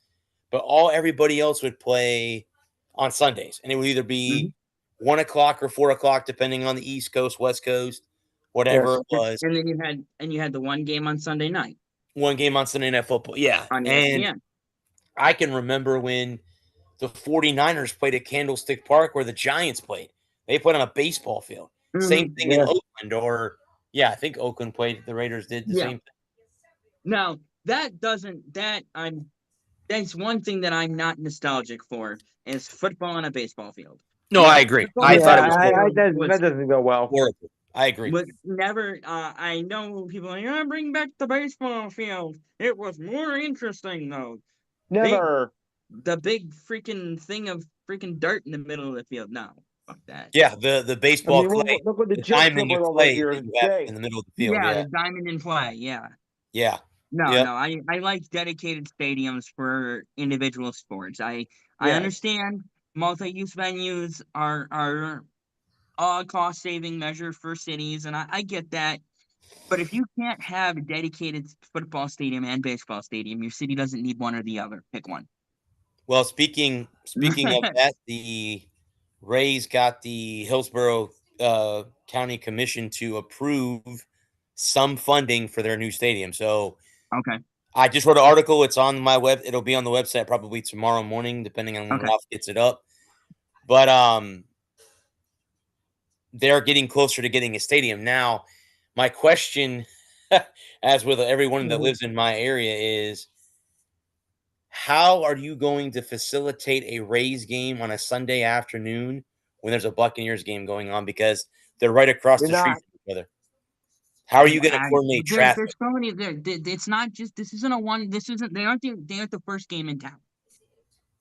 [SPEAKER 3] but everybody else would play on Sundays, and it would either
[SPEAKER 5] Mm-hmm.
[SPEAKER 3] be 1 o'clock or 4 o'clock, depending on the East Coast, West Coast, whatever
[SPEAKER 4] Yes.
[SPEAKER 3] it was.
[SPEAKER 5] And then you had the one game on Sunday night
[SPEAKER 3] One game on Sunday Night Football, yeah,
[SPEAKER 5] on
[SPEAKER 3] and
[SPEAKER 5] ESPN.
[SPEAKER 3] I can remember when the 49ers played at Candlestick Park where the Giants played. They played on a baseball field. Same thing in
[SPEAKER 4] Yeah.
[SPEAKER 3] Oakland, or yeah, I think Oakland played. The Raiders did the
[SPEAKER 5] Yeah.
[SPEAKER 3] same thing.
[SPEAKER 5] Now that's one thing that I'm not nostalgic for is football on a baseball field.
[SPEAKER 3] No, I agree.
[SPEAKER 5] Football
[SPEAKER 3] I
[SPEAKER 5] on a
[SPEAKER 3] thought it
[SPEAKER 5] baseball
[SPEAKER 3] was
[SPEAKER 5] field
[SPEAKER 4] that doesn't go well.
[SPEAKER 3] horrible. I agree.
[SPEAKER 5] was never. I know people are like, bring back the baseball field. It was more interesting though.
[SPEAKER 4] Never.
[SPEAKER 5] The big freaking thing of freaking dirt in the middle of the field. No, fuck that.
[SPEAKER 3] Yeah, the baseball clay,
[SPEAKER 4] look what the
[SPEAKER 3] the
[SPEAKER 4] Jets did
[SPEAKER 3] diamond
[SPEAKER 4] with
[SPEAKER 3] of
[SPEAKER 4] all those
[SPEAKER 3] clay
[SPEAKER 4] years.
[SPEAKER 3] that you have
[SPEAKER 4] Hey.
[SPEAKER 3] in the middle of the field.
[SPEAKER 5] Yeah,
[SPEAKER 3] Yeah,
[SPEAKER 5] the diamond in play. Yeah.
[SPEAKER 3] yeah.
[SPEAKER 5] No,
[SPEAKER 3] Yep.
[SPEAKER 5] no. I like dedicated stadiums for individual sports. I
[SPEAKER 4] Yes.
[SPEAKER 5] understand multi-use venues are a cost-saving measure for cities, and I get that. But if you can't have a dedicated football stadium and baseball stadium, your city doesn't need one or the other. Pick one.
[SPEAKER 3] Well, speaking of that, the Rays got the Hillsborough County Commission to approve some funding for their new stadium. So
[SPEAKER 5] Okay.
[SPEAKER 3] I just wrote an article. It's on my web. It'll be on the website probably tomorrow morning, depending on when
[SPEAKER 5] Okay.
[SPEAKER 3] Ralph gets it up. But they're getting closer to getting a stadium now. My question, as with everyone that lives in my area, is how are you going to facilitate a Rays game on a Sunday afternoon when there's a Buccaneers game going on because they're right across
[SPEAKER 4] You're
[SPEAKER 3] the street
[SPEAKER 4] not.
[SPEAKER 3] from each other? How are you going to coordinate traffic?
[SPEAKER 5] There's so many. It's not just. This isn't a one. This isn't. They aren't the first game in town.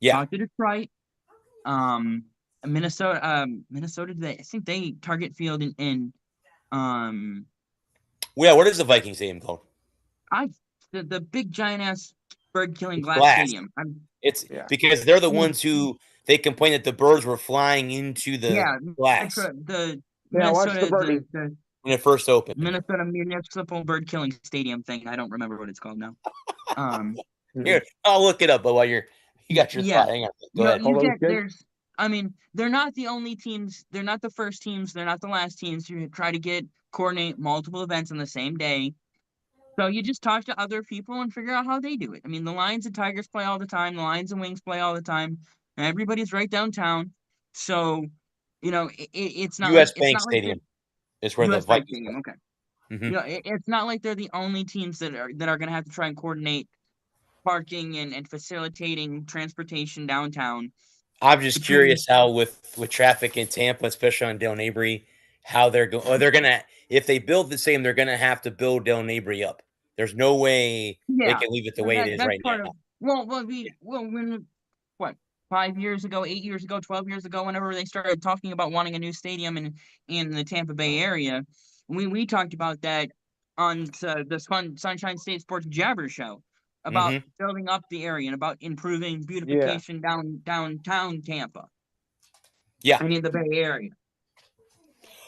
[SPEAKER 3] Yeah.
[SPEAKER 5] Talk to Detroit. Minnesota. Minnesota. I think they target field in
[SPEAKER 3] Yeah, what is the Viking stadium called?
[SPEAKER 5] the big giant ass bird killing
[SPEAKER 3] It's
[SPEAKER 5] glass
[SPEAKER 3] glass.
[SPEAKER 5] stadium.
[SPEAKER 3] It's
[SPEAKER 4] Yeah.
[SPEAKER 3] because they're the ones who they complained that the birds were flying into the glass
[SPEAKER 5] The
[SPEAKER 4] Yeah, watch
[SPEAKER 5] Minnesota
[SPEAKER 4] the birdie.
[SPEAKER 5] the
[SPEAKER 3] when it first opened.
[SPEAKER 5] Minnesota Municipal Bird Killing Stadium thing. I don't remember what it's called now.
[SPEAKER 3] Here, I'll look it up. But while you got your
[SPEAKER 5] Yeah.
[SPEAKER 3] thought, hang on. Go ahead.
[SPEAKER 5] You get
[SPEAKER 4] Okay.
[SPEAKER 5] they're not the only teams. They're not the first teams. They're not the last teams who try to coordinate multiple events on the same day. So you just talk to other people and figure out how they do it. I mean, the Lions and Tigers play all the time. The Lions and Wings play all the time. And everybody's right downtown. So, it's not
[SPEAKER 3] U.S.
[SPEAKER 5] like
[SPEAKER 3] Bank Stadium is where the
[SPEAKER 5] US Bank
[SPEAKER 3] Vikings
[SPEAKER 5] Stadium.
[SPEAKER 3] play.
[SPEAKER 5] Okay.
[SPEAKER 3] Mhm.
[SPEAKER 5] It's not like they're the only teams that are going to have to try and coordinate parking and facilitating transportation downtown.
[SPEAKER 3] I'm just curious how with traffic in Tampa, especially on Del Nabry, how they're going. They're gonna if they build the same, they're gonna have to build Del Nabry up. There's no way they can leave it the way it is
[SPEAKER 5] That's
[SPEAKER 3] right
[SPEAKER 5] part
[SPEAKER 3] now.
[SPEAKER 5] of when what 5 years ago, 8 years ago, 12 years ago, whenever they started talking about wanting a new stadium in the Tampa Bay area, we talked about that on the Sunshine State Sports Jabber show about building up the area and about improving beautification downtown Tampa.
[SPEAKER 3] Yeah,
[SPEAKER 5] I mean the Bay Area.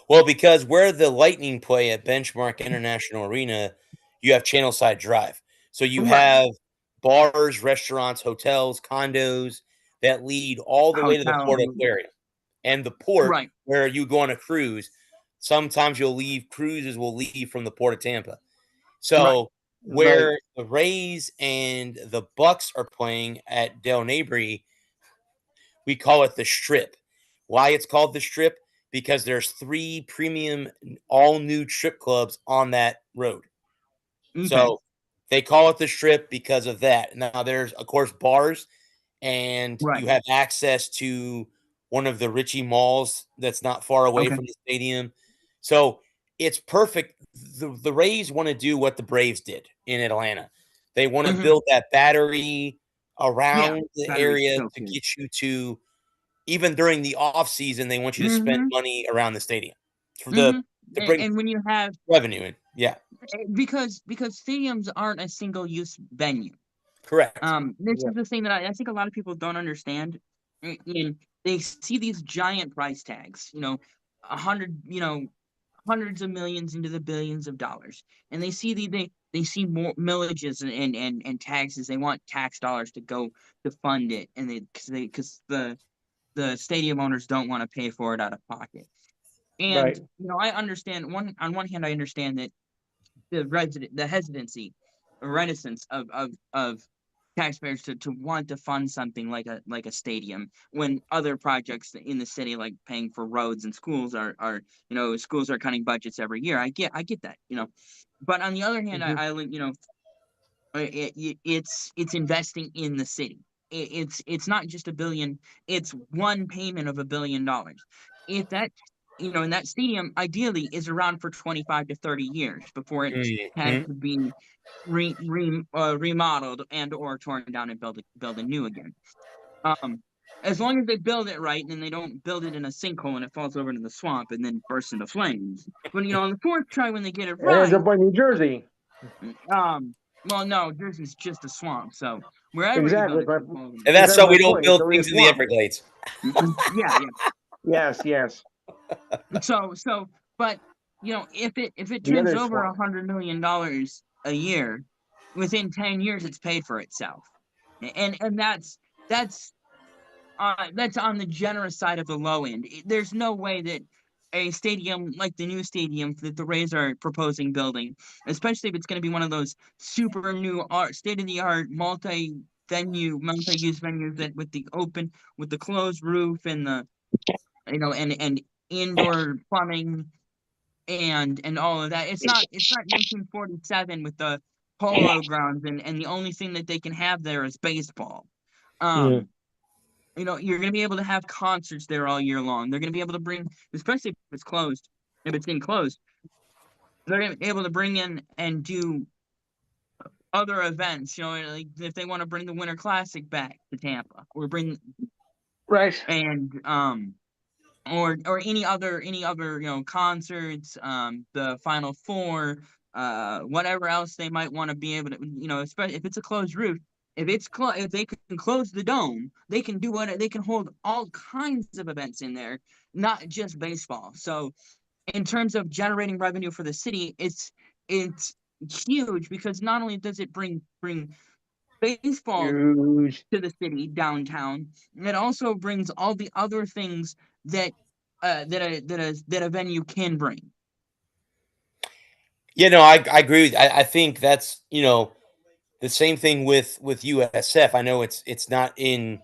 [SPEAKER 3] Well, because where the Lightning play at Benchmark International Arena, you have Channel Side Drive. So you
[SPEAKER 5] Right.
[SPEAKER 3] have bars, restaurants, hotels, condos that lead all the way to the Port
[SPEAKER 5] Hotel.
[SPEAKER 3] Aquarium. And the port
[SPEAKER 5] Right.
[SPEAKER 3] where you go on a cruise, sometimes cruises will leave from the Port of Tampa. So
[SPEAKER 4] Right.
[SPEAKER 3] where the Rays and the Bucks are playing at Del Nabry, we call it the Strip. Why it's called the Strip? Because there's 3 premium all new strip clubs on that road.
[SPEAKER 5] Okay.
[SPEAKER 3] So they call it the Strip because of that. Now there's of course bars, and
[SPEAKER 5] Right.
[SPEAKER 3] you have access to one of the Ritchie malls that's not far away
[SPEAKER 5] Okay.
[SPEAKER 3] from the stadium. So it's perfect. The Rays want to do what the Braves did in Atlanta. They want to
[SPEAKER 5] Mhm.
[SPEAKER 3] build that battery around the
[SPEAKER 5] Battery's
[SPEAKER 3] area
[SPEAKER 5] so
[SPEAKER 3] to
[SPEAKER 5] cool.
[SPEAKER 3] get you to, even during the off season, they want you to spend
[SPEAKER 5] Mhm.
[SPEAKER 3] money around the stadium for
[SPEAKER 5] Mhm.
[SPEAKER 3] to bring
[SPEAKER 5] And when you have
[SPEAKER 3] revenue in. Yeah,
[SPEAKER 5] because stadiums aren't a single use venue.
[SPEAKER 3] correct.
[SPEAKER 5] This
[SPEAKER 4] Yeah.
[SPEAKER 5] is the thing that I think a lot of people don't understand. And they see these giant price tags, 100, hundreds of millions into the billions of dollars, and they see they see more millages and taxes. They want tax dollars to go to fund it, and because the stadium owners don't want to pay for it out of pocket. And
[SPEAKER 4] Right.
[SPEAKER 5] I understand on one hand, I understand that the hesitancy or reticence of taxpayers to want to fund something like a stadium when other projects in the city, like paying for roads and schools, are schools are cutting budgets every year. I get that. But on the other hand,
[SPEAKER 4] Mhm.
[SPEAKER 5] it's investing in the city. It's not just a billion. It's one payment of $1 billion. If that and that stadium ideally is around for 25 to 30 years before it has
[SPEAKER 3] Mhm.
[SPEAKER 5] to be remodeled and or torn down and build anew again. Um, as long as they build it right and they don't build it in a sinkhole and it falls over into the swamp and then bursts into flames. But on the fourth try, when they get it
[SPEAKER 4] It ends
[SPEAKER 5] right,
[SPEAKER 4] up by New Jersey.
[SPEAKER 5] well, no, Jersey's just a swamp, so wherever you build
[SPEAKER 4] Exactly.
[SPEAKER 5] it
[SPEAKER 4] But
[SPEAKER 5] should fall over.
[SPEAKER 3] And that's
[SPEAKER 4] exactly
[SPEAKER 3] so
[SPEAKER 4] my
[SPEAKER 3] we don't
[SPEAKER 4] point. It's
[SPEAKER 3] build
[SPEAKER 4] already a
[SPEAKER 3] things in the
[SPEAKER 4] swamp.
[SPEAKER 3] Everglades.
[SPEAKER 5] Yeah, yeah.
[SPEAKER 4] Yes. Yes.
[SPEAKER 5] But if it
[SPEAKER 4] The
[SPEAKER 5] turns
[SPEAKER 4] other
[SPEAKER 5] over
[SPEAKER 4] swamp.
[SPEAKER 5] $100 million a year, within 10 years, it's paid for itself, and that's on the generous side of the low end. There's no way that a stadium like the new stadium that the Rays are proposing building, especially if it's going to be one of those super new state of the art multi-use venues that with the closed roof and the and indoor plumbing and all of that. It's not 1947 with the polo grounds and the only thing that they can have there is baseball.
[SPEAKER 4] Yeah.
[SPEAKER 5] Um, you're going to be able to have concerts there all year long. They're going to be able to bring, especially if it's enclosed, they're going to be able to bring in and do other events. Like if they want to bring the Winter Classic back to Tampa, or bring
[SPEAKER 4] Right.
[SPEAKER 5] and or any other concerts, the Final Four, whatever else they might want to be able to, especially if it's a closed roof. If they can close the dome, they can they can hold all kinds of events in there, not just baseball. So in terms of generating revenue for the city, it's huge, because not only does it bring baseball
[SPEAKER 4] Huge.
[SPEAKER 5] to the city downtown, it also brings all the other things that that a venue can bring.
[SPEAKER 3] I agree I think that's, the same thing with USF. I know it's not in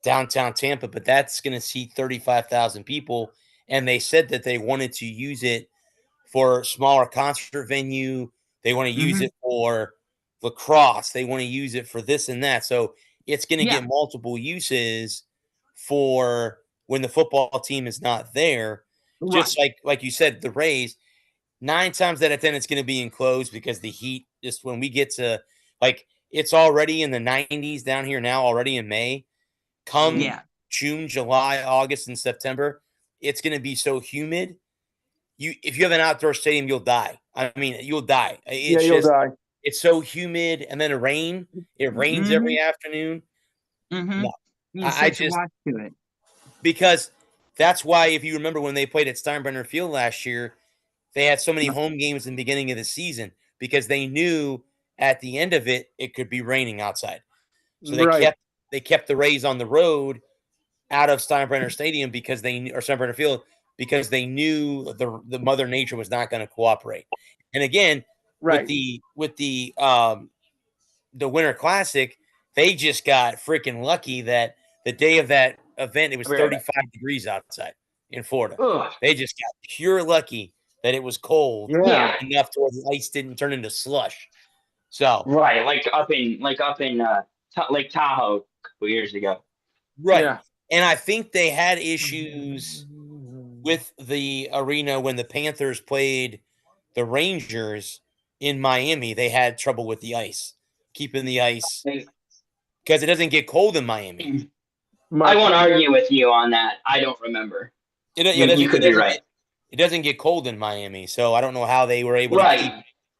[SPEAKER 3] downtown Tampa, but that's going to seat 35,000 people, and they said that they wanted to use it for smaller concert venue. They want to use
[SPEAKER 5] Mm-hmm.
[SPEAKER 3] it for lacrosse. They want to use it for this and that. So it's going to
[SPEAKER 5] Yeah.
[SPEAKER 3] get multiple uses for when the football team is not there.
[SPEAKER 5] Right.
[SPEAKER 3] Just like you said, the Rays, 9 times out of 10, it's going to be enclosed because the heat. Just when we get to, like, it's already in the 90s down here now, already in May. Come
[SPEAKER 5] Yeah.
[SPEAKER 3] June, July, August, and September, it's going to be so humid. If you have an outdoor stadium, you'll die. I mean, you'll die.
[SPEAKER 4] Yeah,
[SPEAKER 3] It's
[SPEAKER 4] you'll
[SPEAKER 3] just,
[SPEAKER 4] die.
[SPEAKER 3] it's so humid, and then rain. It rains
[SPEAKER 5] Mm-hmm.
[SPEAKER 3] every afternoon.
[SPEAKER 5] Mm-hmm.
[SPEAKER 3] No,
[SPEAKER 5] It's
[SPEAKER 3] I
[SPEAKER 5] such a
[SPEAKER 3] just,
[SPEAKER 5] watch to it.
[SPEAKER 3] because That's why, if you remember when they played at Steinbrenner Field last year, they had so many home games in the beginning of the season because they knew at the end of it could be raining outside. So
[SPEAKER 4] Right.
[SPEAKER 3] they kept the Rays on the road out of Steinbrenner Stadium because or Steinbrenner Field because they knew the Mother Nature was not going to cooperate. And again,
[SPEAKER 4] Right.
[SPEAKER 3] with the Winter Classic, they just got freaking lucky that the day of that event it was 35 degrees outside in Florida.
[SPEAKER 5] Ugh.
[SPEAKER 3] They just got pure lucky that it was cold
[SPEAKER 5] Yeah.
[SPEAKER 3] enough to where the ice didn't turn into slush. So
[SPEAKER 5] Right, like up in Lake Tahoe a couple years ago.
[SPEAKER 3] right.
[SPEAKER 4] Yeah.
[SPEAKER 3] And I think they had issues with the arena when the Panthers played the Rangers in Miami. They had trouble with the ice, keeping the ice because it doesn't get cold in Miami.
[SPEAKER 5] I won't argue with you on that. I don't remember. You could be right.
[SPEAKER 3] It doesn't get cold in Miami, so I don't know how they were able to keep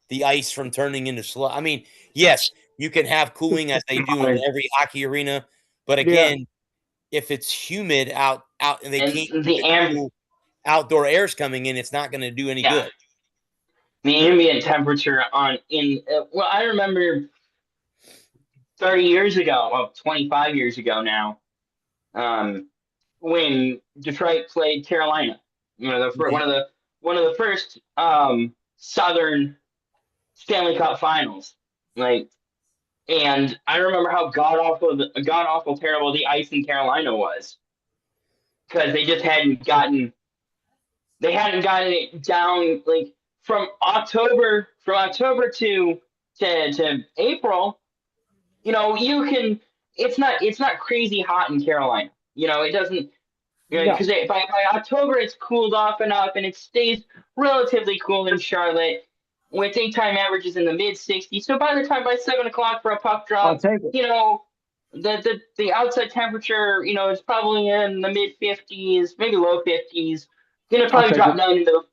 [SPEAKER 3] the ice from turning into slush. I mean, yes, you can have cooling as they do in every hockey arena, but again, if it's humid out and they can't the outdoor air's coming in, it's not going to do any good.
[SPEAKER 5] The ambient temperature well, I remember 30 years ago, well, 25 years ago now, when Detroit played Carolina. One of the first Southern Stanley Cup Finals. And I remember how god awful terrible the ice in Carolina was, because they just hadn't gotten it down from October to April. It's not crazy hot in Carolina. It doesn't, because by October it's cooled off enough and it stays relatively cool in Charlotte with daytime averages in the mid 60s. So by 7 o'clock for a puck drop, the outside temperature, is probably in the mid 50s, maybe low 50s. Gonna probably drop down into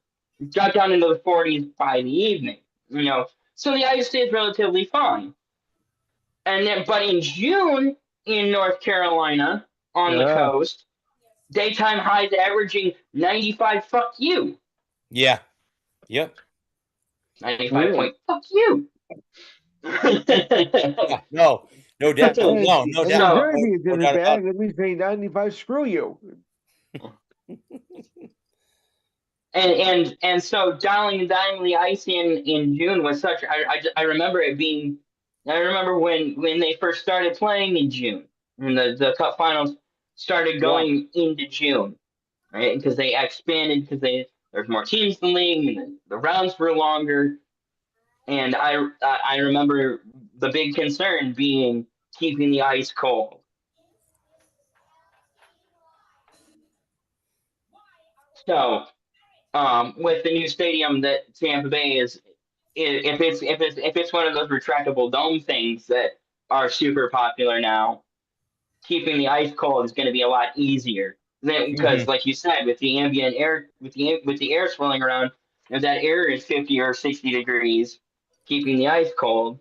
[SPEAKER 5] the 40s by the evening. So the ice stays relatively fine. But in June in North Carolina on the coast, daytime highs averaging 95. Fuck you.
[SPEAKER 3] Yeah. Yep.
[SPEAKER 5] 95 point. Fuck you.
[SPEAKER 3] Yeah, no doubt. No doubt.
[SPEAKER 4] Jersey is just as bad. Let me say 95. Screw you.
[SPEAKER 5] And so dialing the ice in June was such. I remember it being. I remember when they first started playing in June, and the Cup Finals started going into June, right? Because they expanded, because there's more teams in the league, and the rounds were longer. And I remember the big concern being keeping the ice cold. So, with the new stadium that Tampa Bay is, if it's one of those retractable dome things that are super popular now, keeping the ice cold is going to be a lot easier. Because, like you said, with the ambient air, with the air swirling around, if that air is 50 or 60 degrees, keeping the ice cold.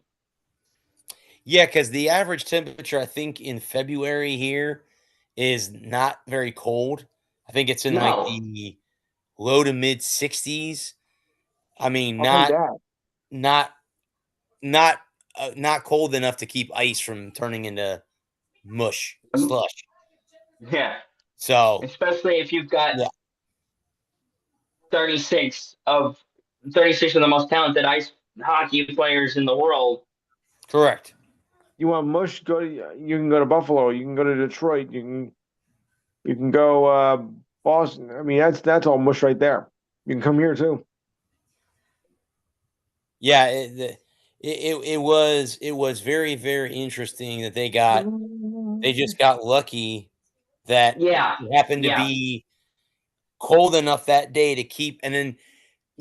[SPEAKER 3] Yeah, because the average temperature, I think, in February here is not very cold. I think it's in like the low to mid 60s. I mean, not cold enough to keep ice from turning into mush, slush.
[SPEAKER 5] Yeah.
[SPEAKER 3] So,
[SPEAKER 5] especially if you've got 36 of the most talented ice hockey players in the world.
[SPEAKER 3] Correct.
[SPEAKER 4] You want mush? You can go to Buffalo. You can go to Detroit. You can go Boston. I mean, that's all mush right there. You can come here too.
[SPEAKER 3] Yeah, it was very, very interesting that they just got lucky that it happened to be cold enough that day to keep. And then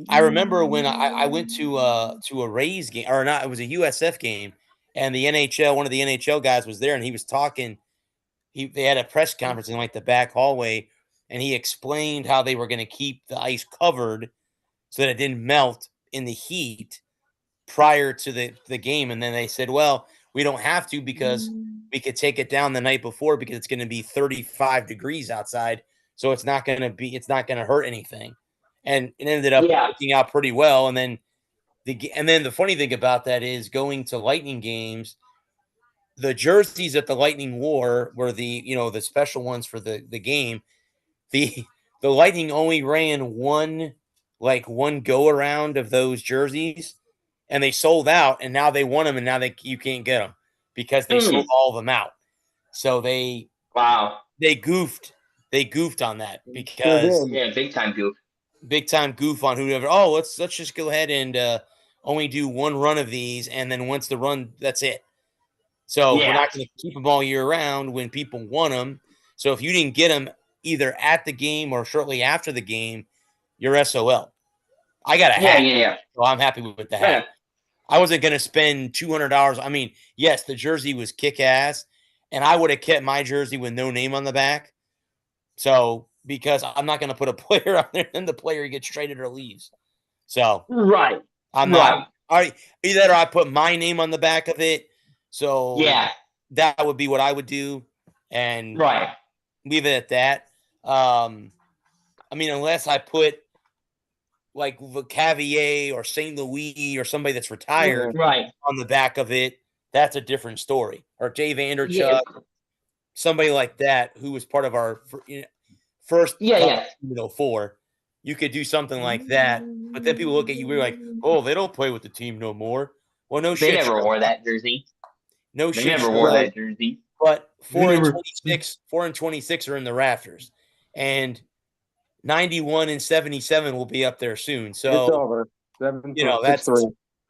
[SPEAKER 3] I remember when I went to a Rays game, or not, it was a USF game, and the NHL, one of the NHL guys was there, and he was talking. They had a press conference in like the back hallway, and he explained how they were going to keep the ice covered so that it didn't melt in the heat prior to the game. And then they said, well, we don't have to because we could take it down the night before because it's going to be 35 degrees outside so it's not going to hurt anything. And it ended up working out pretty well. And then the funny thing about that is going to Lightning games, the jerseys that the Lightning wore were the special ones for the game. The Lightning only ran one go around of those jerseys, and they sold out, and now they won them, and now you can't get them because they sold all of them out. So they goofed on that because
[SPEAKER 6] big time
[SPEAKER 3] goof on whoever. Oh, let's just go ahead and only do one run of these, and then once the run, that's it. So we're not going to keep them all year round when people want them. So if you didn't get them either at the game or shortly after the game, you're SOL. I got a hat. So I'm happy with the hat. I wasn't going to spend $200. I mean, yes, the jersey was kick ass, and I would have kept my jersey with no name on the back. So because I'm not going to put a player on there, and the player gets traded or leaves. So I'm not. Either I put my name on the back of it. So that would be what I would do, and leave it at that. I mean, unless I put like Cavier or St. Louis or somebody that's retired on the back of it, that's a different story. Or Dave Vanderchuk, somebody like that who was part of our first 4. You could do something like that, but then people look at you, we're like, oh, they don't play with the team no more. Well, no shit.
[SPEAKER 6] They never wore that jersey.
[SPEAKER 3] No
[SPEAKER 6] they
[SPEAKER 3] shit.
[SPEAKER 6] Never wore that jersey.
[SPEAKER 3] But 4 and 26 are in the rafters, and 91 and 77 will be up there soon. So
[SPEAKER 4] it's over.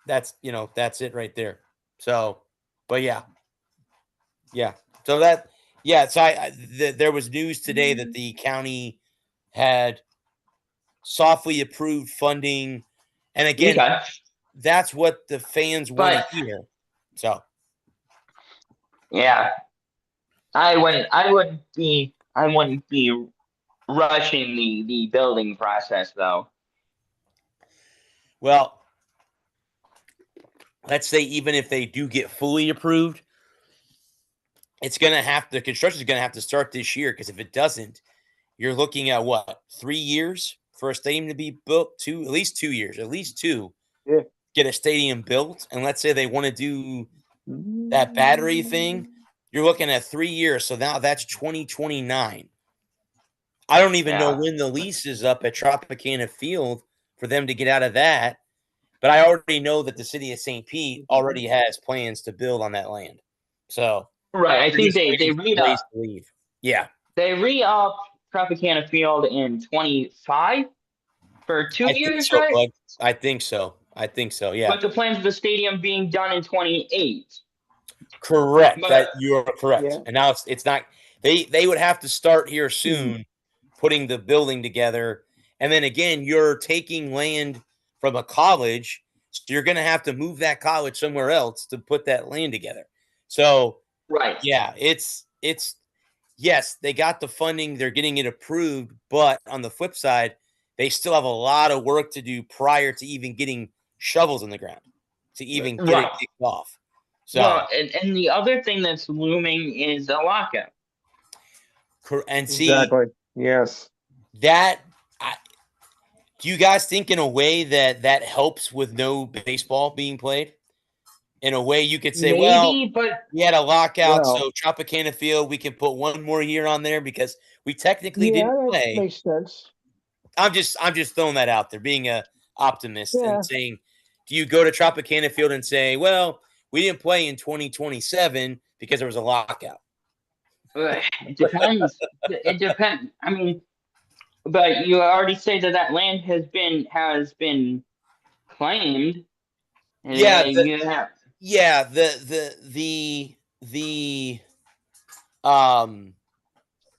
[SPEAKER 3] That's it right there. So, but yeah. So there was news today that the county had softly approved funding, and again, that's what the fans want to hear. So,
[SPEAKER 6] I wouldn't be rushing the building process though.
[SPEAKER 3] Well, let's say even if they do get fully approved, the construction is going to have to start this year, because if it doesn't, you're looking at 3 years for a stadium to be built? At least 2 years, get a stadium built. And let's say they want to do that battery thing, you're looking at 3 years. So now that's 2029. I don't even know when the lease is up at Tropicana Field for them to get out of that. But I already know that the city of St. Pete already has plans to build on that land. So
[SPEAKER 6] I think they re-up. They re-up Tropicana Field in 25 for 2 years, right?
[SPEAKER 3] Bud. I think so. Yeah.
[SPEAKER 6] But the plans of the stadium being done in 28.
[SPEAKER 3] Correct. You are correct. Yeah. And now it's not. They would have to start here soon, putting the building together, and then again, you're taking land from a college, so you're going to have to move that college somewhere else to put that land together. So, yes, they got the funding, they're getting it approved, but on the flip side, they still have a lot of work to do prior to even getting shovels in the ground to even get it kicked off. So,
[SPEAKER 6] and the other thing that's looming is a lockout.
[SPEAKER 3] And see,
[SPEAKER 4] yes,
[SPEAKER 3] do you guys think in a way that helps with no baseball being played? In a way, you could say, but we had a lockout, so Tropicana Field, we can put one more year on there because we technically didn't play.
[SPEAKER 4] That makes sense.
[SPEAKER 3] I'm just throwing that out there, being a optimist and saying, do you go to Tropicana Field and say, well, we didn't play in 2027 because there was a lockout?
[SPEAKER 6] It depends. It depends. I mean, but you already say that land has been claimed.
[SPEAKER 3] The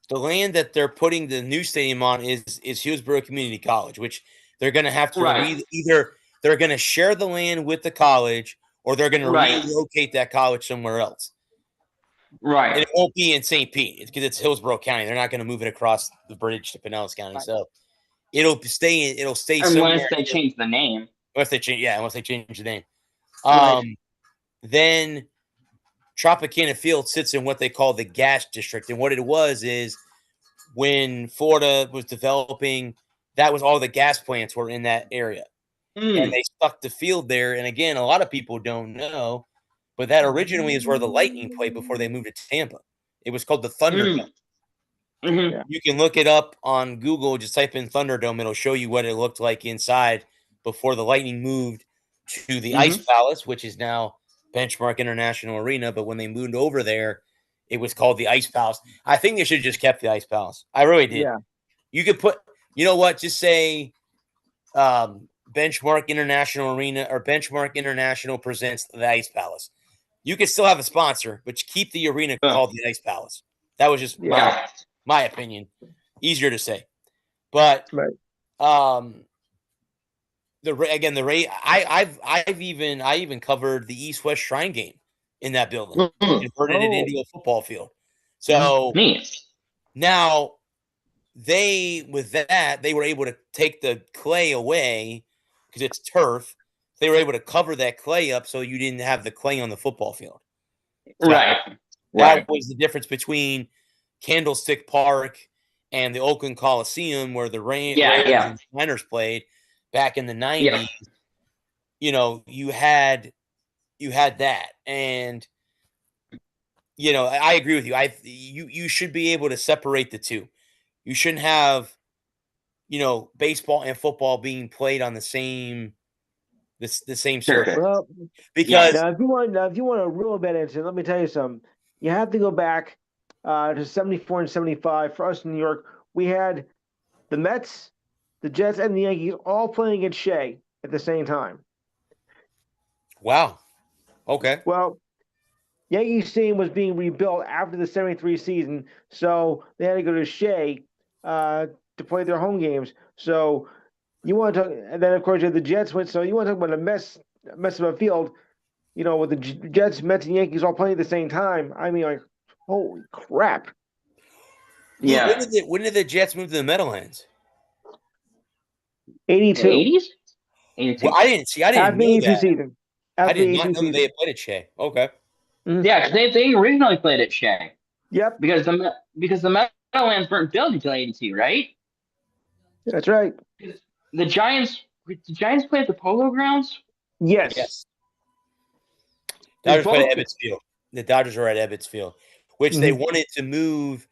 [SPEAKER 3] land that they're putting the new stadium on is Hillsborough Community College, which they're going to have to either they're going to share the land with the college, or they're going to relocate that college somewhere else.
[SPEAKER 6] Right.
[SPEAKER 3] And it won't be in St. Pete because it's Hillsborough County. They're not going to move it across the bridge to Pinellas County. So it'll stay
[SPEAKER 6] unless they change the name.
[SPEAKER 3] Unless they change the name. Then Tropicana Field sits in what they call the gas district. And what it was is when Florida was developing, that was all the gas plants were in that area. And they stuck the field there. And again, a lot of people don't know, but that originally is where the Lightning played before they moved to Tampa. It was called the Thunderdome.
[SPEAKER 6] Mm-hmm.
[SPEAKER 3] You can look it up on Google. Just type in Thunderdome. It'll show you what it looked like inside before the Lightning moved to the Ice Palace, which is now Benchmark International Arena. But when they moved over there, it was called the Ice Palace. I think they should have just kept the Ice Palace. I really did.
[SPEAKER 4] Yeah.
[SPEAKER 3] You could put, you know what, just say Benchmark International Arena or Benchmark International presents the Ice Palace. You could still have a sponsor, but keep the arena called the Ice Palace. That was just my opinion. Easier to say. But I even covered the East-West Shrine game in that building. Converted it into a football field. So now they were able to take the clay away because it's turf. They were able to cover that clay up so you didn't have the clay on the football field. So that was the difference between Candlestick Park and the Oakland Coliseum, where the Raiders and Niners played back in the 90s. You know, you had that, and you know, I agree with you. You should be able to separate the two. You shouldn't have, you know, baseball and football being played on the same surface.
[SPEAKER 4] Well,
[SPEAKER 3] because
[SPEAKER 4] now if you want a real bad answer, let me tell you something. You have to go back to 74 and 75. For us in New York, we had the Mets, the Jets, and the Yankees all playing at Shea at the same time.
[SPEAKER 3] Wow. Okay.
[SPEAKER 4] Well, Yankee Stadium was being rebuilt after the 73 season, so they had to go to Shea to play their home games. So you want to talk, and then of course you have the Jets went. So you want to talk about a mess of a field, you know, with the Jets, Mets, and Yankees all playing at the same time. I mean, like, holy crap!
[SPEAKER 6] Yeah.
[SPEAKER 3] When did the Jets move to the Meadowlands?
[SPEAKER 4] 82.
[SPEAKER 6] 80s?
[SPEAKER 3] Well, I didn't know that.
[SPEAKER 4] Season.
[SPEAKER 3] I did not know they had played at Shea. Okay.
[SPEAKER 4] Mm-hmm.
[SPEAKER 6] Yeah, because they originally played at Shea.
[SPEAKER 4] Yep.
[SPEAKER 6] Because the Meadowlands weren't built until 82, right?
[SPEAKER 4] That's right.
[SPEAKER 6] The Giants play at the Polo Grounds?
[SPEAKER 4] Yes.
[SPEAKER 3] Dodgers played at Ebbets Field. The Dodgers were at Ebbets Field, which they wanted to move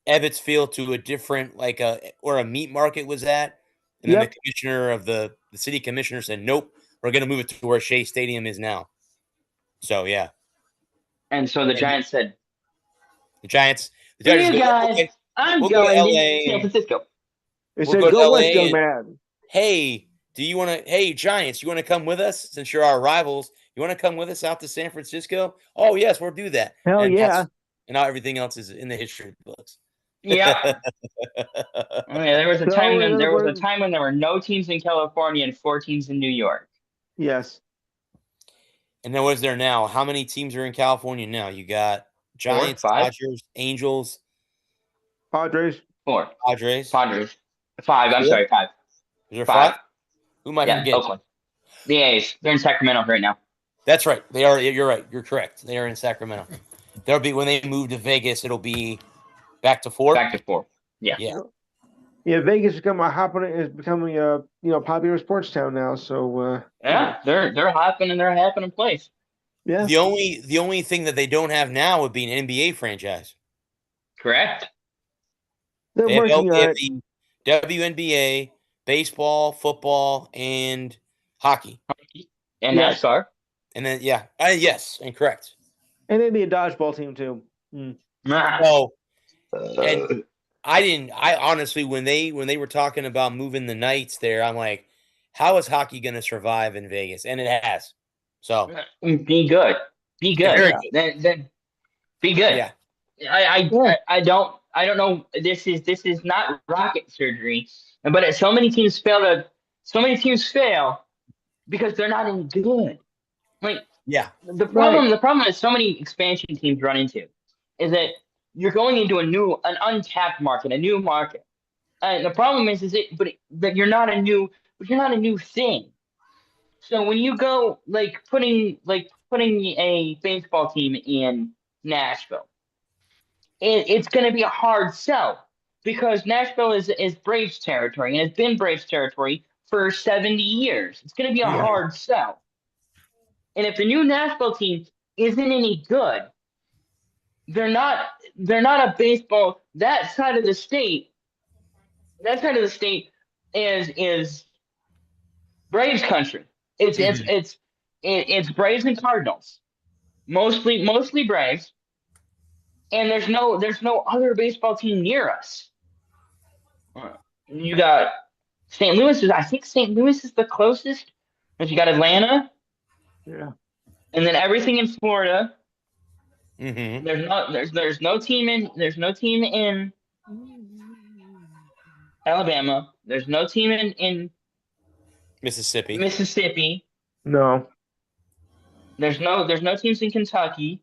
[SPEAKER 3] Ebbets Field to a different, like where a meat market was at. And then the commissioner of the city commissioner said, nope, we're going to move it to where Shea Stadium is now. So, yeah.
[SPEAKER 6] And so the Giants said,
[SPEAKER 3] the Dodgers
[SPEAKER 6] you guys, okay, I'm going to San Francisco.
[SPEAKER 4] They said, go west, young man.
[SPEAKER 3] Hey, Giants, you want to come with us since you're our rivals? You want to come with us out to San Francisco? Oh, yes, we'll do that.
[SPEAKER 4] Hell yeah.
[SPEAKER 3] And now everything else is in the history books.
[SPEAKER 6] Yeah. There was a time when there were no teams in California and 4 teams in New York.
[SPEAKER 4] Yes.
[SPEAKER 3] And then what is there now? How many teams are in California now? You got Giants,
[SPEAKER 6] 5?
[SPEAKER 3] Dodgers, Angels,
[SPEAKER 4] Padres.
[SPEAKER 6] 4.
[SPEAKER 3] Padres.
[SPEAKER 6] 5. I'm sorry, 5.
[SPEAKER 3] Is there 5? Who am I forgetting?
[SPEAKER 6] Oakland. The A's. They're in Sacramento right now.
[SPEAKER 3] That's right. They are. You're right. You're correct. They are in Sacramento. There'll be when they move to Vegas. It'll be back to 4.
[SPEAKER 6] Back to 4. Yeah.
[SPEAKER 4] Yeah. Vegas is becoming a popular sports town now. So
[SPEAKER 6] they're hopping and they're happening place.
[SPEAKER 4] Yeah.
[SPEAKER 3] The only thing that they don't have now would be an NBA franchise.
[SPEAKER 6] Correct.
[SPEAKER 4] They're working on it.
[SPEAKER 3] The WNBA, baseball, football, and hockey.
[SPEAKER 6] And NASCAR.
[SPEAKER 3] And then yes, and correct.
[SPEAKER 4] And maybe a dodgeball team too.
[SPEAKER 3] So, and I honestly, when they were talking about moving the Knights there, I'm like, how is hockey going to survive in Vegas? And it has. So
[SPEAKER 6] be good. Be good.
[SPEAKER 3] Very
[SPEAKER 6] good. Then be good.
[SPEAKER 3] Yeah.
[SPEAKER 6] I don't know. This is not rocket surgery, but so many teams fail because they're not any good. Like the problem that so many expansion teams run into is that you're going into an untapped market, a new market. And the problem is that you're not a new thing. So when you go putting a baseball team in Nashville, it's going to be a hard sell because Nashville is Braves territory, and it's been Braves territory for 70 years. It's going to be a hard sell. And if the new Nashville team isn't any good, they're not a baseball. That side of the state is Braves country. It's Braves and Cardinals, mostly Braves, and there's no other baseball team near us. You got St. Louis. I think St. Louis is the closest. But you got Atlanta,
[SPEAKER 4] Yeah.
[SPEAKER 6] and then everything in Florida.
[SPEAKER 3] Mm-hmm.
[SPEAKER 6] There's no team in Alabama. There's no team in
[SPEAKER 3] Mississippi.
[SPEAKER 4] No.
[SPEAKER 6] There's no teams in Kentucky.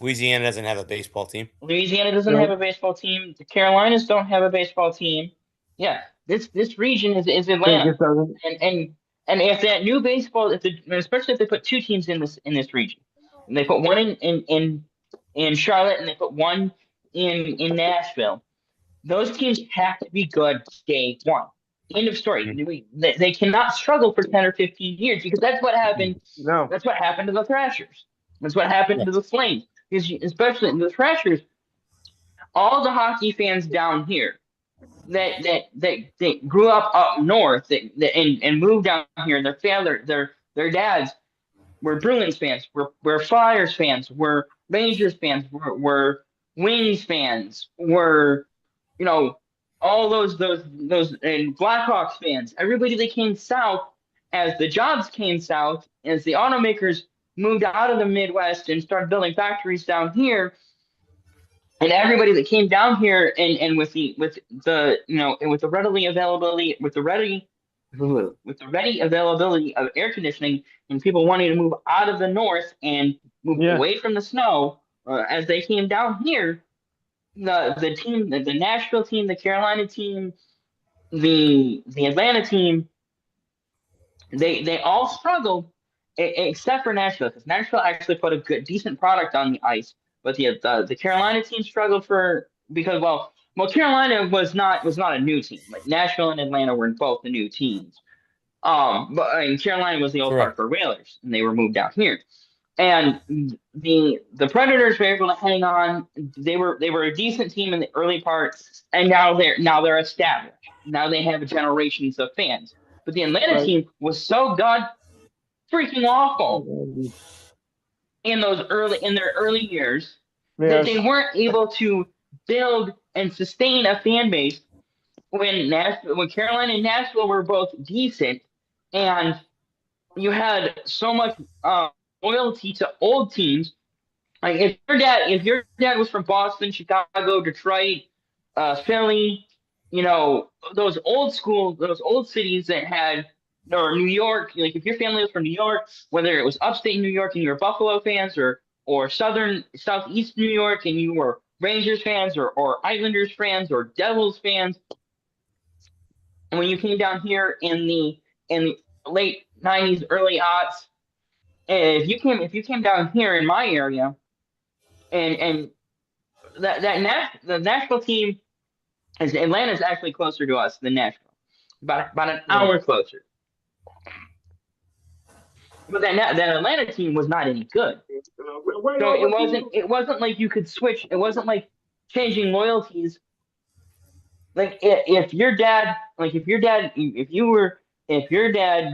[SPEAKER 3] Louisiana doesn't have a baseball team.
[SPEAKER 6] Louisiana doesn't
[SPEAKER 4] Nope.
[SPEAKER 6] have a baseball team. The Carolinas don't have a baseball team. Yeah, this region is Atlanta,
[SPEAKER 4] Vegas doesn't.
[SPEAKER 6] and if that new baseball, especially if they put two teams in this region, and they put one in Charlotte and they put one in Nashville, those teams have to be good day one. End of story. They cannot struggle for 10 or 15 years because that's what happened.
[SPEAKER 4] No.
[SPEAKER 6] That's what happened to the Thrashers. That's what happened to the Flames. Because especially the Thrashers, all the hockey fans down here that grew up north and moved down here, their dads were Bruins fans, were Flyers fans, were Rangers fans, were Wings fans, were all those and Blackhawks fans. Everybody that came south as the jobs came south, as the automakers moved out of the Midwest and started building factories down here, and everybody that came down here and with the ready availability of air conditioning and people wanting to move out of the north and move away from the snow, as they came down here, the team, the Nashville team, the Carolina team, the Atlanta team, they all struggled except for Nashville, because Nashville actually put a decent product on the ice. But the Carolina team struggled because Carolina was not a new team. Like Nashville and Atlanta were both the new teams. But Carolina was the old Hartford Whalers, and they were moved out here. And the Predators were able to hang on. They were a decent team in the early parts, and now they're established. Now they have generations of fans. But the Atlanta team was so god freaking awful in their early years that they weren't able to build and sustain a fan base when Carolina and Nashville were both decent, and you had so much loyalty to old teams. Like if your dad was from Boston, Chicago, Detroit, Philly, those old cities that had, or New York, like if your family was from New York, whether it was upstate New York and you were Buffalo fans, or southeast New York and you were Rangers fans, or Islanders fans, or Devils fans, and when you came down here in the late 90s, early aughts, if you came down here in my area, and the Nashville team, Atlanta's actually closer to us than Nashville, about an hour closer. But that Atlanta team was not any good. So it wasn't like you could switch. It wasn't like changing loyalties. Like if your dad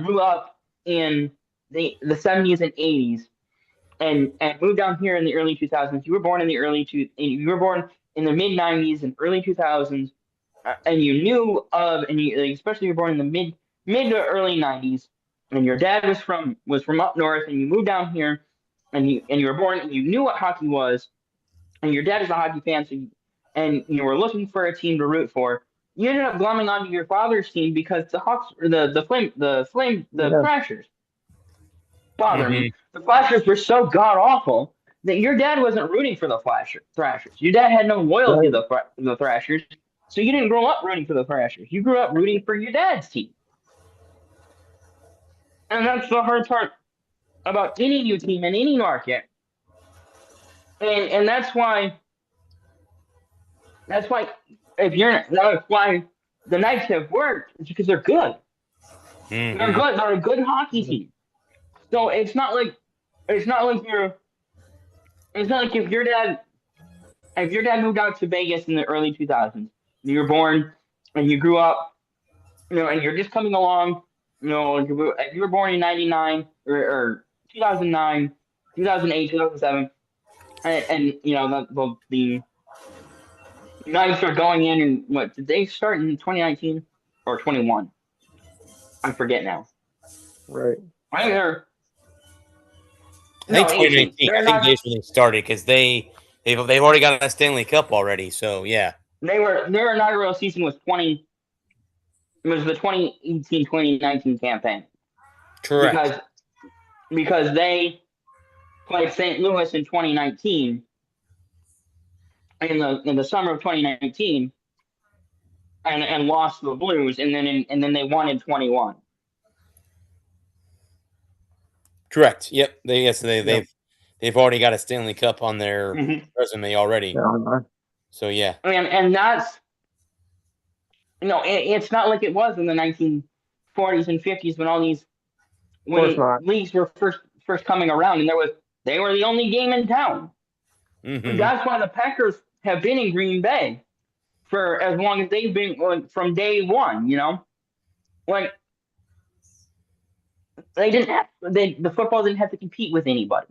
[SPEAKER 6] grew up in the 70s and 80s and moved down here in the early 2000s, you were born in the mid 90s and early 2000s, and you knew of, and especially you were born in the mid to early 90s, and your dad was from up north, and you moved down here, and you were born, and you knew what hockey was, and your dad is a hockey fan, and you were looking for a team to root for. You ended up glomming onto your father's team because the Hawks, or the Thrashers bother me. The Thrashers were so god awful that your dad wasn't rooting for the Thrashers. Your dad had no loyalty to the Thrashers, so you didn't grow up rooting for the Thrashers. You grew up rooting for your dad's team. And that's the hard part about any new team in any market. And that's why that's why the Knights have worked. It's because they're good.
[SPEAKER 3] Mm-hmm.
[SPEAKER 6] They're good. They're a good hockey team. So it's not like if your dad moved out to Vegas in the early 2000s, you were born and you grew up, and you're just coming along, if you were born in 99 or 2009, 2008, 2007, and the Knights are going in, and what did they start in 2019 or 21? I forget now.
[SPEAKER 4] Right.
[SPEAKER 6] I think they're
[SPEAKER 3] I think
[SPEAKER 6] 18.
[SPEAKER 3] 2019. I think that's when they started because they've already got a Stanley Cup already. So yeah,
[SPEAKER 6] their inaugural season was the 2018-2019 campaign.
[SPEAKER 3] correct.
[SPEAKER 6] Because they played St. Louis in 2019 in the summer of 2019 and lost to the Blues, and then they won in 21.
[SPEAKER 3] Correct. Yep. They've already got a Stanley Cup on their resume already.
[SPEAKER 4] Yeah.
[SPEAKER 3] So yeah.
[SPEAKER 6] And that's it's not like it was in the 1940s and 50s when leagues were first coming around, and they were the only game in town.
[SPEAKER 3] Mm-hmm.
[SPEAKER 6] That's why the Packers have been in Green Bay for as long as they've been, from day one. Like the football didn't have to compete with anybody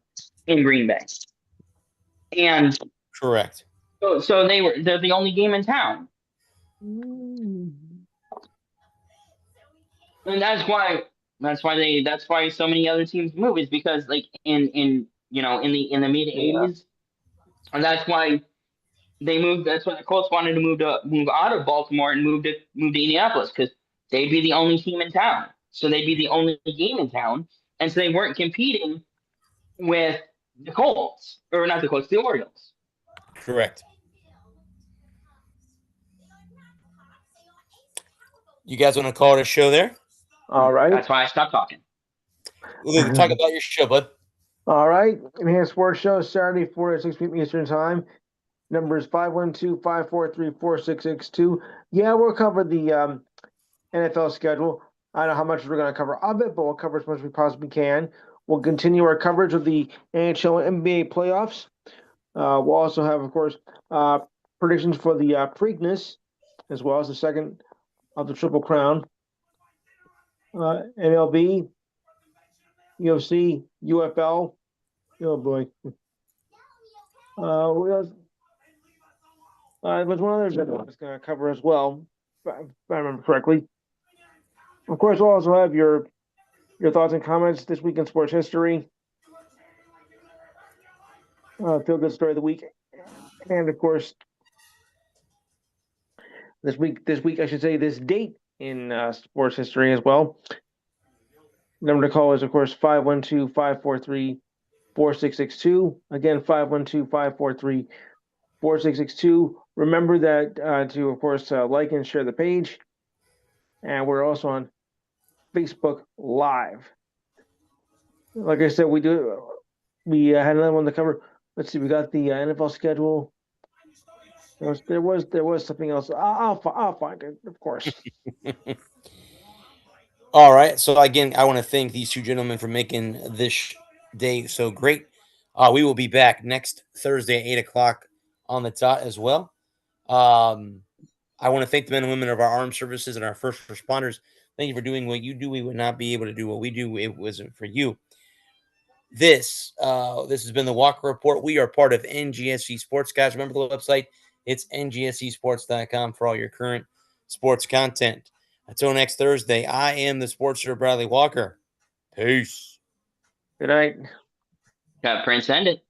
[SPEAKER 6] in Green Bay, and
[SPEAKER 3] correct.
[SPEAKER 6] So they're the only game in town, and that's why so many other teams move, is because like in the mid '80s, and that's why they moved. That's why the Colts wanted to move out of Baltimore and move to Indianapolis, because they'd be the only team in town, so they'd be the only game in town, and so they weren't competing with the Colts, or not the Colts, the Orioles.
[SPEAKER 3] Correct. You guys want to call it a show there?
[SPEAKER 4] All right.
[SPEAKER 6] That's why I stopped talking.
[SPEAKER 3] We'll talk about your show, bud.
[SPEAKER 4] All right. Enhanced Sports Show, Saturday, 4 to 6 p.m. Eastern Time. Number is 512-543-4662. Yeah, we'll cover the NFL schedule. I don't know how much we're going to cover of it, but we'll cover as much as we possibly can. We'll continue our coverage of the NHL and NBA playoffs. We'll also have, of course, predictions for the Preakness, as well as the second of the Triple Crown. MLB, UFC, UFL. Oh boy. What else? There's one other that I was going to cover as well, if I remember correctly. Of course, we'll also have your thoughts and comments this week in sports history. Feel good story of the week, and of course, this week I should say this date in sports history as well. Number to call is, of course, 512-543-4662. Again, 512-543-4662. Remember that to, of course, like and share the page. And we're also on Facebook Live. Like I said, we had another one to cover. Let's see, we got the NFL schedule. There was something else. I'll find it, of course.
[SPEAKER 3] All right. So again, I want to thank these two gentlemen for making this day so great. We will be back next Thursday at 8:00 on the dot as well. I want to thank the men and women of our armed services and our first responders. Thank you for doing what you do. We would not be able to do what we do if it wasn't for you. This has been the Walker Report. We are part of NGSC Sports, guys. Remember the website? It's ngscsports.com for all your current sports content. Until next Thursday, I am the sports star Bradley Walker. Peace.
[SPEAKER 4] Good night.
[SPEAKER 6] Got Prince End it.